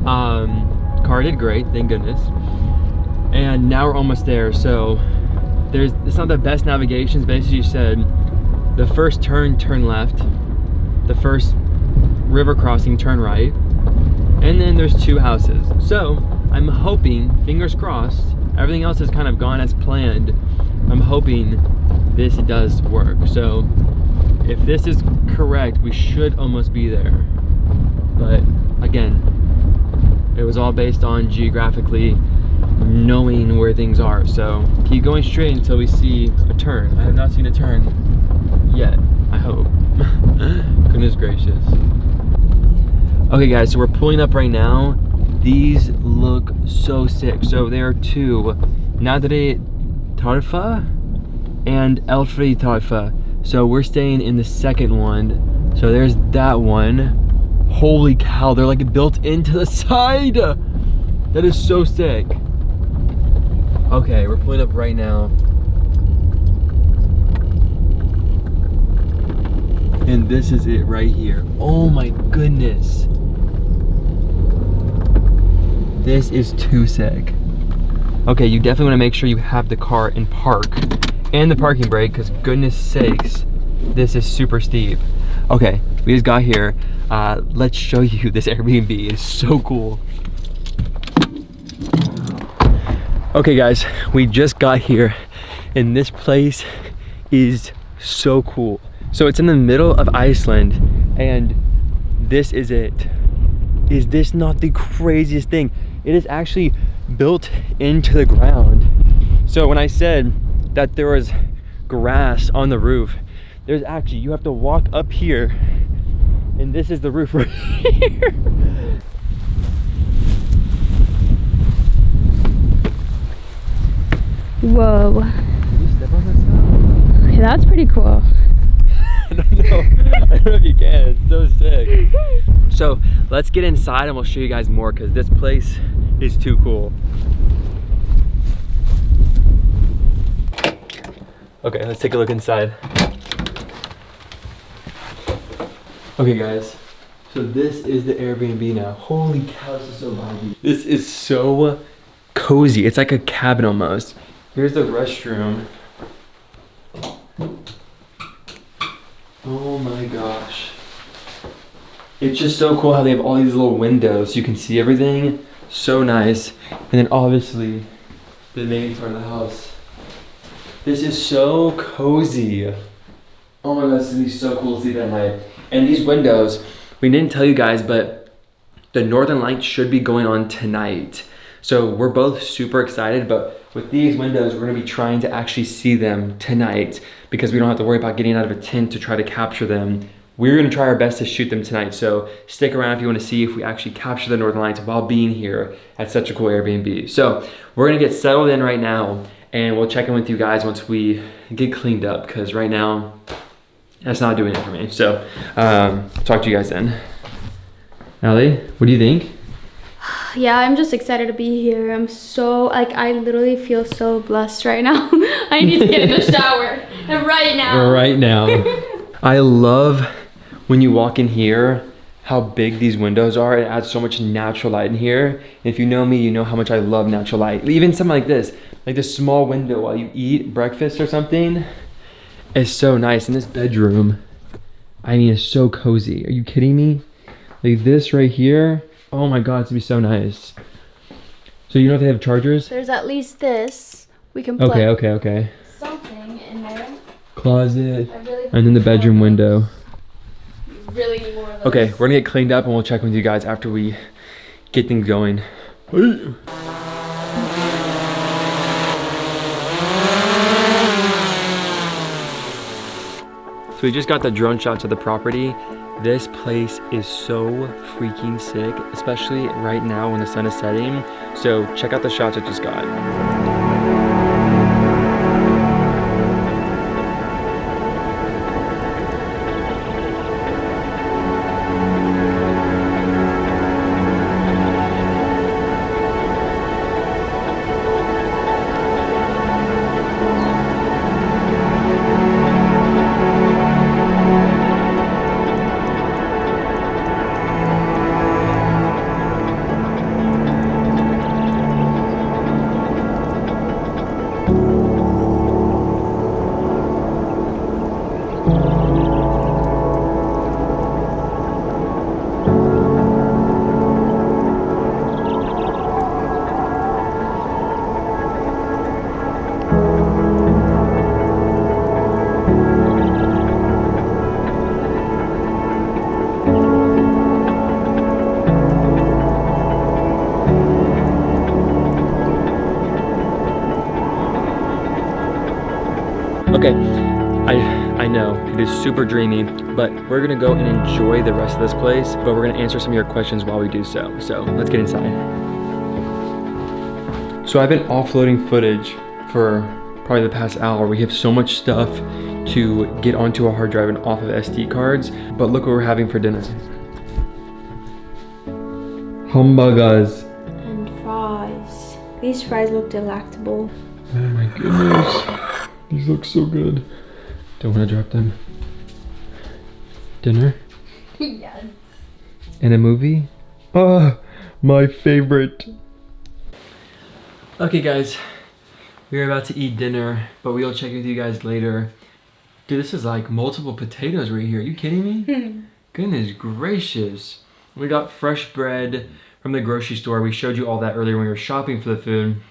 Car did great, thank goodness. And now we're almost there. So it's not the best navigation. Basically you said the first turn left, the first river crossing turn right, and then there's 2 houses. So I'm hoping, fingers crossed, everything else has kind of gone as planned. I'm hoping this does work. So if this is correct, we should almost be there. But again, it was all based on geographically knowing where things are. So keep going straight until we see a turn. I have not seen a turn yet, I hope. Goodness gracious. Okay guys, so we're pulling up right now. These look so sick. So there are 2, Nadre Tarfa and Elfri Tarfa. So we're staying in the second one. So there's that one. Holy cow, they're like built into the side. That is so sick. Okay, we're pulling up right now. And this is it right here. Oh my goodness. This is too sick. Okay, you definitely want to make sure you have the car in park and the parking brake, because goodness sakes, this is super steep. Okay, we just got here. Let's show you this Airbnb. It's so cool. Okay guys, we just got here and this place is so cool. So it's in the middle of Iceland and this is it. Is this not the craziest thing? It is actually built into the ground. So when I said that there was grass on the roof, there's actually, you have to walk up here and this is the roof right here. Whoa. Can you step on that stuff? Okay, that's pretty cool. I don't know. I don't know if you can. It's so sick. So let's get inside and we'll show you guys more because this place is too cool. Okay, let's take a look inside. Okay guys, so this is the Airbnb now. Holy cow, this is so vibey. This is so cozy. It's like a cabin almost. Here's the restroom. Oh my gosh. It's just so cool how they have all these little windows so you can see everything. So nice. And then obviously the main part of the house. This is so cozy. Oh my god, this is gonna be so cool to sleep at night. And these windows, we didn't tell you guys, but the northern lights should be going on tonight. So we're both super excited, but with these windows, we're gonna be trying to actually see them tonight because we don't have to worry about getting out of a tent to try to capture them. We're gonna try our best to shoot them tonight. So stick around if you wanna see if we actually capture the northern lights while being here at such a cool Airbnb. So we're gonna get settled in right now and we'll check in with you guys once we get cleaned up because right now, that's not doing it for me. So talk to you guys then. Allie, what do you think? Yeah, I'm just excited to be here. I'm so, like, I literally feel so blessed right now. I need to get in the shower right now. Right now. I love when you walk in here, how big these windows are. It adds so much natural light in here. If you know me, you know how much I love natural light. Even something like this small window while you eat breakfast or something is so nice. And this bedroom, I mean, it's so cozy. Are you kidding me? Like this right here. Oh my god, it's gonna be so nice. So you know if they have chargers? There's at least this. We can plug Okay. something closet, and then the bedroom window. Really need more of those. Okay, we're gonna get cleaned up and we'll check with you guys after we get things going. So we just got the drone shots of the property. This place is so freaking sick, especially right now when the sun is setting. So check out the shots I just got. Okay, I know it is super dreamy, but we're gonna go and enjoy the rest of this place, but we're gonna answer some of your questions while we do so. So let's get inside. So I've been offloading footage for probably the past hour. We have so much stuff to get onto a hard drive and off of SD cards, but look what we're having for dinner. Hamburgers. And fries. These fries look delectable. Oh my goodness. These look so good. Don't want to drop them. Dinner? Yes. And a movie? Ah, my favorite. Okay guys, we're about to eat dinner, but we'll check with you guys later. Dude, this is like multiple potatoes right here. Are you kidding me? Goodness gracious. We got fresh bread from the grocery store. We showed you all that earlier when we were shopping for the food.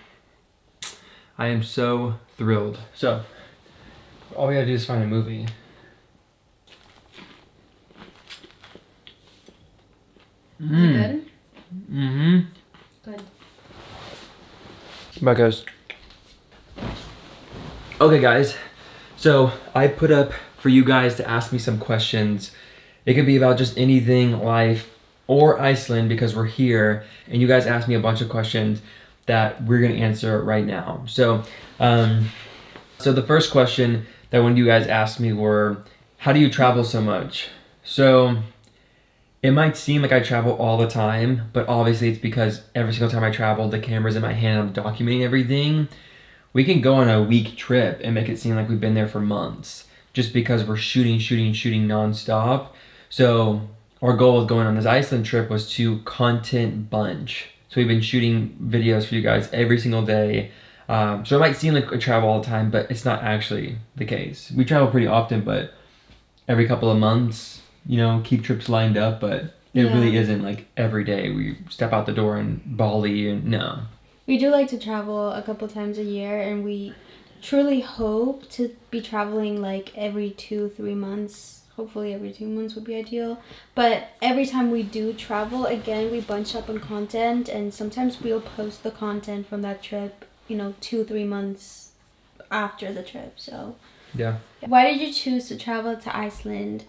I am so thrilled. So, all we gotta do is find a movie. Good? Mm-hmm. Good. Bye guys. Okay guys, so I put up for you guys to ask me some questions. It could be about just anything, life, or Iceland because we're here, and you guys asked me a bunch of questions that we're gonna answer right now. So, so the first question that one of you guys asked me were, how do you travel so much? So, it might seem like I travel all the time, but obviously it's because every single time I travel, the camera's in my hand, I'm documenting everything. We can go on a week trip and make it seem like we've been there for months, just because we're shooting nonstop. So our goal with going on this Iceland trip was to content bunch. So we've been shooting videos for you guys every single day. So it might seem like we travel all the time, but it's not actually the case. We travel pretty often, but every couple of months, you know, keep trips lined up, but it really isn't like every day we step out the door in Bali and no. We do like to travel a couple times a year, and we truly hope to be traveling like every 2-3 months. Hopefully every 2 months would be ideal. But every time we do travel, again, we bunch up on content, and sometimes we'll post the content from that trip, you know, 2-3 months after the trip. So yeah. Why did you choose to travel to Iceland?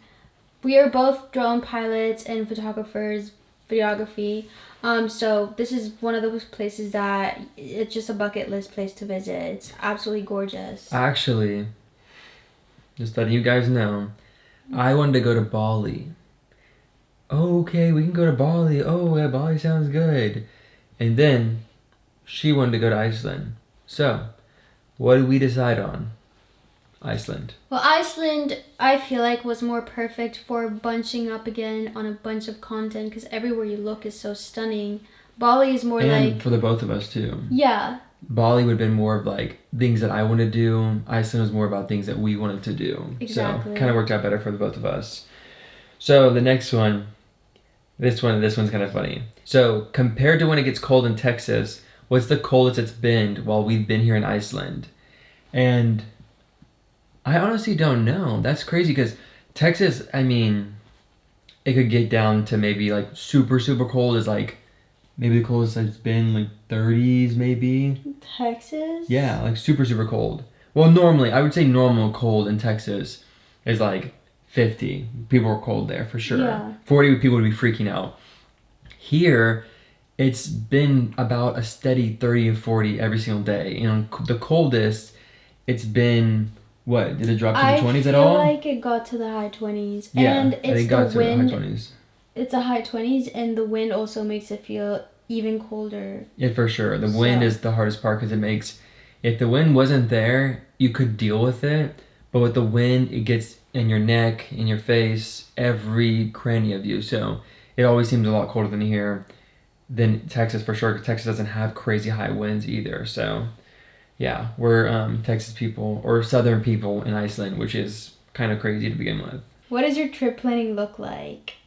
We are both drone pilots and photographers, videography. So this is one of those places that it's just a bucket list place to visit. It's absolutely gorgeous. Actually, just letting you guys know, I wanted to go to Bali. Oh, okay, we can go to Bali. Oh, yeah, Bali sounds good. And then she wanted to go to Iceland. So, what did we decide on? Iceland. Well, Iceland, I feel like, was more perfect for bunching up again on a bunch of content because everywhere you look is so stunning. Bali is more and like... for the both of us, too. Yeah. Bali would have been more of, like, things that I want to do. Iceland was more about things that we wanted to do. Exactly. So, kind of worked out better for the both of us. So, the next one. This one's kind of funny. So, compared to when it gets cold in Texas, what's the coldest it's been while we've been here in Iceland? And... I honestly don't know. That's crazy because Texas, I mean, it could get down to maybe like super, super cold is like, maybe the coldest it's been like 30s maybe. Texas? Yeah, like super, super cold. Well, normally, I would say normal cold in Texas is like 50. People are cold there for sure. Yeah. 40 people would be freaking out. Here, it's been about a steady 30 to 40 every single day. You know, the coldest, it's been, what, did it drop to the 20s at all? I feel like it got to the high 20s. Yeah, And I think it got to the high 20s. It's a high 20s, and the wind also makes it feel even colder. Yeah, for sure. The wind is the hardest part because it makes, if the wind wasn't there, you could deal with it. But with the wind, it gets in your neck, in your face, every cranny of you. So it always seems a lot colder than here, than Texas for sure. Because Texas doesn't have crazy high winds either. So yeah, we're Texas people or Southern people in Iceland, which is kind of crazy to begin with. What does your trip planning look like?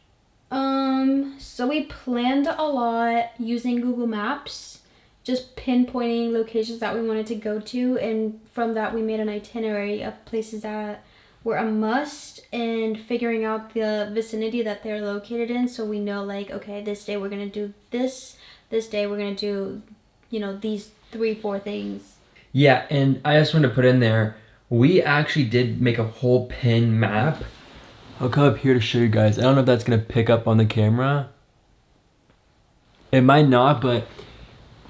So we planned a lot using Google Maps, just pinpointing locations that we wanted to go to, and from that we made an itinerary of places that were a must and figuring out the vicinity that they're located in, so we know like, okay, this day we're gonna do this day we're gonna do, you know, these 3-4 things. Yeah, and I just wanted to put in there, we actually did make a whole pin map. I'll come up here to show you guys. I don't know if that's gonna pick up on the camera. It might not, but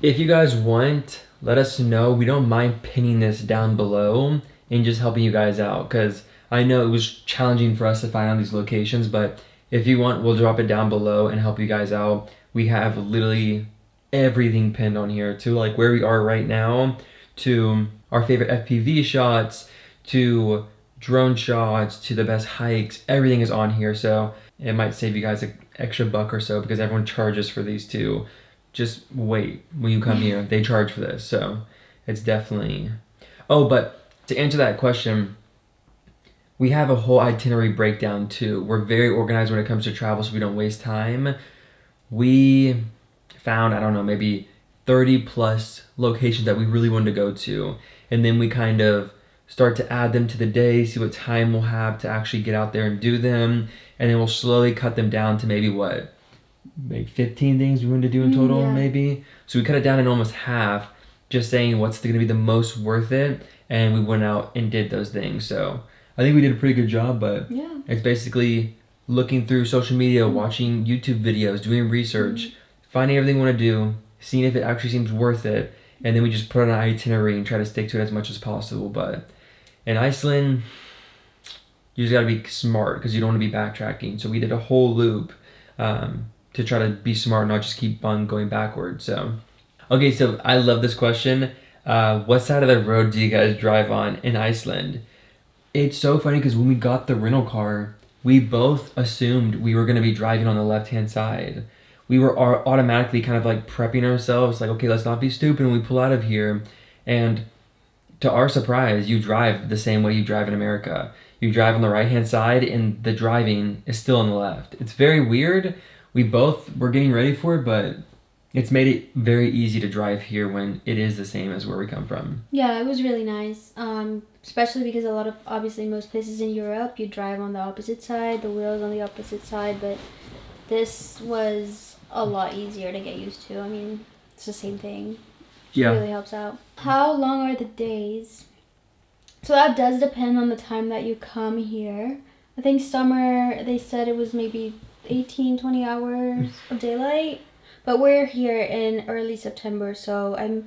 if you guys want, let us know. We don't mind pinning this down below and just helping you guys out, because I know it was challenging for us to find out these locations, but if you want, we'll drop it down below and help you guys out. We have literally everything pinned on here, to like where we are right now, to our favorite FPV shots, to drone shots, to the best hikes. Everything is on here, so it might save you guys an extra buck or so because everyone charges for these too. Just wait when you come here, they charge for this, so it's definitely. Oh, but to answer that question, we have a whole itinerary breakdown too. We're very organized when it comes to travel, so we don't waste time. We found, I don't know, maybe 30 plus locations that we really wanted to go to, and then we kind of start to add them to the day, see what time we'll have to actually get out there and do them, and then we'll slowly cut them down to maybe what, maybe 15 things we want to do in total, yeah. Maybe. So we cut it down in almost half, just saying what's going to be the most worth it, and we went out and did those things. So I think we did a pretty good job, but Yeah. it's basically looking through social media, watching YouTube videos, doing research, finding everything we want to do, seeing if it actually seems worth it, and then we just put on an itinerary and try to stick to it as much as possible. But in Iceland, you just gotta be smart because you don't want to be backtracking. So we did a whole loop to try to be smart, not just keep on going backwards. So, okay, so I love this question. What side of the road do you guys drive on in Iceland? It's so funny because when we got the rental car, we both assumed we were gonna be driving on the left-hand side. We were automatically kind of like prepping ourselves, like, okay, let's not be stupid when we pull out of here. And to our surprise, you drive the same way you drive in America. You drive on the right-hand side and the driving is still on the left. It's very weird. We both were getting ready for it, but it's made it very easy to drive here when it is the same as where we come from. Yeah, it was really nice. Especially because obviously most places in Europe, you drive on the opposite side, the wheels on the opposite side, but this was a lot easier to get used to. I mean, it's the same thing. Yeah. It really helps out. How long are the days? So that does depend on the time that you come here. I think summer, they said it was maybe 18, 20 hours of daylight. But we're here in early September, so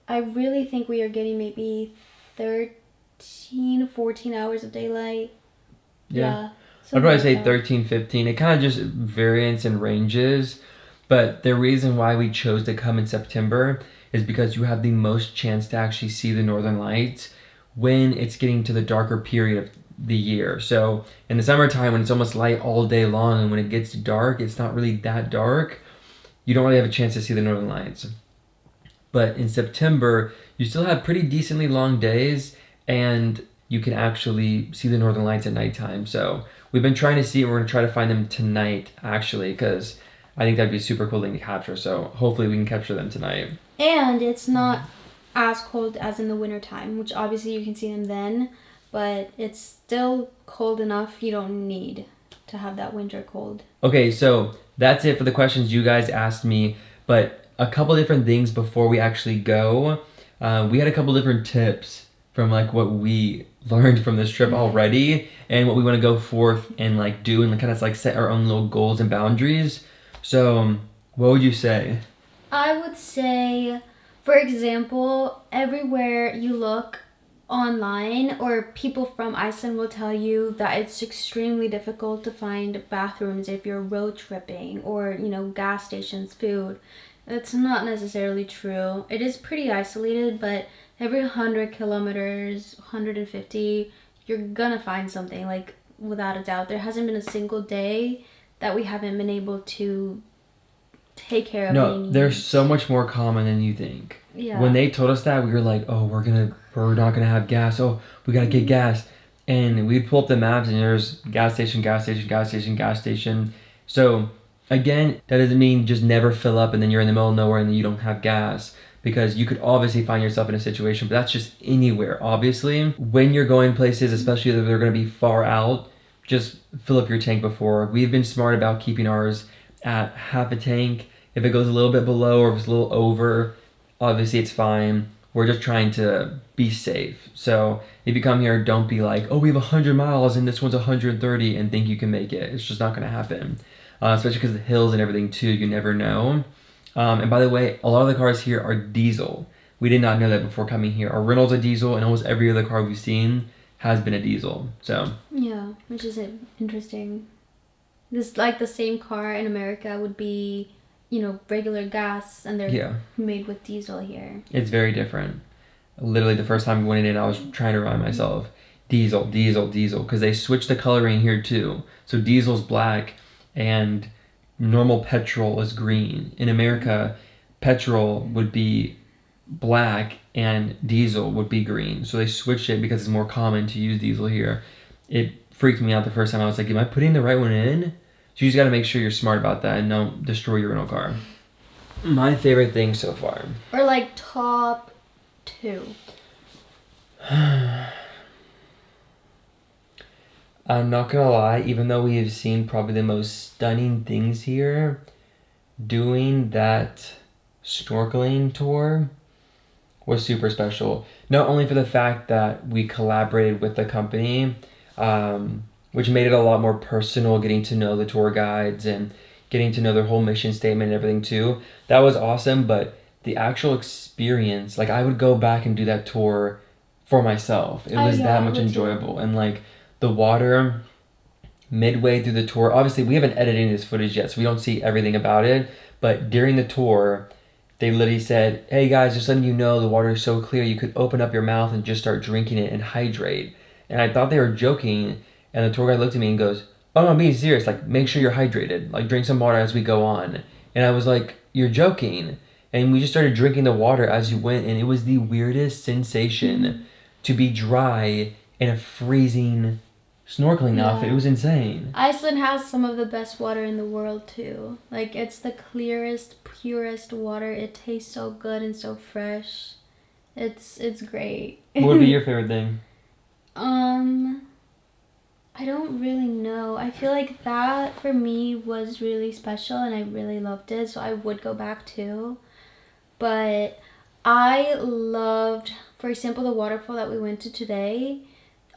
I really think we are getting maybe 13, 14 hours of daylight. Yeah. I'd probably say 13, 15. It kind of just varies and ranges. But the reason why we chose to come in September is because you have the most chance to actually see the northern lights when it's getting to the darker period of the year. So in the summertime, when it's almost light all day long, and when it gets dark, it's not really that dark, you don't really have a chance to see the northern lights. But in September, you still have pretty decently long days, and you can actually see the northern lights at nighttime. So we've been trying to see it. We're going to try to find them tonight, actually, because I think that'd be a super cool thing to capture. So hopefully we can capture them tonight. And it's not as cold as in the wintertime, which obviously you can see them then. but it's still cold enough. You don't need to have that winter cold. Okay, so that's it for the questions you guys asked me, but a couple different things before we actually go. We had a couple different tips from like what we learned from this trip already and what we want to go forth and like do and kind of like set our own little goals and boundaries. So what would you say? I would say, for example, everywhere you look online or people from Iceland will tell you that it's extremely difficult to find bathrooms if you're road tripping or, you know, gas stations, food. It's not necessarily true. It is pretty isolated, but every 100 kilometers, 150, you're gonna find something, like, without a doubt. There hasn't been a single day that we haven't been able to take care of any No, needs. they're so much more common than you think. Yeah. When they told us that, we were like, oh, we're not gonna have gas. Oh, we gotta get gas. And we'd pull up the maps and there's gas station, gas station, gas station, gas station. So again, that doesn't mean just never fill up and then you're in the middle of nowhere and then you don't have gas. Because you could obviously find yourself in a situation, but that's just anywhere, obviously. When you're going places, especially if they're gonna be far out, just fill up your tank before. We've been smart about keeping ours at half a tank. If it goes a little bit below or if it's a little over, obviously it's fine. We're just trying to be safe. So if you come here, don't be like, oh, we have 100 miles and this one's 130 and think you can make it. It's just not gonna happen. Especially because the hills and everything too, you never know. And by the way, a lot of the cars here are diesel. We did not know that before coming here. Our Renault's a diesel and almost every other car we've seen has been a diesel. So Yeah, which is interesting. This, like, the same car in America would be, you know, regular gas, and they're made with diesel here. It's very different. Literally the first time we went in, I was trying to remind myself, diesel, diesel, diesel, because they switched the coloring here too. So diesel's black and normal petrol is green. In America, petrol would be black and diesel would be green. So they switched it because it's more common to use diesel here. It freaked me out the first time. I was like, am I putting the right one in? So you just got to make sure you're smart about that and don't destroy your rental car. My favorite thing so far. Or like top 2. I'm not gonna lie, even though we have seen probably the most stunning things here, doing that snorkeling tour was super special. Not only for the fact that we collaborated with the company, which made it a lot more personal, getting to know the tour guides and getting to know their whole mission statement and everything too. That was awesome, but the actual experience, like I would go back and do that tour for myself. It was that much enjoyable. And like the water midway through the tour, obviously we haven't edited this footage yet, so we don't see everything about it, but during the tour, they literally said, hey guys, just letting you know the water is so clear you could open up your mouth and just start drinking it and hydrate. And I thought they were joking, and the tour guide looked at me and goes, oh no, I'm being serious, like make sure you're hydrated, like drink some water as we go on. And I was like, you're joking. And we just started drinking the water as you went, and it was the weirdest sensation to be dry in a freezing snorkeling outfit. It was insane. Iceland has some of the best water in the world too. Like, it's the clearest, purest water. It tastes so good and so fresh. It's great. What would be your favorite thing? I don't really know. I feel like that for me was really special and I really loved it, so I would go back too. But I loved, for example, the waterfall that we went to today.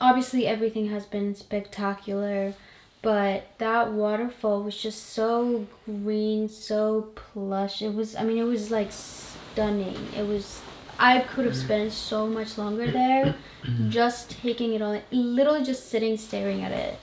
Obviously everything has been spectacular, but that waterfall was just so green, so plush. It was like stunning. I could have spent so much longer there just taking it all in, literally just sitting staring at it.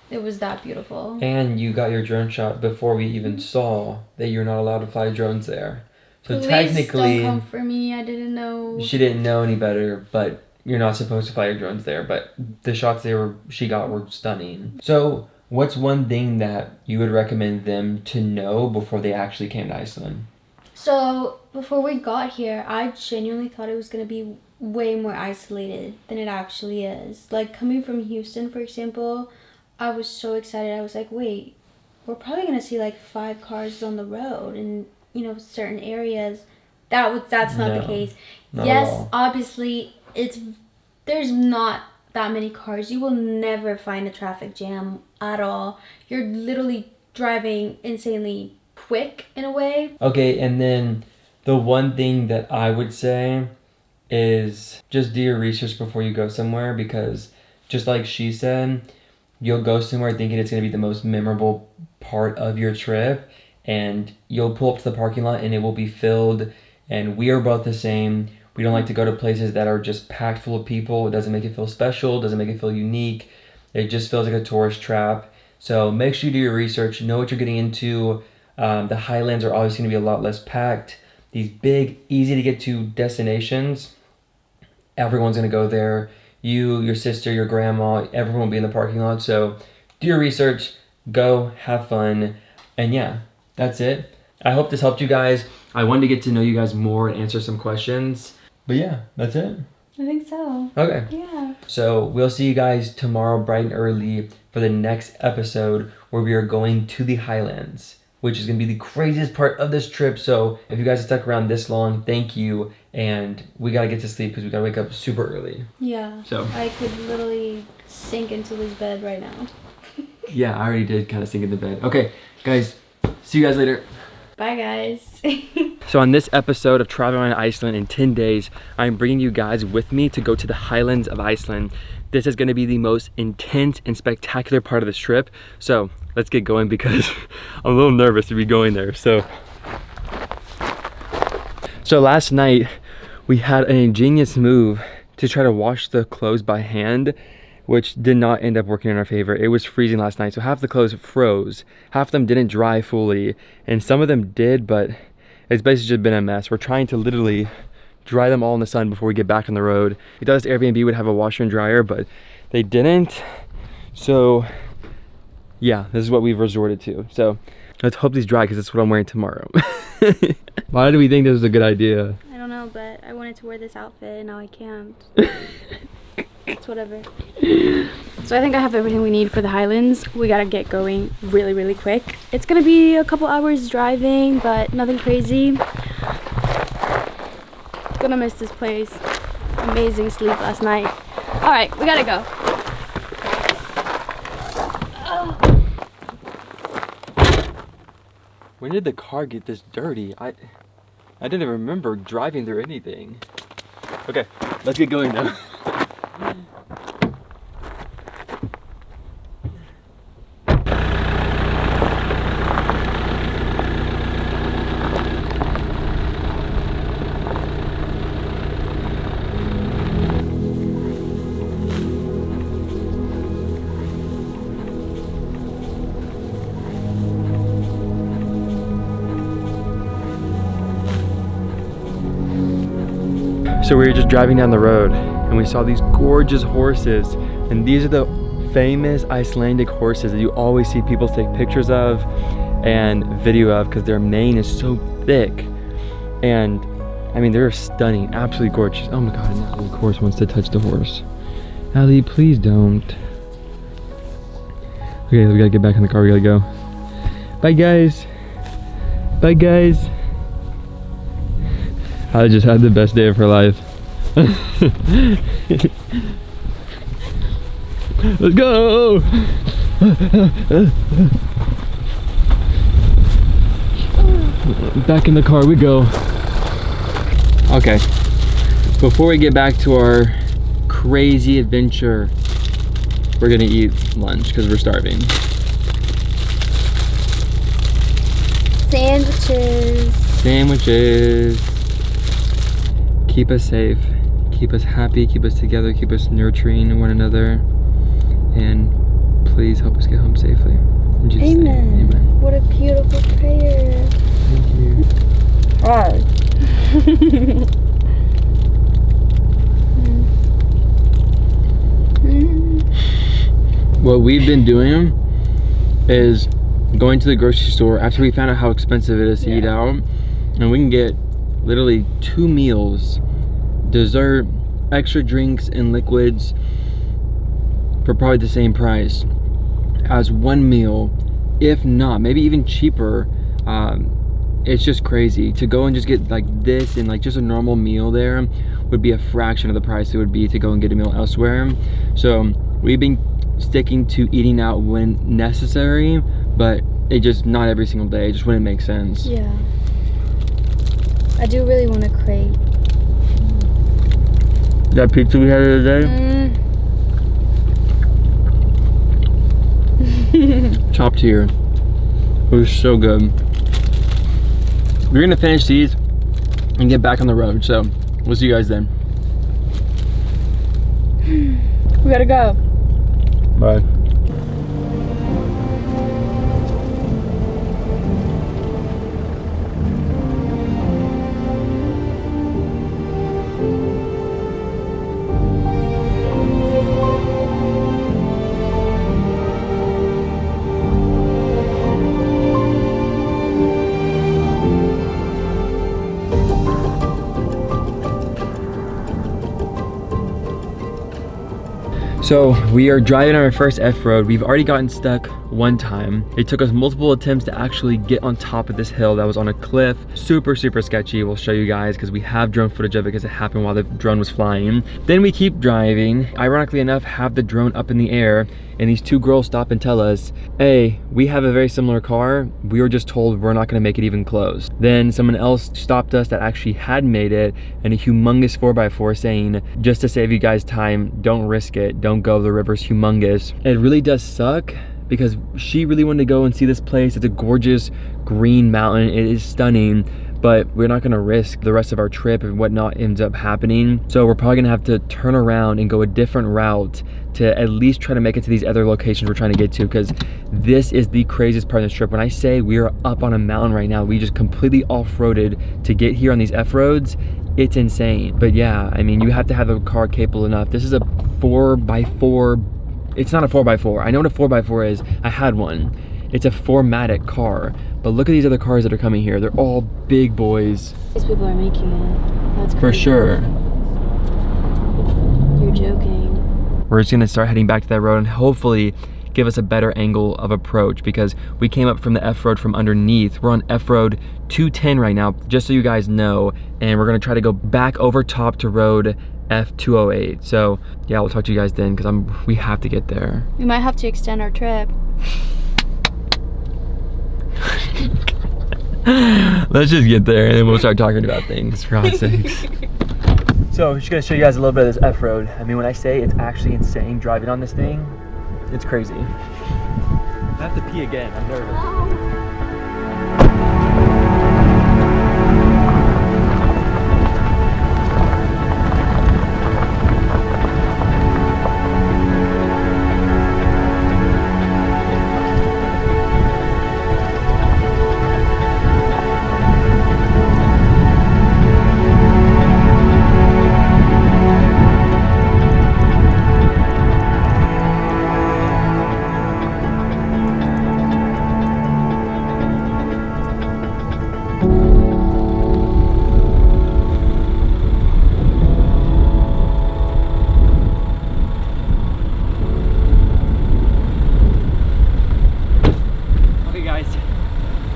It was that beautiful. And you got your drone shot before we even saw that you're not allowed to fly drones there. So Please technically, don't come for me. I didn't know. She didn't know any better, but you're not supposed to fly your drones there. But the shots she got were stunning. So what's one thing that you would recommend them to know before they actually came to Iceland? So before we got here, I genuinely thought it was going to be way more isolated than it actually is. Like, coming from Houston, for example, I was so excited. I was like, wait, we're probably going to see like 5 cars on the road in, you know, certain areas. That's not the case. Not yes, at all. obviously there's not that many cars. You will never find a traffic jam at all. You're literally driving insanely quick in a way. Okay, and then the one thing that I would say is just do your research before you go somewhere, because just like she said, you'll go somewhere thinking it's going to be the most memorable part of your trip, and you'll pull up to the parking lot and it will be filled. And we are both the same. We don't like to go to places that are just packed full of people. It doesn't make it feel special, doesn't make it feel unique. It just feels like a tourist trap. So make sure you do your research, know what you're getting into. The Highlands are obviously going to be a lot less packed. These big, easy to get to destinations, everyone's going to go there. You, your sister, your grandma, everyone will be in the parking lot. So do your research, go, have fun, and yeah, that's it. I hope this helped you guys. I wanted to get to know you guys more and answer some questions. But yeah, that's it. I think so. Okay. Yeah. So we'll see you guys tomorrow bright and early for the next episode where we are going to the Highlands, which is going to be the craziest part of this trip. So if you guys stuck around this long, thank you. And we got to get to sleep because we got to wake up super early. Yeah. So I could literally sink into this bed right now. Yeah, I already did kind of sink into bed. Okay, guys, see you guys later. Bye, guys. So on this episode of Traveling Around Iceland in 10 days, I'm bringing you guys with me to go to the Highlands of Iceland. This is going to be the most intense and spectacular part of this trip. So let's get going because I'm a little nervous to be going there. So last night we had an ingenious move to try to wash the clothes by hand, which did not end up working in our favor. It was freezing last night, so half the clothes froze, half of them didn't dry fully, and some of them did, but it's basically just been a mess. We're trying to literally dry them all in the sun before we get back on the road. We thought this Airbnb would have a washer and dryer, but they didn't. So yeah, this is what we've resorted to. So let's hope these dry because that's what I'm wearing tomorrow. Why do we think this was a good idea? I don't know, but I wanted to wear this outfit and now I can't. It's whatever. So I think I have everything we need for the Highlands. We gotta get going really, really quick. It's gonna be a couple hours driving, but nothing crazy. Gonna miss this place. Amazing sleep last night. All right, we gotta go. When did the car get this dirty? I didn't remember driving through anything. Okay, let's get going now. So we were just driving down the road and we saw these gorgeous horses, and these are the famous Icelandic horses that you always see people take pictures of and video of because their mane is so thick. And I mean, they're stunning, absolutely gorgeous. Oh my god, Natalie of course wants to touch the horse. Natalie, please don't. Okay, we gotta get back in the car, we gotta go. Bye guys. Bye guys. I just had the best day of her life. Let's go! Back in the car we go. Okay, before we get back to our crazy adventure, we're gonna eat lunch because we're starving. Sandwiches. Sandwiches. Keep us safe, keep us happy, keep us together, keep us nurturing one another, and please help us get home safely. In Jesus' name, amen. What a beautiful prayer. Thank you. What we've been doing is going to the grocery store after we found out how expensive it is to eat out, and we can get literally 2 meals, dessert, extra drinks and liquids for probably the same price as 1 meal, if not maybe even cheaper, it's just crazy. To go and just get like this and like just a normal meal there would be a fraction of the price it would be to go and get a meal elsewhere. So we've been sticking to eating out when necessary, but it just not every single day. It just wouldn't make sense. Yeah. I do really want to crate. That pizza we had the other day? Top tier. It was so good. We're gonna finish these and get back on the road, so we'll see you guys then. We gotta go. Bye. So we are driving on our first F-road. We've already gotten stuck one time. It took us multiple attempts to actually get on top of this hill that was on a cliff. Super, super sketchy. We'll show you guys because we have drone footage of it because it happened while the drone was flying. Then we keep driving. Ironically enough, have the drone up in the air and these two girls stop and tell us, hey, we have a very similar car. We were just told we're not gonna make it even close. Then someone else stopped us that actually had made it and a humongous 4x4 saying, just to save you guys time, don't risk it. Don't go, the river's humongous. It really does suck because she really wanted to go and see this place. It's a gorgeous green mountain. It is stunning, but we're not gonna risk the rest of our trip and whatnot ends up happening. So we're probably gonna have to turn around and go a different route to at least try to make it to these other locations we're trying to get to, because this is the craziest part of this trip. When I say we are up on a mountain right now, we just completely off-roaded to get here on these F-roads. It's insane. But yeah, I mean, you have to have a car capable enough. This is a 4x4. It's not a 4x4. I know what a 4x4 is. I had one. It's a 4matic car. But look at these other cars that are coming here. They're all big boys. These people are making it. That's crazy. For sure. You're joking. We're just gonna start heading back to that road and hopefully give us a better angle of approach, because we came up from the F-road from underneath. We're on F-road 210 right now, just so you guys know, and we're gonna try to go back over top to road F208. So yeah, we'll talk to you guys then, because we have to get there. We might have to extend our trip. Let's just get there and then we'll start talking about things, for God's sakes. So I'm just gonna show you guys a little bit of this F-road. I mean, when I say it's actually insane driving on this thing, it's crazy. I have to pee again, I'm nervous.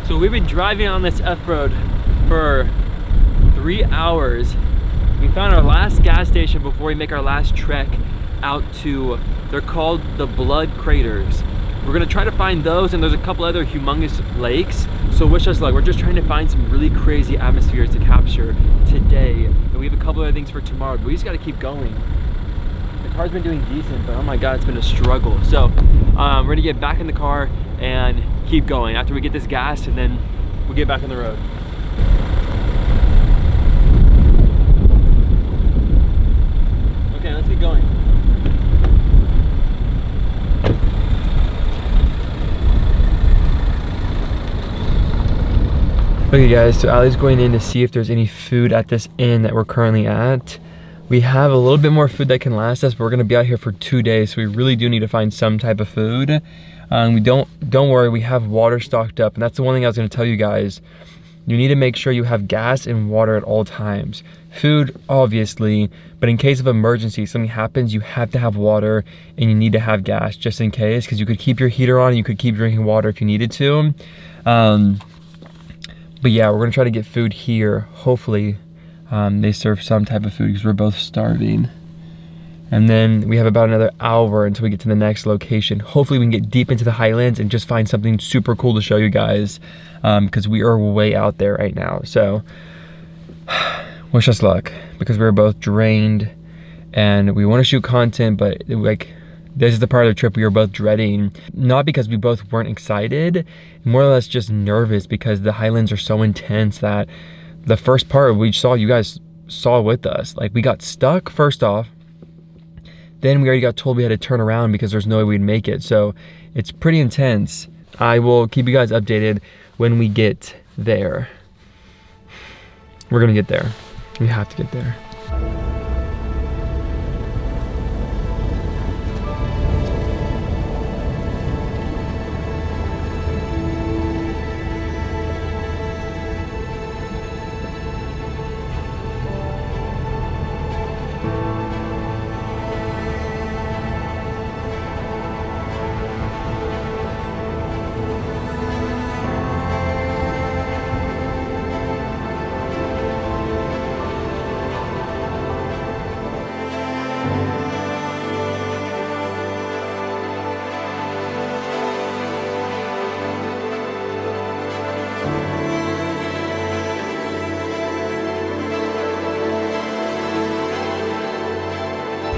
So we've been driving on this F-road for 3 hours. We found our last gas station before we make our last trek out to, they're called the Blood Craters. We're gonna try to find those, and there's a couple other humongous lakes. So wish us luck. We're just trying to find some really crazy atmospheres to capture today. And we have a couple other things for tomorrow, but we just gotta keep going. The car's been doing decent, but oh my God, it's been a struggle. So we're gonna get back in the car and keep going after we get this gas, and then we'll get back on the road. Okay, let's get going. Okay guys, so Ali's going in to see if there's any food at this inn that we're currently at. We have a little bit more food that can last us, but we're gonna be out here for 2 days, so we really do need to find some type of food. Don't worry, we have water stocked up, and that's the one thing I was gonna tell you guys. You need to make sure you have gas and water at all times. Food, obviously, but in case of emergency, something happens, you have to have water and you need to have gas just in case, because you could keep your heater on and you could keep drinking water if you needed to. But yeah, we're gonna try to get food here. Hopefully they serve some type of food because we're both starving. And then we have about another hour until we get to the next location. Hopefully we can get deep into the highlands and just find something super cool to show you guys, because we are way out there right now. So wish us luck, because we're both drained and we want to shoot content, but like, this is the part of the trip we were both dreading. Not because we both weren't excited, more or less just nervous, because the highlands are so intense that the first part we saw, you guys saw with us. Like, we got stuck first off, then we already got told we had to turn around because there's no way we'd make it. So it's pretty intense. I will keep you guys updated when we get there. We're gonna get there. We have to get there.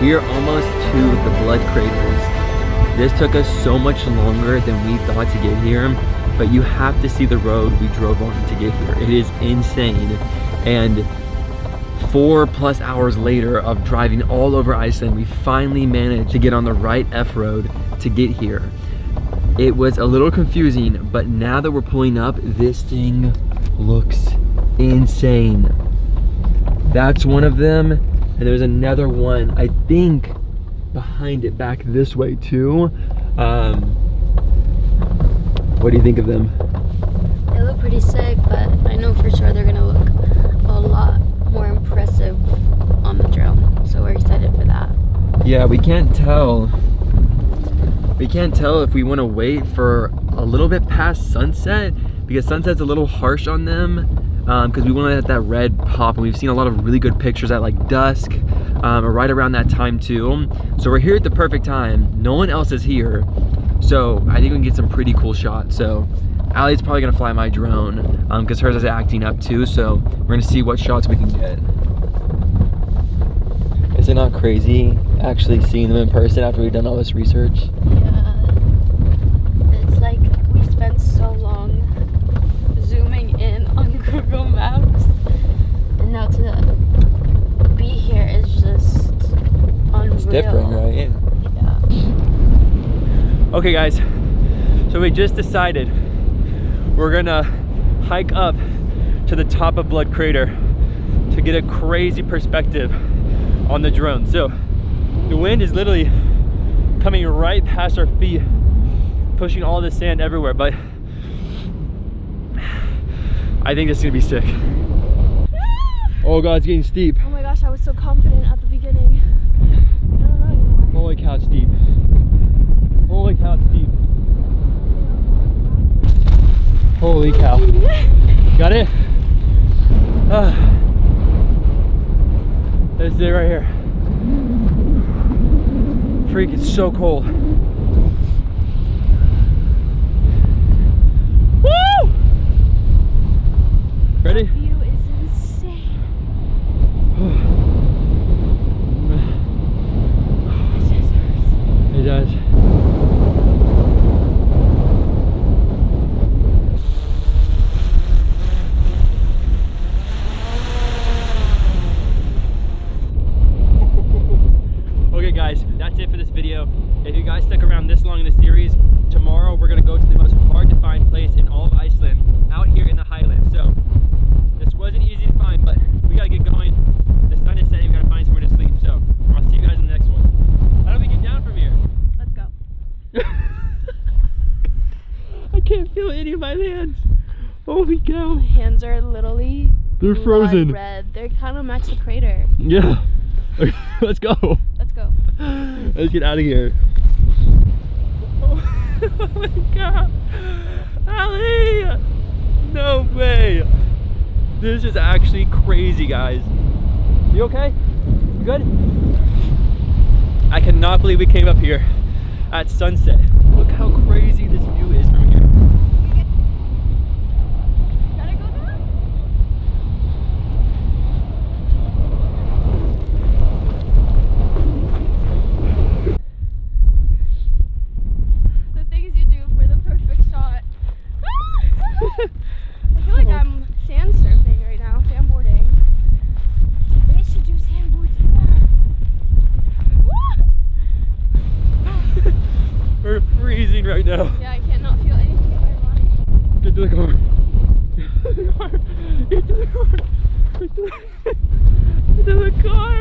We are almost to the blood craters. This took us so much longer than we thought to get here, but you have to see the road we drove on to get here. It is insane. And 4+ hours later of driving all over Iceland, we finally managed to get on the right F road to get here. It was a little confusing, but now that we're pulling up, this thing looks insane. That's one of them. And there's another one, I think, behind it back this way too. What do you think of them? They look pretty sick, but I know for sure they're gonna look a lot more impressive on the drone. So we're excited for that. Yeah, we can't tell. We can't tell if we want to wait for a little bit past sunset, because sunset's a little harsh on them. Because we want to let that red pop, and we've seen a lot of really good pictures at like dusk, or right around that time too. So we're here at the perfect time. No one else is here, so I think we can get some pretty cool shots. So Allie's probably gonna fly my drone, because hers is acting up too. So we're gonna see what shots we can get. Is it not crazy actually seeing them in person after we've done all this research? Yeah, it's like we spent so long zooming in on Google Maps, and now to be here is just unreal. It's different, right? Yeah. Okay guys, so we just decided we're gonna hike up to the top of Blood Crater to get a crazy perspective on the drone. So the wind is literally coming right past our feet, pushing all the sand everywhere, but I think this is gonna be sick. Oh god, it's getting steep. Oh my gosh, I was so confident at the beginning. I don't know anymore. Holy cow, it's steep. Holy cow, it's steep. Holy cow. Got it? This is it right here. Freak, it's so cold. Woo! Ready? That view is insane. It just hurts. It does. Okay guys, that's it for this video. If you guys stuck around this long in the series, tomorrow we're gonna go to the most hard to find place in all of Iceland, out here in the highlands. So this wasn't easy to find, but we gotta get going. The sun is setting, we gotta find somewhere to sleep. So I'll see you guys in the next one. How do we get down from here? Let's go. I can't feel any of my hands. Holy cow. My hands are literally They're frozen. blood red. They're kind of match the crater. Yeah. Okay, let's go. Let's go. Let's get out of here. Oh my god. Allie! No way. This is actually crazy, guys. You okay? You good? I cannot believe we came up here at sunset. Look how crazy this view is from here. Gotta go down? The things you do for the perfect shot. I feel like I'm sand surfing right now, sandboarding. We should do sandboards here. We're freezing right now. Yeah, I cannot feel anything in my body. Get to the car. Get to the car. Get to the car. Get to the car.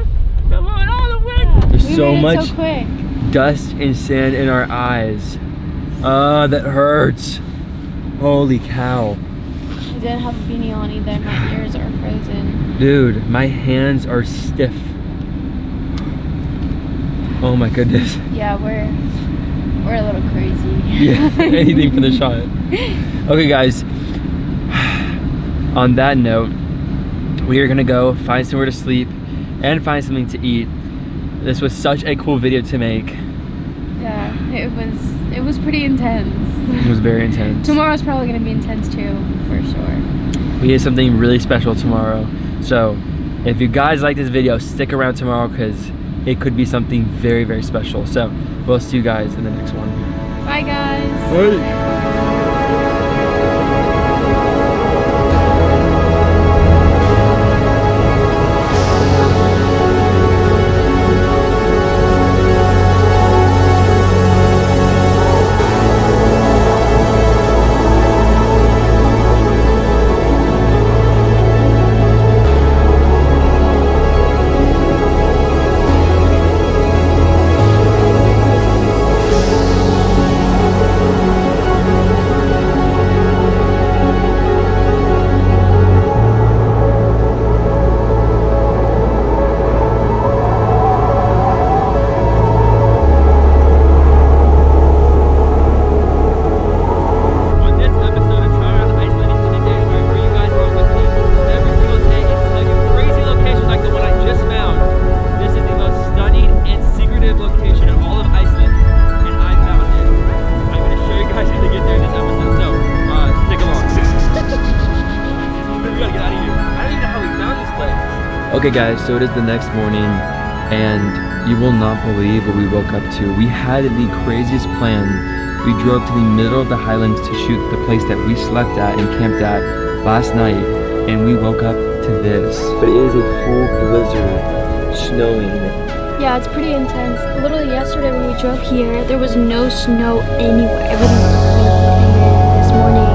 Come on, all the way. Yeah, There's so much so quick. dust and sand in our eyes. That hurts. Holy cow. I didn't have a beanie on either. My ears are frozen. Dude, my hands are stiff. Oh my goodness. Yeah, we're a little crazy. Yeah, anything for the shot. Okay, guys. On that note, we are gonna go find somewhere to sleep and find something to eat. This was such a cool video to make. Yeah, it was pretty intense. It was very intense. Tomorrow's probably gonna be intense too, for sure. We have something really special tomorrow. So if you guys like this video, stick around tomorrow because it could be something very, very special. So we'll see you guys in the next one. Bye guys. Bye. Okay guys, so it is the next morning and you will not believe what we woke up to. We had the craziest plan. We drove to the middle of the Highlands to shoot the place that we slept at and camped at last night, and we woke up to this. But it is a full blizzard, snowing. Yeah, it's pretty intense. Literally yesterday when we drove here, there was no snow anywhere. Everything was clean. And this morning,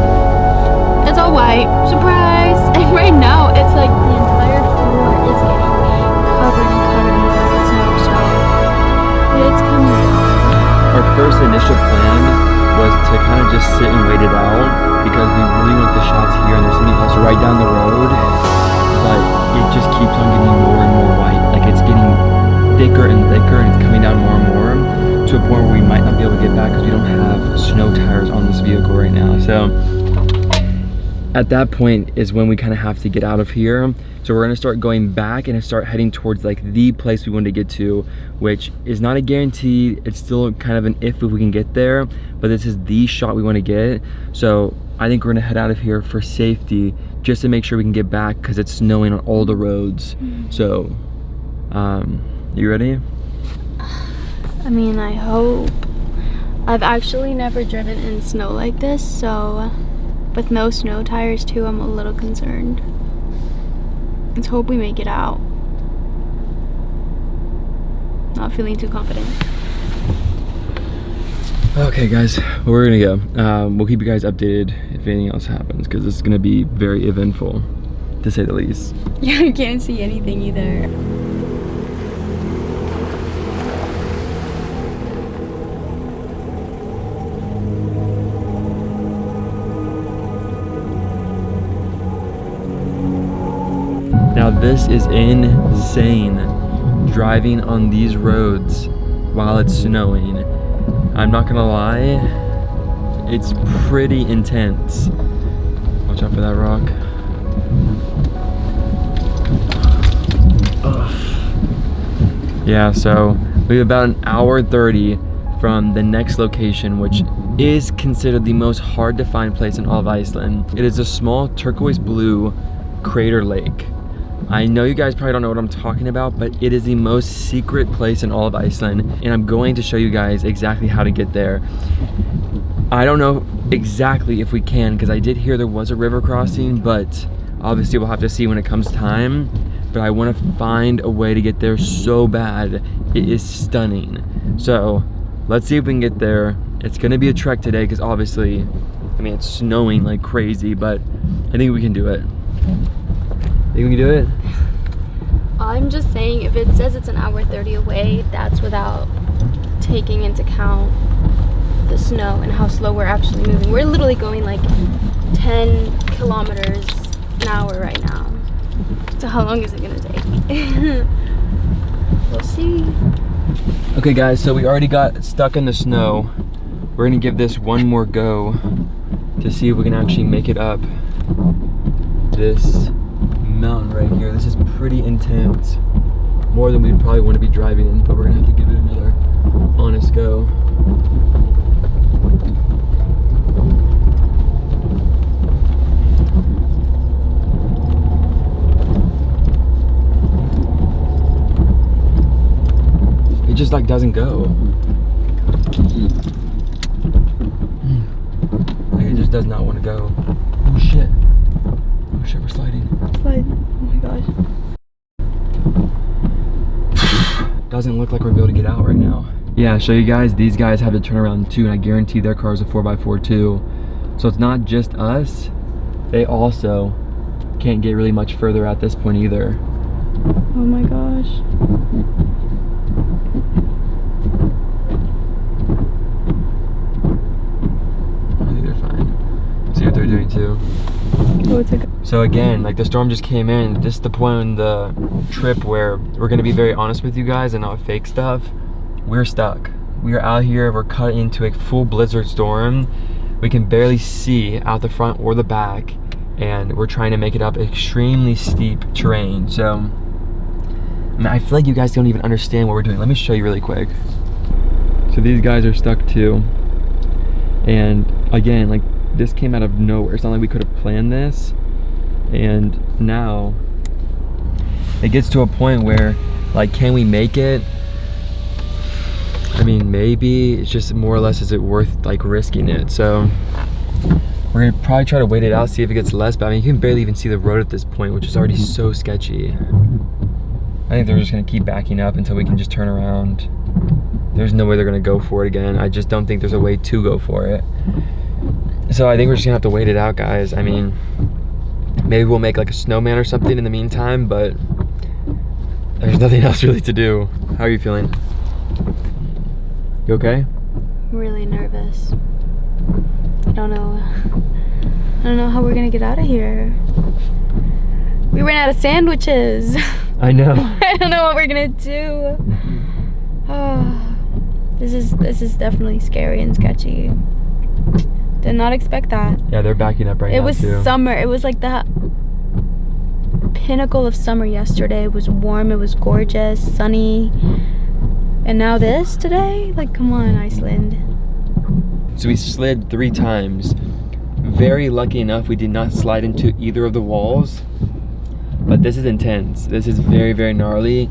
it's all white. Surprise! And right now, it's like the entire floor is getting covered in snow. So it's coming down. Our first initial plan was to kind of just sit and wait it out because we really want the shots here and there's something else right down the road. But it just keeps on getting more and more white. Like it's getting thicker and thicker and it's coming down more and more to a point where we might not be able to get back because we don't have snow tires on this vehicle right now. So at that point is when we kind of have to get out of here. So we're gonna start going back and start heading towards like the place we wanted to get to, which is not a guarantee. It's still kind of an if we can get there, but this is the shot we want to get. So I think we're gonna head out of here for safety just to make sure we can get back because it's snowing on all the roads. So you ready? I mean, I hope. I've actually never driven in snow like this, so with no snow tires too, I'm a little concerned. Let's hope we make it out. Not feeling too confident. Okay guys, we're gonna go. We'll keep you guys updated if anything else happens because it's gonna be very eventful, to say the least. Yeah, I can't see anything either. Now this is insane, driving on these roads while it's snowing. I'm not gonna lie, it's pretty intense. Watch out for that rock. Ugh. Yeah, so we have about an hour 30 from the next location, which is considered the most hard to find place in all of Iceland. It is a small turquoise blue crater lake. I know you guys probably don't know what I'm talking about, but it is the most secret place in all of Iceland, and I'm going to show you guys exactly how to get there. I don't know exactly if we can, because I did hear there was a river crossing, but obviously we'll have to see when it comes time. But I want to find a way to get there so bad. It is stunning. So let's see if we can get there. It's gonna be a trek today, because obviously, I mean, it's snowing like crazy, but I think we can do it. Think we can do it? I'm just saying, if it says it's an hour 30 away, that's without taking into account the snow and how slow we're actually moving. We're literally going like 10 kilometers an hour right now. So how long is it gonna take? We'll see. Okay guys, so we already got stuck in the snow. We're gonna give this one more go to see if we can actually make it up this mountain right here. This is pretty intense. More than we'd probably want to be driving in, but we're gonna have to give it another honest go. It just like doesn't go. Like it just does not want to go. Oh shit. Oh shit, we're sliding. Slide. Oh my gosh. Doesn't look like we're able to get out right now. Yeah, show you guys, these guys have to turn around too, and I guarantee their car is a 4x4 too. So it's not just us. They also can't get really much further at this point either. Oh my gosh. I think they're fine. See what they're doing too. So again, like the storm just came in. This is the point in the trip where we're gonna be very honest with you guys and not fake stuff. We're stuck. We are out here, we're cut into a full blizzard storm. We can barely see out the front or the back, and we're trying to make it up extremely steep terrain. So, I mean, I feel like you guys don't even understand what we're doing. Let me show you really quick. So these guys are stuck too. And again, like this came out of nowhere. It's not like we could have planned this. And now it gets to a point where, like, can we make it? I mean, maybe. It's just more or less, is it worth like risking it? So we're gonna probably try to wait it out, see if it gets less bad. I mean, you can barely even see the road at this point, which is already so sketchy. I think they're just gonna keep backing up until we can just turn around. There's no way they're gonna go for it again. I just don't think there's a way to go for it. So I think we're just gonna have to wait it out, guys. I mean, maybe we'll make like a snowman or something in the meantime, but there's nothing else really to do. How are you feeling? You okay? Really nervous. I don't know how we're gonna get out of here. We ran out of sandwiches. I know. I don't know what we're gonna do. Oh, this is definitely scary and sketchy. Did not expect that. Yeah, they're backing up right now. It was too. Summer. It was like the pinnacle of summer yesterday. It was warm. It was gorgeous, sunny. And now this today? Like, come on, Iceland. So we slid 3 times. Very lucky enough, we did not slide into either of the walls. But this is intense. This is very, very gnarly.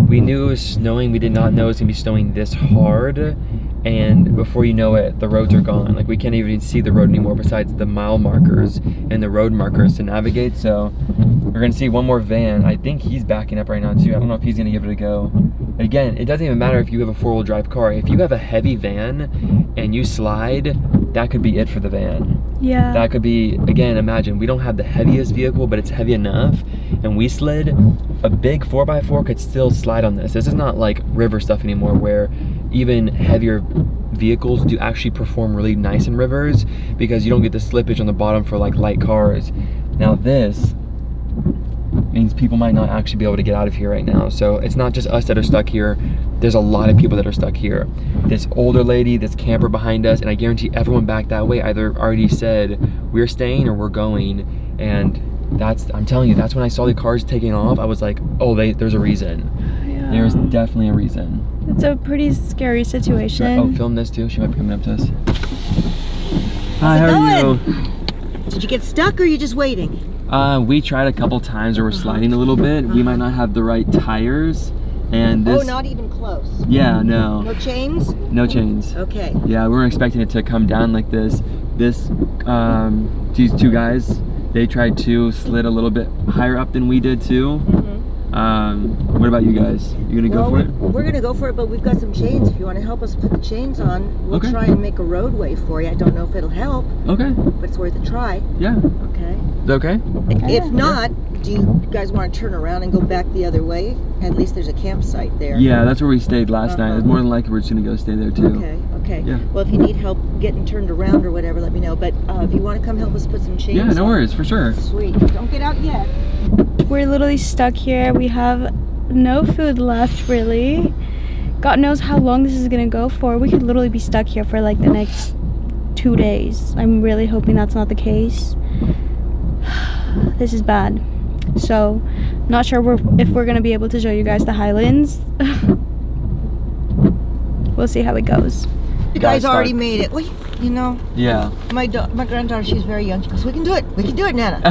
We knew it was snowing. We did not know it was gonna be snowing this hard. And before you know it, the roads are gone. Like, we can't even see the road anymore besides the mile markers and the road markers to navigate. So we're gonna see one more van. I think he's backing up right now too. I don't know if he's gonna give it a go. Again, it doesn't even matter if you have a 4-wheel drive car. If you have a heavy van and you slide, that could be it for the van. Yeah. That could be, again, imagine, we don't have the heaviest vehicle, but it's heavy enough, and we slid. A big 4x4 could still slide on this. This is not like river stuff anymore, where even heavier vehicles do actually perform really nice in rivers because you don't get the slippage on the bottom for like light cars. Now this means people might not actually be able to get out of here right now. So it's not just us that are stuck here. there's a lot of people that are stuck here. This older lady, this camper behind us, and I guarantee everyone back that way either already said we're staying or we're going. And I'm telling you, that's when I saw the cars taking off. I was like, oh, there's a reason. Yeah. There's definitely a reason. It's a pretty scary situation. Oh, film this too. She might be coming up to us. Hi, how are you? Did you get stuck or are you just waiting? We tried a couple times where we're sliding a little bit. We might not have the right tires. And this, oh, not even close. Yeah, no. No chains? No chains. Okay. Yeah, we weren't expecting it to come down like this. These two guys, they tried to slid a little bit higher up than we did too. What about you guys? You gonna go for it? We're gonna go for it, but we've got some chains. If you want to help us put the chains on, we'll try and make a roadway for you. I don't know if it'll help. Okay. But it's worth a try. Yeah. Okay. Is that okay? If not, do you guys want to turn around and go back the other way? At least there's a campsite there. Yeah, that's where we stayed last night. It's more than likely we're just gonna go stay there too. Okay, okay. Yeah. Well, if you need help getting turned around or whatever, let me know. But if you want to come help us put some chains on. Yeah, no worries, for sure. Sweet. Don't get out yet. We're literally stuck here. We have no food left, really. God knows how long this is gonna go for. We could literally be stuck here for like the next 2 days. I'm really hoping that's not the case. This is bad. So, not sure if we're gonna be able to show you guys the Highlands. We'll see how it goes. You guys already made it. Well, you know. Yeah. My granddaughter, she's very young. She goes, "We can do it. We can do it, Nana."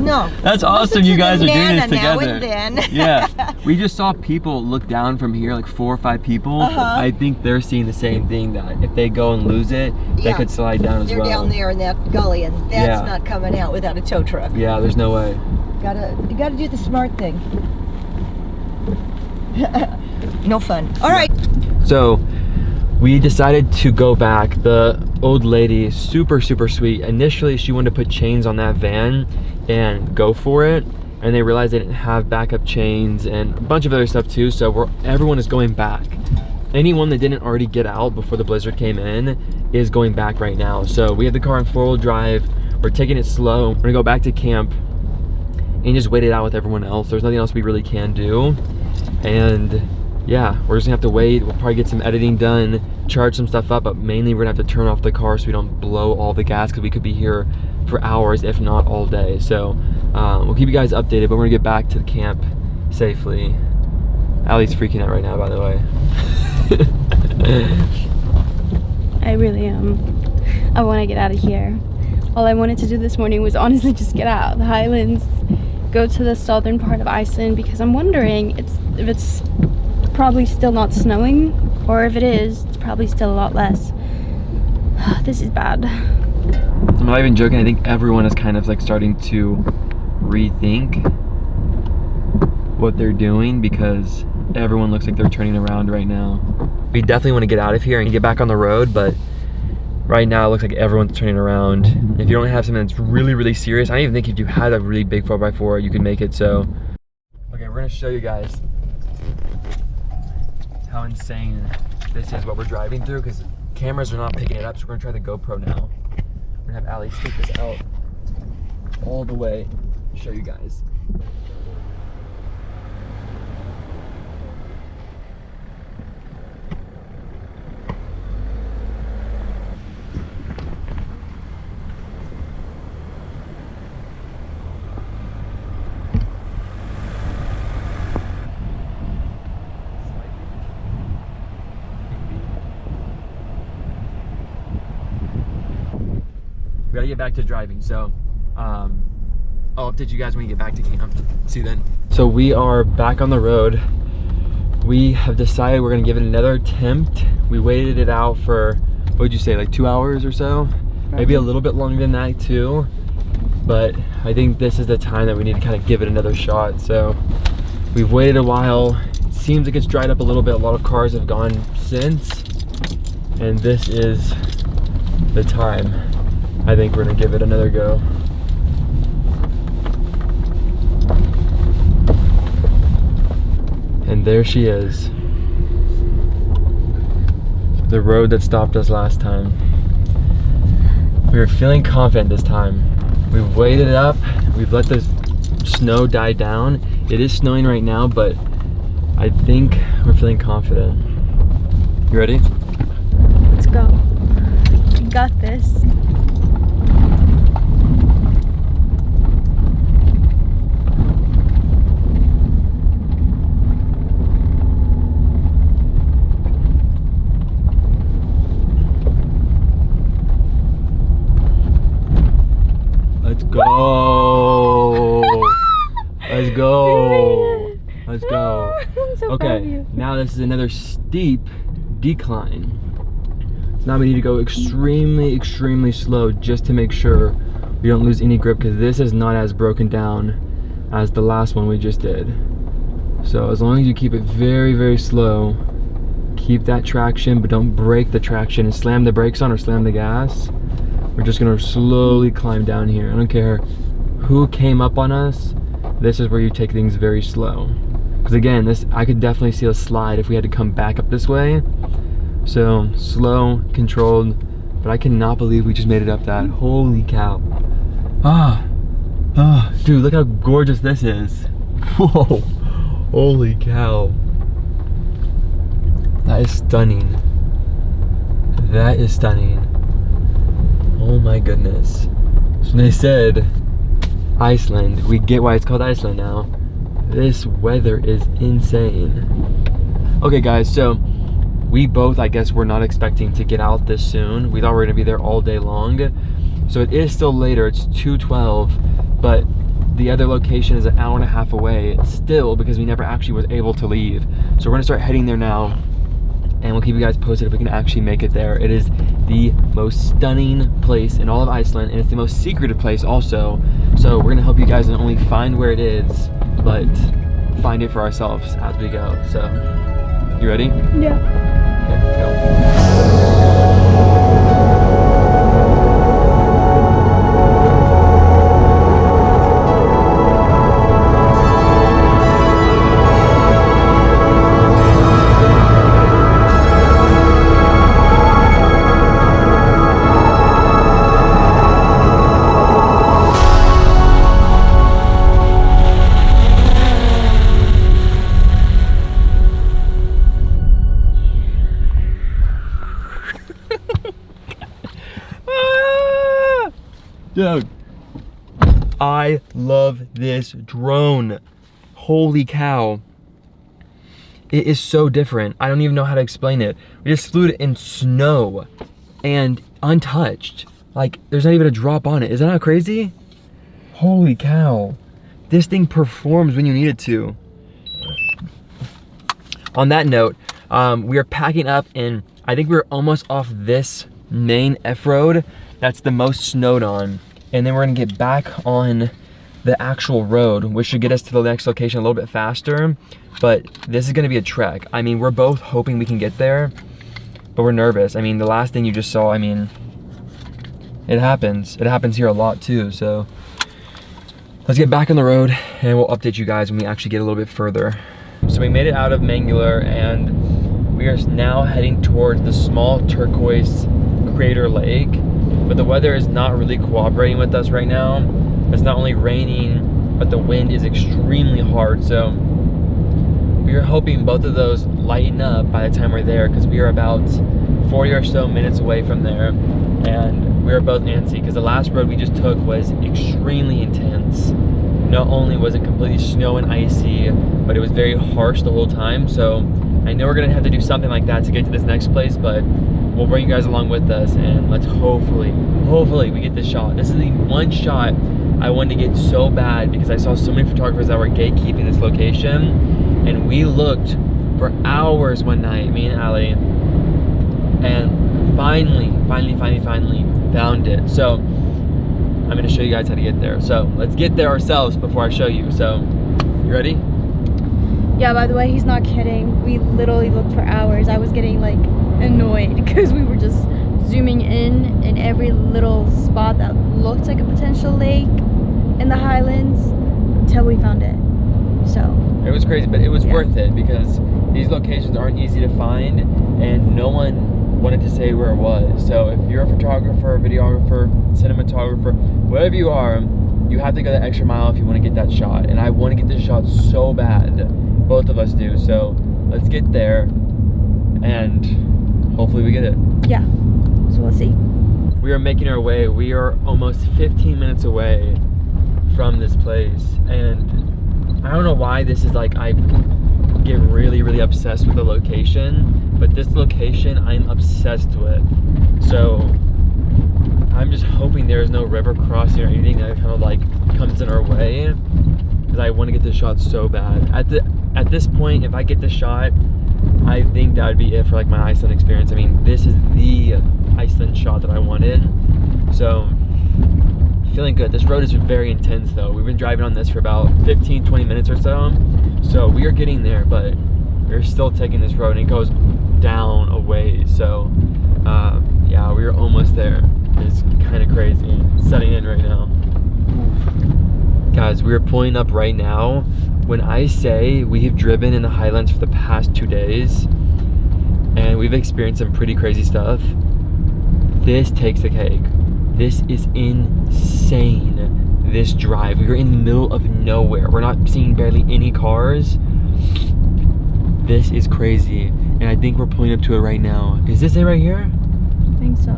No. That's awesome. You guys are doing this now together. And then. Yeah. We just saw people look down from here, like 4 or 5 people. I think they're seeing the same thing, that if they go and lose it, they could slide down as well. They're down there in that gully, and that's not coming out without a tow truck. Yeah, there's no way. You gotta do the smart thing. No fun. All right. So we decided to go back. The old lady, super sweet. Initially, she wanted to put chains on that van and go for it, and they realized they didn't have backup chains and a bunch of other stuff too. So everyone is going back. Anyone that didn't already get out before the blizzard came in is going back right now. So we have the car in 4-wheel drive. We're taking it slow. We're gonna go back to camp and just wait it out with everyone else. There's nothing else we really can do. And yeah, we're just gonna have to wait. We'll probably get some editing done, charge some stuff up, but mainly we're gonna have to turn off the car so we don't blow all the gas, because we could be here for hours, if not all day. So we'll keep you guys updated, but we're gonna get back to the camp safely. Allie's freaking out right now, by the way. I really am. I want to get out of here. All I wanted to do this morning was honestly just get out of the Highlands, go to the southern part of Iceland, because I'm wondering if it's probably still not snowing, or if it is, it's probably still a lot less. This is bad. I'm not even joking. I think everyone is kind of like starting to rethink what they're doing, because everyone looks like they're turning around right now. We definitely want to get out of here and get back on the road, but right now it looks like everyone's turning around. If you don't have something that's really serious, I don't even think if you had a really big 4x4 you can make it. So okay, we're gonna show you guys how insane this is, what we're driving through, because cameras are not picking it up. So we're gonna try the GoPro now. We're gonna have Allie stick this out all the way to show you guys. We gotta get back to driving, so I'll update you guys when we get back to camp. See you then. So we are back on the road. We have decided we're gonna give it another attempt. We waited it out for, what would you say, like 2 hours or so? Maybe a little bit longer than that too. But I think this is the time that we need to kind of give it another shot. So we've waited a while. It seems like it's dried up a little bit. A lot of cars have gone since. And this is the time. I think we're gonna give it another go. And there she is. The road that stopped us last time. We were feeling confident this time. We've waited it up, we've let the snow die down. It is snowing right now, but I think we're feeling confident. You ready? Let's go. We got this. Let's go. Let's go. Let's go. Okay, now this is another steep decline. So now we need to go extremely, extremely slow just to make sure we don't lose any grip, because this is not as broken down as the last one we just did. So as long as you keep it very, very slow, keep that traction, but don't break the traction and slam the brakes on or slam the gas. We're just gonna slowly climb down here. I don't care who came up on us. This is where you take things very slow. Because again, this, I could definitely see a slide if we had to come back up this way. So slow, controlled, but I cannot believe we just made it up that. Holy cow. Dude, look how gorgeous this is. Whoa, holy cow. That is stunning. That is stunning. Oh my goodness. So they said Iceland. We get why it's called Iceland now. This weather is insane. Okay guys, so we both, I guess, were not expecting to get out this soon. We thought we were gonna be there all day long. So it is still later, it's 2:12, but the other location is an hour and a half away still, because we never actually was able to leave. So we're gonna start heading there now, and we'll keep you guys posted if we can actually make it there. It is the most stunning place in all of Iceland, and it's the most secretive place also. So we're gonna help you guys not only find where it is, but find it for ourselves as we go. So, you ready? Yeah. Okay, go. Dude, I love this drone. Holy cow. It is so different. I don't even know how to explain it. We just flew it in snow and untouched. Like, there's not even a drop on it. Is that not crazy? Holy cow. This thing performs when you need it to. On that note, we are packing up, and I think we're almost off this main F road that's the most snowed on. And then we're gonna get back on the actual road, which should get us to the next location a little bit faster. But this is gonna be a trek. I mean, we're both hoping we can get there, but we're nervous. I mean, the last thing you just saw, I mean, it happens. It happens here a lot too, so. Let's get back on the road and we'll update you guys when we actually get a little bit further. So we made it out of Mangler, and we are now heading towards the small turquoise crater lake. But the weather is not really cooperating with us right now. It's not only raining, but the wind is extremely hard. So we are hoping both of those lighten up by the time we're there, because we are about 40 or so minutes away from there. And we are both antsy because the last road we just took was extremely intense. Not only was it completely snow and icy, but it was very harsh the whole time. So I know we're gonna have to do something like that to get to this next place, but we'll bring you guys along with us, and let's hopefully we get this shot. This is the one shot I wanted to get so bad, because I saw so many photographers that were gatekeeping this location, and we looked for hours one night, me and Ali, and finally found it. So I'm gonna show you guys how to get there. So let's get there ourselves before I show you. So, you ready? Yeah, by the way, he's not kidding. We literally looked for hours. I was getting like annoyed because we were just zooming in every little spot that looked like a potential lake in the highlands until we found it. So it was crazy, but it was worth it, because these locations aren't easy to find and no one wanted to say where it was. So if you're a photographer, videographer, cinematographer, whatever you are, you have to go the extra mile if you want to get that shot. And I want to get this shot so bad. Both of us do. So let's get there and hopefully we get it. Yeah, so we'll see. We are making our way. We are almost 15 minutes away from this place, and I don't know why this is like, I get really obsessed with the location, but this location I'm obsessed with. So I'm just hoping there is no river crossing or anything that kind of like comes in our way, because I want to get this shot so bad. At this point, if I get this shot, I think that would be it for like my Iceland experience. I mean, this is the Iceland shot that I wanted. So feeling good. This road is very intense though. We've been driving on this for about 15-20 minutes or so. So we are getting there, but we're still taking this road and it goes down a ways. So yeah, we are almost there. It's kind of crazy. It's setting in right now. Guys, we are pulling up right now. When I say we have driven in the Highlands for the past 2 days and we've experienced some pretty crazy stuff, this takes the cake. This is insane, this drive. We're in the middle of nowhere. We're not seeing barely any cars. This is crazy. And I think we're pulling up to it right now. Is this it right here? I think so.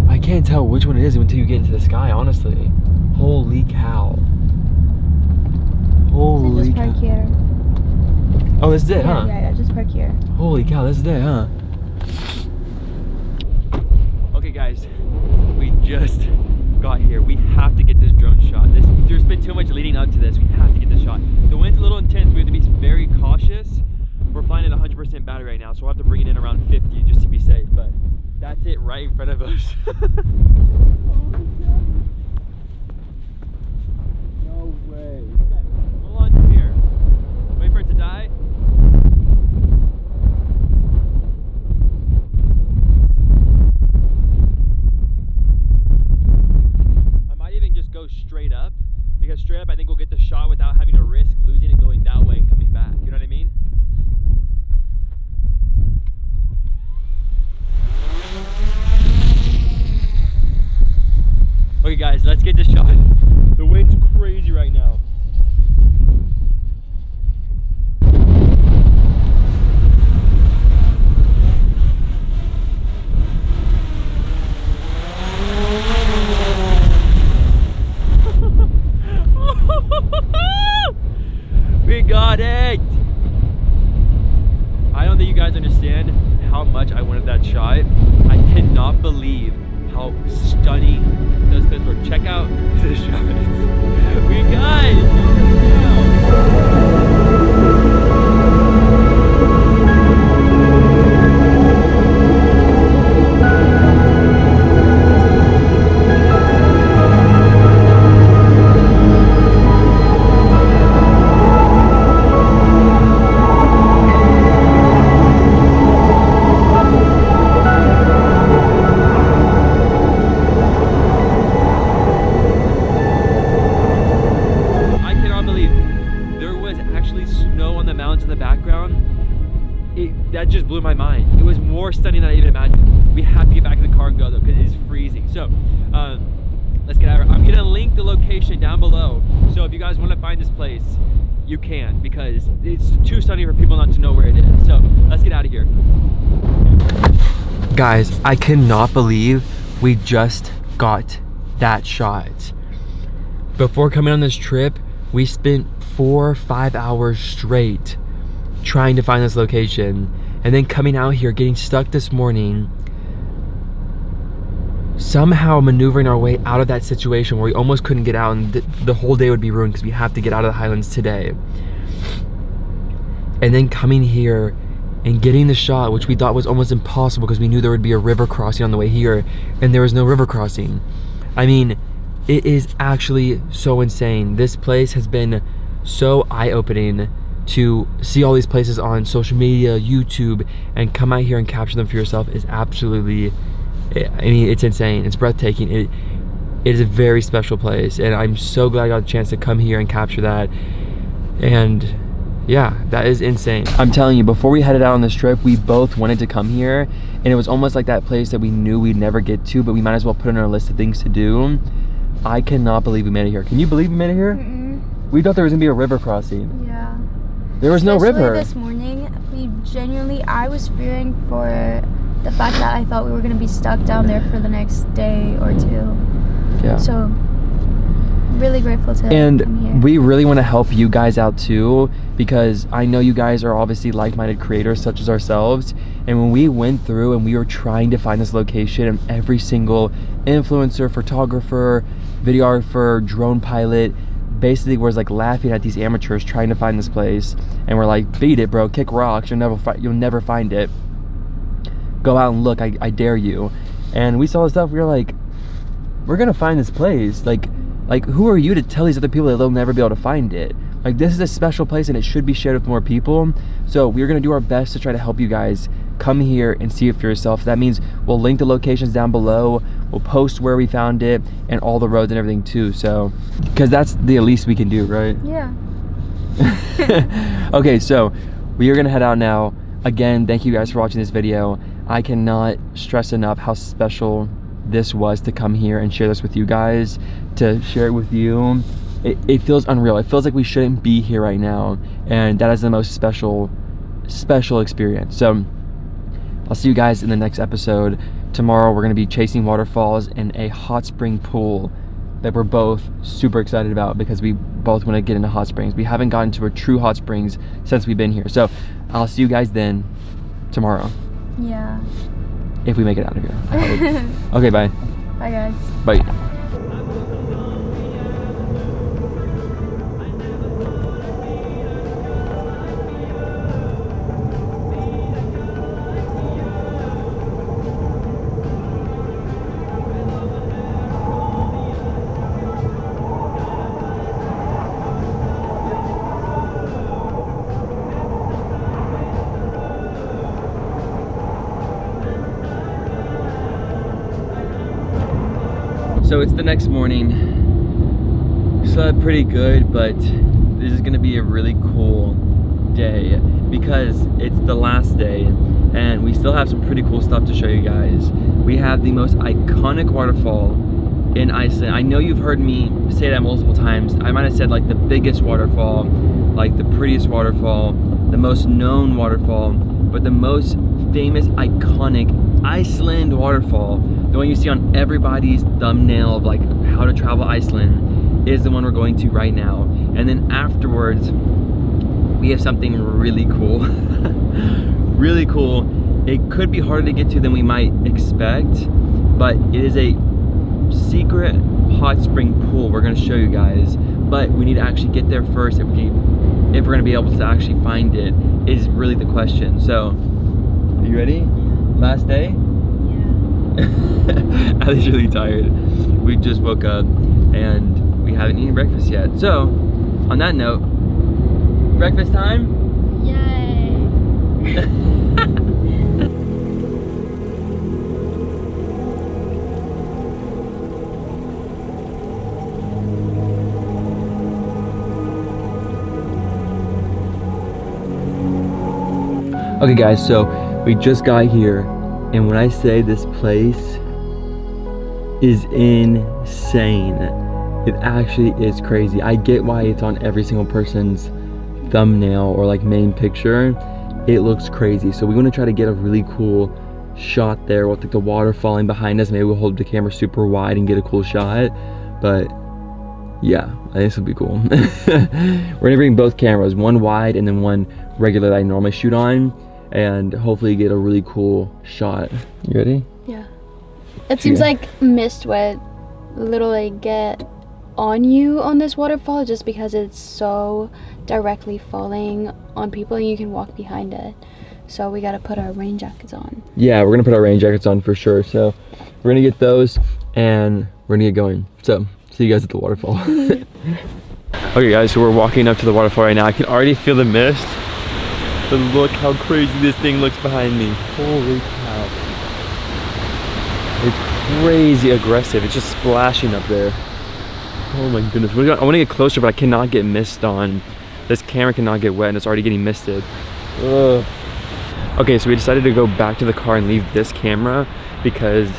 I can't tell which one it is until you get into the sky, honestly. Holy cow. Holy cow. Just park here. Oh, this is it, huh? Yeah, just park here. Holy cow, this is it, huh? Okay, guys, we just got here. We have to get this drone shot. There's been too much leading up to this. We have to get this shot. The wind's a little intense. We have to be very cautious. We're flying at 100% battery right now, so we'll have to bring it in around 50 just to be safe. But that's it right in front of us. No way. Hold on to here. Wait for it to die. I might even just go straight up, because straight up I think we'll get the shot without having to risk losing it going that way and coming back. You know what I mean? Okay guys, let's get this shot. The wind's crazy right now. We got it! I don't think you guys understand how much I wanted that shot. I cannot believe how stunning those clips were. Check out this shot. We got it! That just blew my mind. It was more stunning than I even imagined. We have to get back in the car and go though, because it is freezing. So let's get out of here. I'm gonna link the location down below, so if you guys want to find this place, you can, because it's too stunning for people not to know where it is. So let's get out of here. Guys, I cannot believe we just got that shot. Before coming on this trip, we spent 4 or 5 hours straight trying to find this location, and then coming out here, getting stuck this morning, somehow maneuvering our way out of that situation where we almost couldn't get out, and the whole day would be ruined because we have to get out of the Highlands today. And then coming here and getting the shot, which we thought was almost impossible because we knew there would be a river crossing on the way here, and there was no river crossing. I mean, it is actually so insane. This place has been so eye-opening. To see all these places on social media, YouTube, and come out here and capture them for yourself is absolutely, I mean, it's insane. It's breathtaking. It is a very special place, and I'm so glad I got a chance to come here and capture that. And yeah, that is insane. I'm telling you, before we headed out on this trip, we both wanted to come here, and it was almost like that place that we knew we'd never get to, but we might as well put it on our list of things to do. I cannot believe we made it here. Can you believe we made it here? We thought there was gonna be a river crossing. Yeah. There was no river. This morning, I was fearing for the fact that I thought we were going to be stuck down there for the next day or two. Yeah. So, really grateful to come here. And we really want to help you guys out too, because I know you guys are obviously like-minded creators such as ourselves. And when we went through and we were trying to find this location, and every single influencer, photographer, videographer, drone pilot basically was like laughing at these amateurs trying to find this place, and we're like, beat it, bro, kick rocks, you'll never find it, go out and look, I dare you. And we saw this stuff, we were like, we're gonna find this place. Like who are you to tell these other people that they'll never be able to find it? Like, this is a special place and it should be shared with more people. So we're gonna do our best to try to help you guys come here and see it for yourself. That means we'll link the locations down below, we'll post where we found it and all the roads and everything too, so because that's the least we can do, right? Yeah. Okay, so we are gonna head out now. Again, thank you guys for watching this video. I cannot stress enough how special this was to come here and share this with you guys, to share it with you. It feels unreal. It feels like we shouldn't be here right now, and that is the most special experience. So I'll see you guys in the next episode. Tomorrow we're gonna be chasing waterfalls in a hot spring pool that we're both super excited about, because we both want to get into hot springs. We haven't gotten to a true hot springs since we've been here. So I'll see you guys then tomorrow. Yeah. If we make it out of here, I hope. Okay, bye. Bye, guys. Bye. So it's the next morning. Slept pretty good, but this is gonna be a really cool day because it's the last day and we still have some pretty cool stuff to show you guys. We have the most iconic waterfall in Iceland. I know you've heard me say that multiple times. I might have said like the biggest waterfall, like the prettiest waterfall, the most known waterfall, but the most famous, iconic Iceland waterfall, the one you see on everybody's thumbnail of like how to travel Iceland, is the one we're going to right now. And then afterwards, we have something really cool. Really cool. It could be harder to get to than we might expect, but it is a secret hot spring pool we're gonna show you guys. But we need to actually get there first. If we're gonna be able to actually find it is really the question. So, are you ready? Last day? Yeah. Allie's really tired. We just woke up and we haven't eaten breakfast yet. So, on that note, breakfast time? Yay! Okay guys, so we just got here, and when I say this place is insane, it actually is crazy. I get why it's on every single person's thumbnail or like main picture. It looks crazy. So we want to try to get a really cool shot there with like the water falling behind us. Maybe we'll hold the camera super wide and get a cool shot. But yeah, I think this will be cool. We're gonna bring both cameras, one wide and then one regular that I normally shoot on, and hopefully get a really cool shot. You ready? Yeah. It seems like mist would literally get on you on this waterfall just because it's so directly falling on people and you can walk behind it. So we gotta put our rain jackets on. Yeah, we're gonna put our rain jackets on for sure. So we're gonna get those and we're gonna get going. So see you guys at the waterfall. Okay guys, so we're walking up to the waterfall right now. I can already feel the mist, but look how crazy this thing looks behind me. Holy cow. It's crazy aggressive. It's just splashing up there. Oh my goodness. I want to get closer, but I cannot get mist on. This camera cannot get wet and it's already getting misted. Ugh. Okay, so we decided to go back to the car and leave this camera because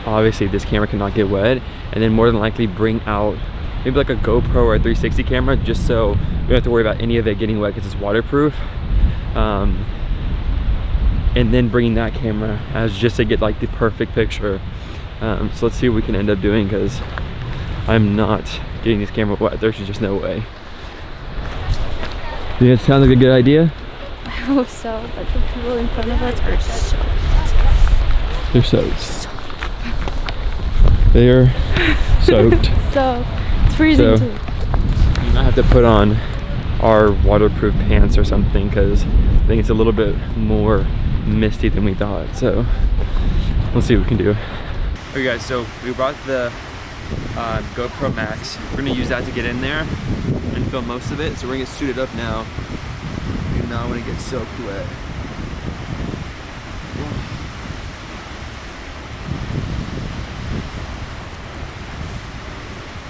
obviously this camera cannot get wet, and then more than likely bring out maybe like a GoPro or a 360 camera, just so we don't have to worry about any of it getting wet because it's waterproof. And then bringing that camera as just to get like the perfect picture. So let's see what we can end up doing, because I'm not getting this camera wet. There's just no way. Do you think it sounds like a good idea? I hope so, but the people in front of us are soaked. They're soaked. They are soaked. So it's freezing too. You might have to put on our waterproof pants or something, because I think it's a little bit more misty than we thought. So we'll see what we can do. Okay guys, so we brought the GoPro Max. We're gonna use that to get in there and film most of it. So we're gonna get suited up now. We do not want to get soaked wet.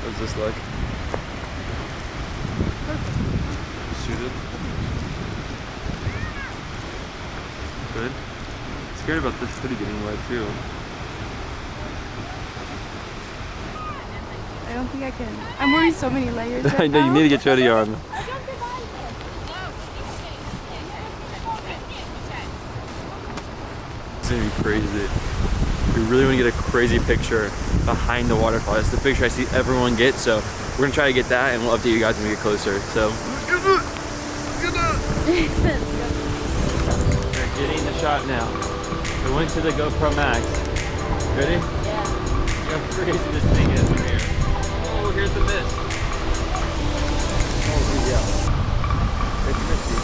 What does this look? Suited. Good. Scared about this hoodie getting wet too. I don't think I can. I'm wearing so many layers right I know, you need to get your hoodie on. It's gonna be crazy. We really want to get a crazy picture behind the waterfall. That's the picture I see everyone get, so we're gonna try to get that and we'll update you guys when we get closer. So we're getting the shot now. We went to the GoPro Max. Ready? Yeah. Look how crazy this thing is from here. Oh, here's the mist. Oh, yeah. It's misty.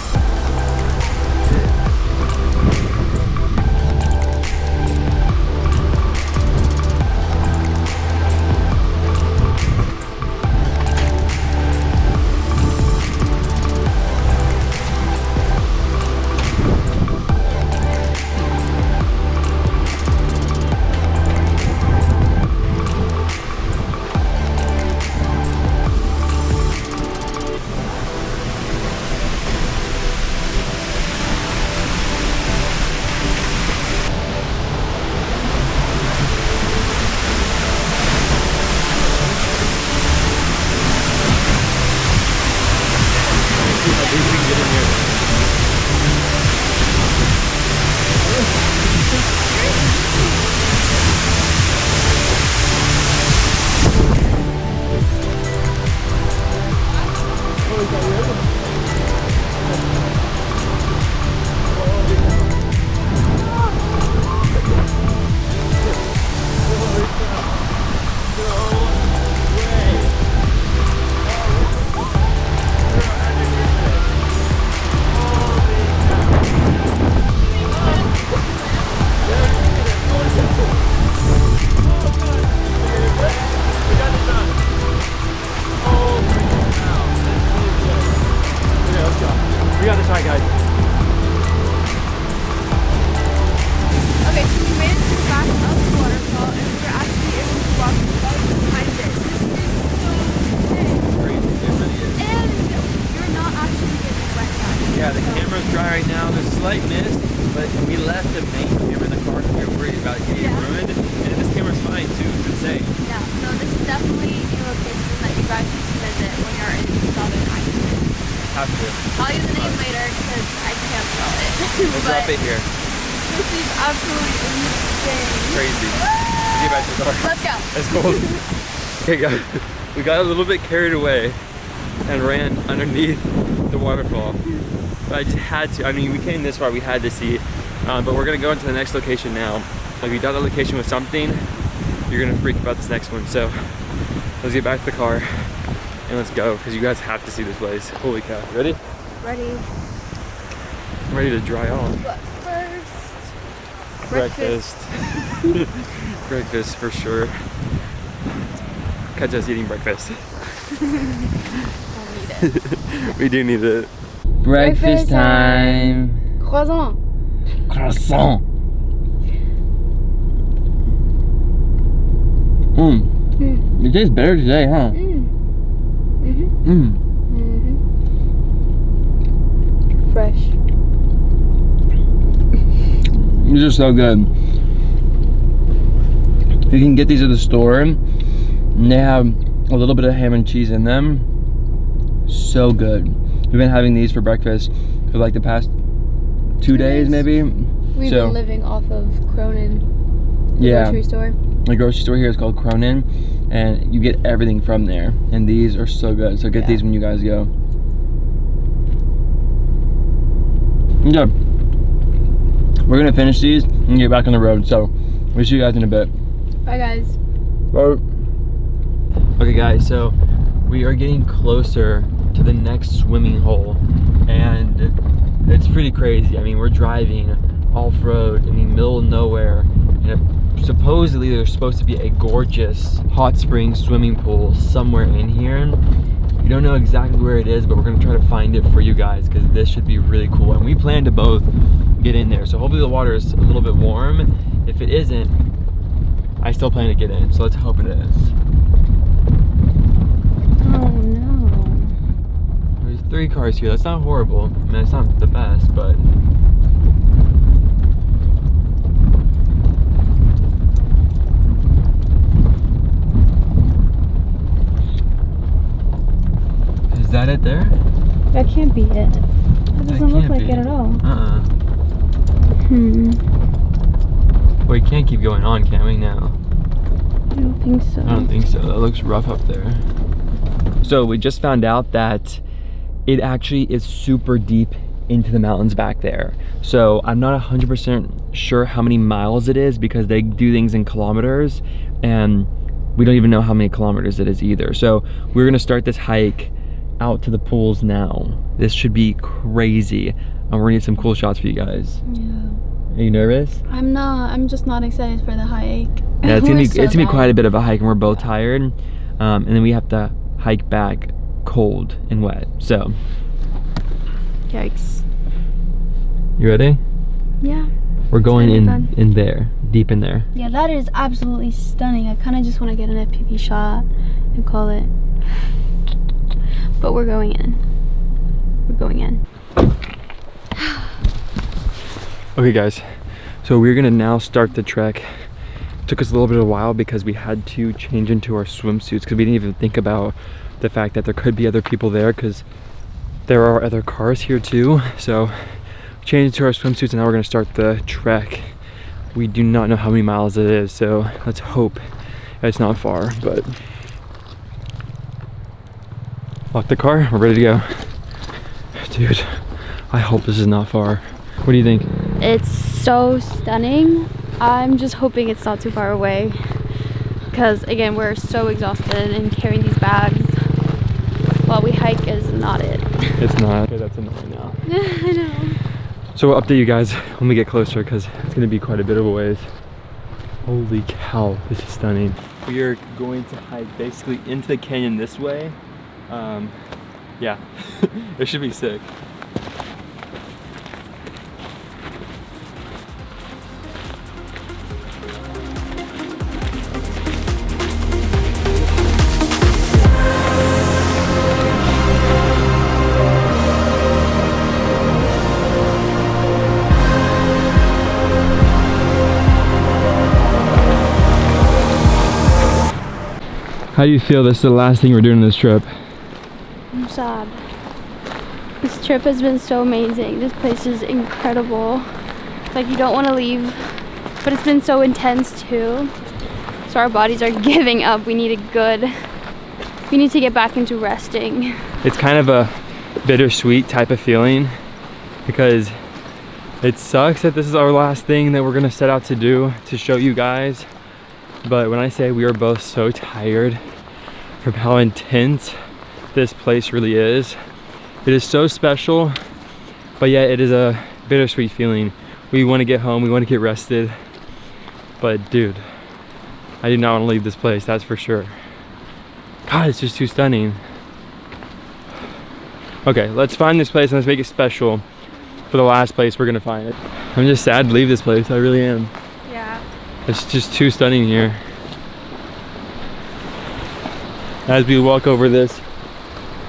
Yeah, the camera's dry right now. There's a slight mist, but we left the main camera in the car because we were worried about it getting ruined. And this camera's fine too, it's insane. Yeah, so this is definitely a location that you guys should visit when you're in southern Iceland. Have to. I'll use the name later because I can't spell it. We'll drop it here. This is absolutely insane. Crazy. Let's get back to the car. Let's go. Let's go. Okay guys, we got a little bit carried away and ran underneath the waterfall. But I just had to. I mean, we came this far, we had to see. But we're gonna go into the next location now. If you thought the location was something, you're gonna freak about this next one. So let's get back to the car and let's go, because you guys have to see this place. Holy cow. Ready? Ready. I'm ready to dry off. But first, Breakfast. Breakfast for sure. Catch us eating breakfast. I'll need it. We do need it. Breakfast time. Croissant. Croissant. It tastes better today, huh? Fresh. These are so good. You can get these at the store, and they have a little bit of ham and cheese in them. So good. We've been having these for breakfast for like the past 2 days maybe. We've been living off of Cronin, the grocery store. The grocery store here is called Cronin, and you get everything from there. And these are so good. So get these when you guys go. Yeah. We're gonna finish these and get back on the road. So we'll see you guys in a bit. Bye guys. Bye. Okay guys, so we are getting closer to the next swimming hole, and it's pretty crazy. I mean, we're driving off-road in the middle of nowhere, and supposedly there's supposed to be a gorgeous hot spring swimming pool somewhere in here. We don't know exactly where it is, but we're gonna try to find it for you guys because this should be really cool, and we plan to both get in there. So hopefully the water is a little bit warm. If it isn't, I still plan to get in, so let's hope it is. Oh no. There's 3 cars here. That's not horrible. I mean, it's not the best, but is that it there? That can't be it. That doesn't look like it at all. We can't keep going on, can we now? I don't think so. I don't think so. That looks rough up there. So we just found out that it actually is super deep into the mountains back there. So I'm not 100% sure how many miles it is because they do things in kilometers, and we don't even know how many kilometers it is either. So we're gonna start this hike out to the pools now. This should be crazy. And we're gonna get some cool shots for you guys. Yeah. Are you nervous? I'm not. I'm just not excited for the hike. Yeah, it's gonna be quite a bit of a hike, and we're both tired. And then we have to hike back cold and wet. So Yikes. you ready? Yeah. We're going in there, deep in there. Yeah, that is absolutely stunning. I kind of just want to get an FPV shot and call it. But we're going in. We're going in. Okay guys, so we're gonna now start the trek. It took us a little bit of a while because we had to change into our swimsuits because we didn't even think about the fact that there could be other people there because there are other cars here too. So changed to our swimsuits, and now we're gonna start the trek. We do not know how many miles it is, so let's hope it's not far, but lock the car, we're ready to go. Dude, I hope this is not far. What do you think? It's so stunning. I'm just hoping it's not too far away because again, we're so exhausted, and carrying these bags while we hike is not it. It's not. Okay, that's annoying now. I know. So we'll update you guys when we get closer because it's gonna be quite a bit of a ways. Holy cow, this is stunning. We are going to hike basically into the canyon this way. Yeah, it should be sick. How do you feel this is the last thing we're doing on this trip? I'm sad. This trip has been so amazing. This place is incredible. It's like you don't want to leave, but it's been so intense too. So our bodies are giving up. We need to get back into resting. It's kind of a bittersweet type of feeling because it sucks that this is our last thing that we're gonna set out to do to show you guys. But when I say we are both so tired from how intense this place really is, it is so special, but yet it is a bittersweet feeling. We want to get home, we want to get rested, but dude, I do not want to leave this place, that's for sure. God, it's just too stunning. Okay, let's find this place and let's make it special for the last place we're gonna find it. I'm just sad to leave this place, I really am. Yeah. It's just too stunning here. As we walk over this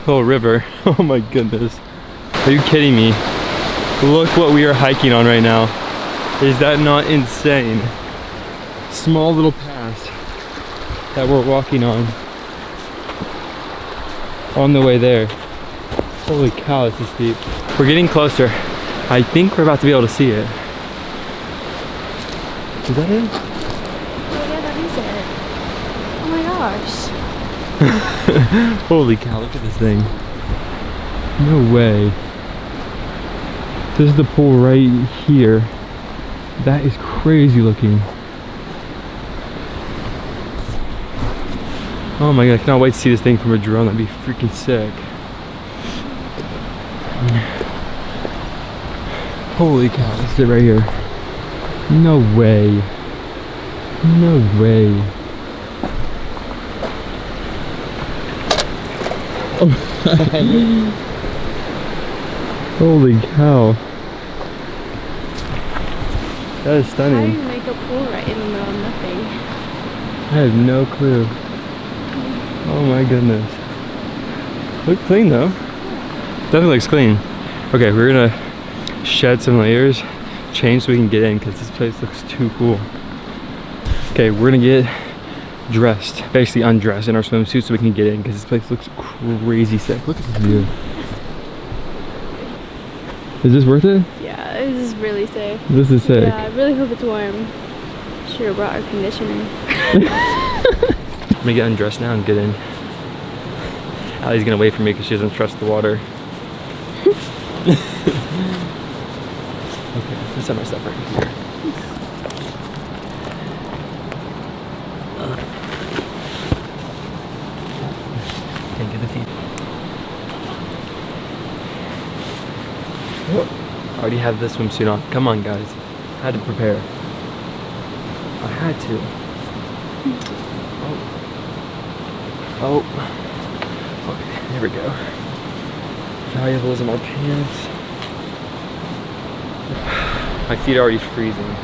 little river, oh my goodness. Are you kidding me? Look what we are hiking on right now. Is that not insane? Small little path that we're walking on. on the way there. Holy cow, this is steep. We're getting closer. I think we're about to be able to see it. Is that it? Oh yeah, that is it. Oh my gosh. Holy cow, look at this thing. No way. This is the pool right here. That is crazy looking. Oh my god, I cannot wait to see this thing from a drone. That'd be freaking sick. Holy cow, this is it right here. No way. No way. Oh. Holy cow. That is How stunning. do you make a pool right in the middle of nothing? I have no clue. Oh my goodness. Look clean though. Definitely looks clean. Okay, we're gonna shed some layers, change so we can get in because this place looks too cool. Okay, we're gonna get dressed, basically undressed in our swimsuits so we can get in because this place looks crazy sick. Look at this view. Is this worth it? Yeah, this is really safe. This is sick. Yeah, I really hope it's warm. Should have brought air conditioning. I'm gonna get undressed now and get in. Allie's gonna wait for me because she doesn't trust the water. Okay, let's set my stuff right here. Can't get the feet. Oh, I already have this swimsuit on. Come on, guys. I had to prepare. I had to. Oh. Okay, there we go. Valuables in my pants. My feet are already freezing.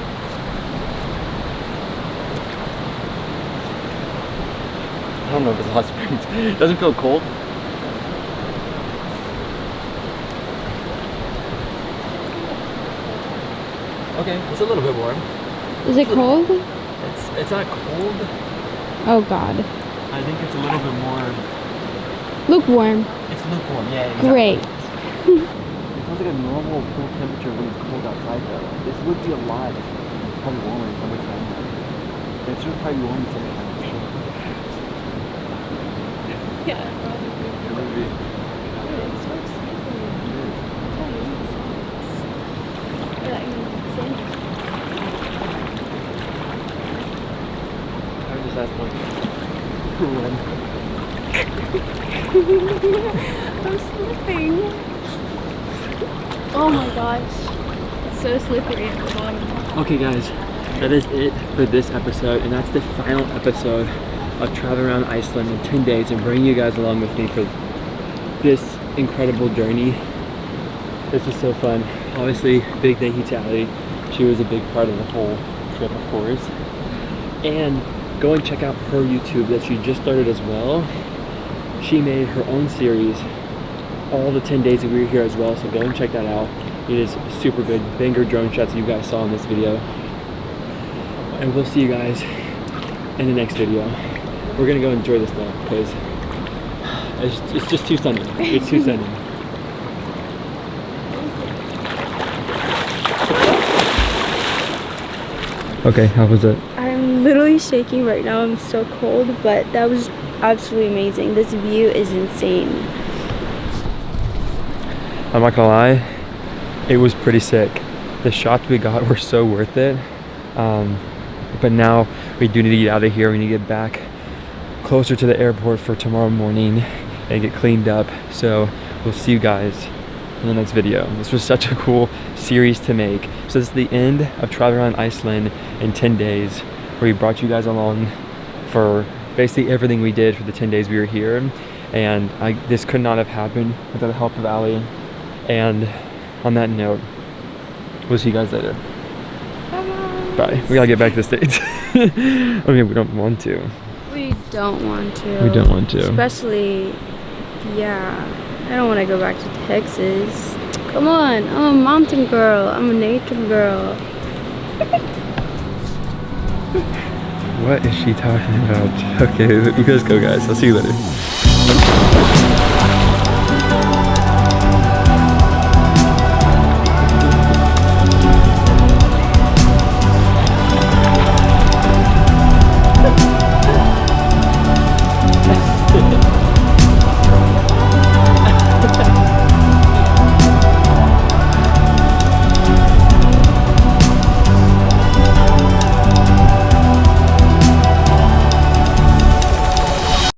I don't know if it's hot springs. It doesn't feel cold. Okay, it's a little bit warm. Is it cold? It's not cold. Oh god. I think it's a little bit more. Lukewarm. It's lukewarm, yeah. Exactly. Great. It sounds like a normal pool temperature when it's cold outside though. This would be a lot. Probably warmer in summertime. It's just probably warm in summertime for sure. Yeah. It would be. It's so slippery. I was just asking. I'm slipping. Oh my gosh. It's so slippery at the bottom. Okay guys, that is it for this episode, and that's the final episode of traveling around Iceland in 10 days and bringing you guys along with me for this incredible journey. This was so fun. Obviously, big thank you to Allie. She was a big part of the whole trip, of course. And go and check out her YouTube that she just started as well. She made her own series, all the 10 days that we were here as well, so go and check that out. It is super good. Banger drone shots that you guys saw in this video. And we'll see you guys in the next video. We're gonna go enjoy this though, because it's just too stunning. It's too stunning. Okay, how was it? I'm literally shaking right now. I'm so cold, but that was absolutely amazing. This view is insane. I'm not gonna lie, it was pretty sick. The shots we got were so worth it. But now we do need to get out of here. We need to get back closer to the airport for tomorrow morning and get cleaned up. So we'll see you guys in the next video. This was such a cool series to make. So this is the end of traveling around Iceland in 10 days, where we brought you guys along for basically everything we did for the 10 days we were here. And this could not have happened without the help of Allie. And on that note, we'll see you guys later. Bye. We gotta get back to the States. I mean, we don't want to. We don't want to. We don't want to. Especially, yeah. I don't want to go back to Texas. Come on, I'm a mountain girl. I'm a nature girl. What is she talking about? Okay, let's go guys. I'll see you later.